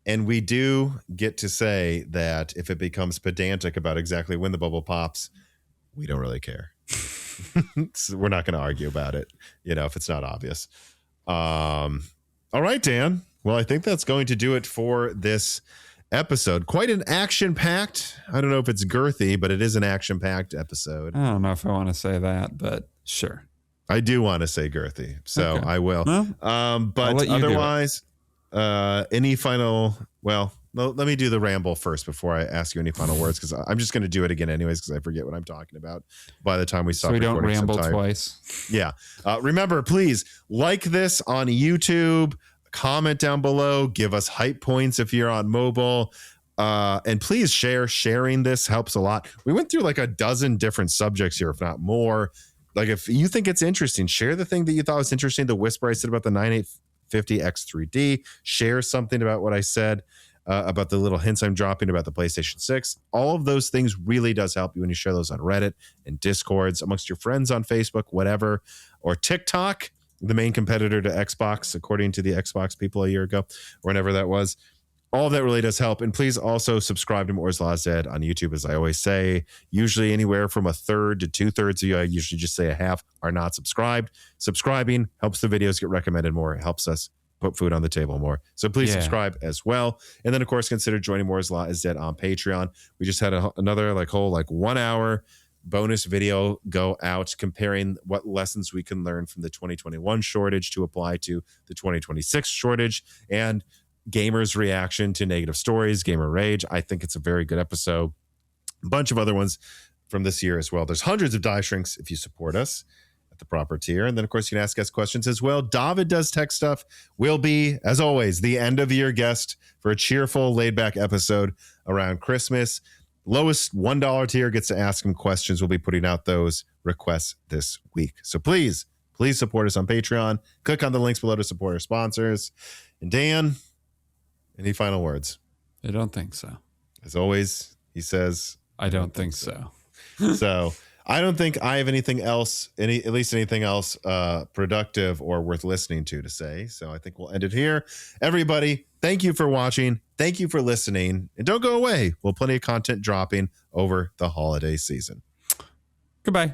and we do get to say that if it becomes pedantic about exactly when the bubble pops, we don't really care. So we're not going to argue about it, if it's not obvious. All right, Dan. Well, I think that's going to do it for this episode. Quite an action-packed. I don't know if it's girthy, but it is an action-packed episode. I don't know if I want to say that, but sure. I do want to say girthy, so okay. I will. Well, but otherwise, any final? Well, let me do the ramble first before I ask you any final words, because I'm just going to do it again anyways, because I forget what I'm talking about by the time we stop. So we don't ramble twice. Yeah. Remember, please like this on YouTube. Comment down below. Give us hype points if you're on mobile. And please share. Sharing this helps a lot. We went through like a dozen different subjects here, if not more. Like, if you think it's interesting, share the thing that you thought was interesting. The whisper I said about the 9850X3D. Share something about what I said about the little hints I'm dropping about the PlayStation 6. All of those things really does help you when you share those on Reddit and Discords amongst your friends on Facebook, whatever, or TikTok, the main competitor to Xbox, according to the Xbox people a year ago, or whenever that was. All of that really does help. And please also subscribe to Moore's Law is Dead on YouTube, as I always say. Usually anywhere from a third to 2/3 of you, I usually just say a half, are not subscribed. Subscribing helps the videos get recommended more. It helps us put food on the table more. So please subscribe as well. And then, of course, consider joining Moore's Law is Dead on Patreon. We just had another whole 1 hour bonus video go out comparing what lessons we can learn from the 2021 shortage to apply to the 2026 shortage, and gamers' reaction to negative stories, gamer rage. I think it's a very good episode. A bunch of other ones from this year as well. There's hundreds of die shrinks if you support us at the proper tier. And then, of course, you can ask us questions as well. David Does Tech Stuff will be, as always, the end of year guest for a cheerful, laid back episode around Christmas. Lowest $1 tier gets to ask him questions. We'll be putting out those requests this week. So please support us on Patreon. Click on the links below to support our sponsors. And Dan, any final words? I don't think so. As always, he says, I don't think so. So I don't think I have anything else, anything else productive or worth listening to say. So I think we'll end it here. Everybody, thank you for watching. Thank you for listening. And don't go away. We'll have plenty of content dropping over the holiday season. Goodbye.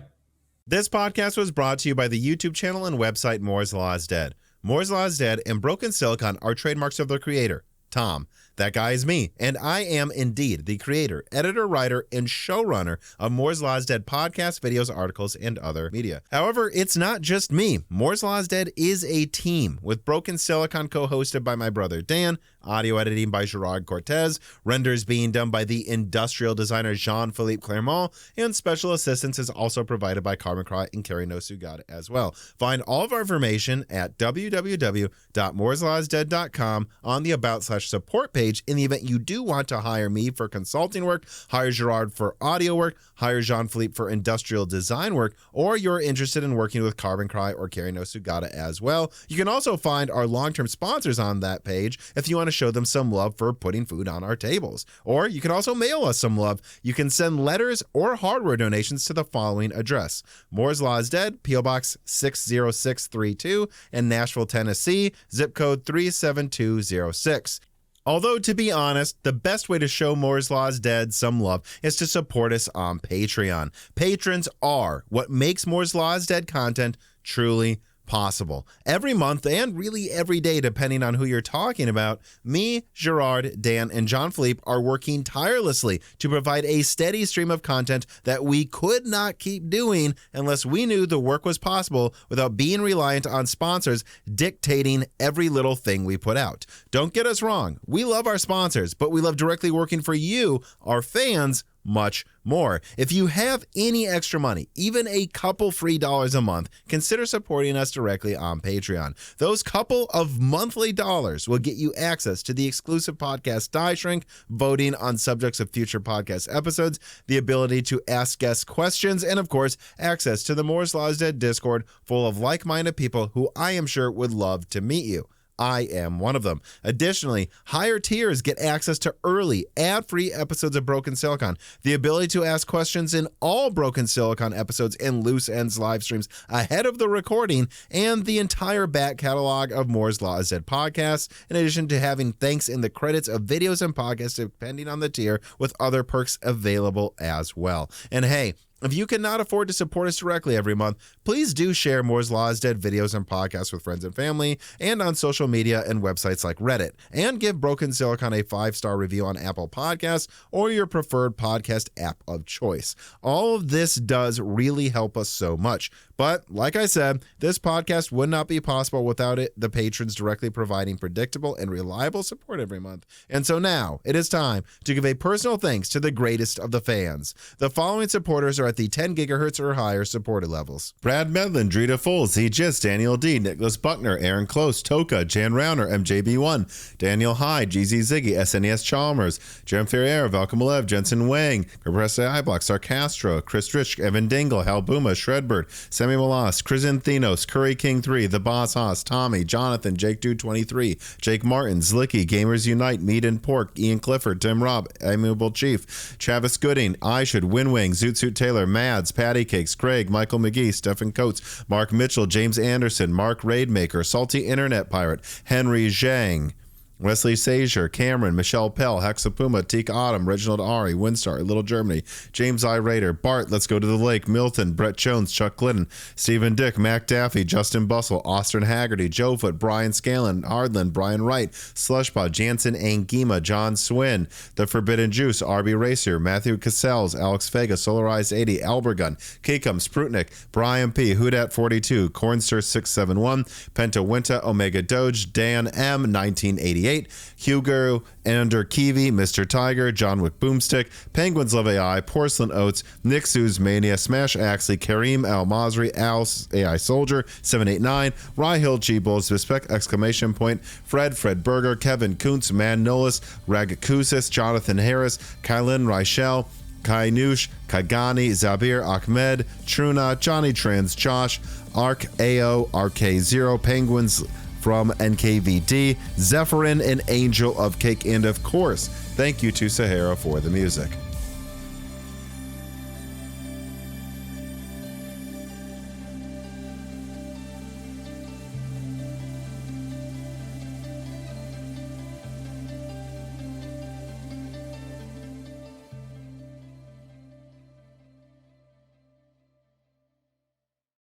This podcast was brought to you by the YouTube channel and website Moore's Law is Dead. Moore's Law is Dead and Broken Silicon are trademarks of their creator, Tom. That guy is me, and I am indeed the creator, editor, writer, and showrunner of Moore's Law is Dead podcasts, videos, articles, and other media. However, it's not just me. Moore's Law is Dead is a team, with Broken Silicon co-hosted by my brother Dan, audio editing by Gerard Cortez, renders being done by the industrial designer Jean-Philippe Clermont, and special assistance is also provided by Carmen Cry and Carrie Nosugada as well. Find all of our information at www.mooreslawsdead.com on the About/Support page page in the event you do want to hire me for consulting work, hire Gerard for audio work, hire Jean-Philippe for industrial design work, or you're interested in working with Carbon Cry or Carry No Sugata as well. You can also find our long-term sponsors on that page if you want to show them some love for putting food on our tables. Or you can also mail us some love. You can send letters or hardware donations to the following address: Moore's Law is Dead, P.O. Box 60632 in Nashville, Tennessee, zip code 37206. Although, to be honest, the best way to show Moore's Law is Dead some love is to support us on Patreon. Patrons are what makes Moore's Law is Dead content truly possible. Every month, and really every day, depending on who you're talking about, me, Gerard, Dan, and Jean-Philippe are working tirelessly to provide a steady stream of content that we could not keep doing unless we knew the work was possible without being reliant on sponsors dictating every little thing we put out. Don't get us wrong, we love our sponsors, but we love directly working for you, our fans, much more. If you have any extra money, even a couple free dollars a month, consider supporting us directly on Patreon. Those couple of monthly dollars will get you access to the exclusive podcast Die Shrink, voting on subjects of future podcast episodes, the ability to ask guest questions, and of course, access to the Moore's Law is Dead Discord full of like-minded people who I am sure would love to meet you. I am one of them. Additionally, higher tiers get access to early, ad-free episodes of Broken Silicon, the ability to ask questions in all Broken Silicon episodes and Loose Ends live streams ahead of the recording, and the entire back catalog of Moore's Law is Dead podcasts, in addition to having thanks in the credits of videos and podcasts depending on the tier, with other perks available as well. And hey, if you cannot afford to support us directly every month, please do share Moore's Law is Dead videos and podcasts with friends and family, and on social media and websites like Reddit, and give Broken Silicon a 5-star review on Apple Podcasts or your preferred podcast app of choice. All of this does really help us so much. But like I said, this podcast would not be possible without the patrons directly providing predictable and reliable support every month. And so now it is time to give a personal thanks to the greatest of the fans. The following supporters are at the 10 gigahertz or higher supported levels: Brad Medlin, Drita Foles, Gist, Daniel D, Nicholas Buckner, Aaron Close, Toka, Jan Rauner, MJB1, Daniel Hyde, GZ Ziggy, SNES Chalmers, Jerem Ferrier, Valkamalev, Jensen Wang, Compressed iBlock, Sarcastro, Chris Rich, Evan Dingle, Hal Buma, Shredbird, Sammy Malas, Chrysanthenos, Curry King 3, The Boss Haas, Tommy, Jonathan, Jake Dude 23, Jake Martin, Zlicky, Gamers Unite, Meat and Pork, Ian Clifford, Tim Robb, Amiable Chief, Travis Gooding, I Should, Winwing, Zoot Suit Taylor, Mads, Patty Cakes, Craig, Michael McGee, Stephen Coates, Mark Mitchell, James Anderson, Mark Raidmaker, Salty Internet Pirate, Henry Zhang, Wesley Sager, Cameron, Michelle Pell, Hexapuma, Teak Autumn, Reginald Ari, Windstar, Little Germany, James I. Raider, Bart, Let's Go to the Lake, Milton, Brett Jones, Chuck Glidden, Stephen Dick, Mac Daffy, Justin Bustle, Austin Haggerty, Joe Foot, Brian Scanlon, Hardland, Brian Wright, Slushpod, Jansen Angima, John Swin, The Forbidden Juice, RB Racer, Matthew Cassells, Alex Vega, Solarized 80, Albergun, Keekum, Sprutnik, Brian P, Hoodat 42, Cornster 671, Penta Winta, Omega Doge, Dan M, 1988, Hugo, Ander Kiwi, Mr. Tiger, John Wick Boomstick, Penguins Love AI, Porcelain Oats, Nick Sue's Mania, Smash Axley, Kareem Al Masri, Al AI Soldier, 789, Ryhill G Bulls, Respect exclamation point, Fred Berger, Kevin Kuntz, Man Nolis, Ragakusis, Jonathan Harris, Kylan Reichel, Kainush, Kagani, Zabir, Ahmed, Truna, Johnny Trans, Josh, Arc, AO, RK0, Penguins from NKVD, Zephyrin, and Angel of Cake, and of course, thank you to Sahara for the music.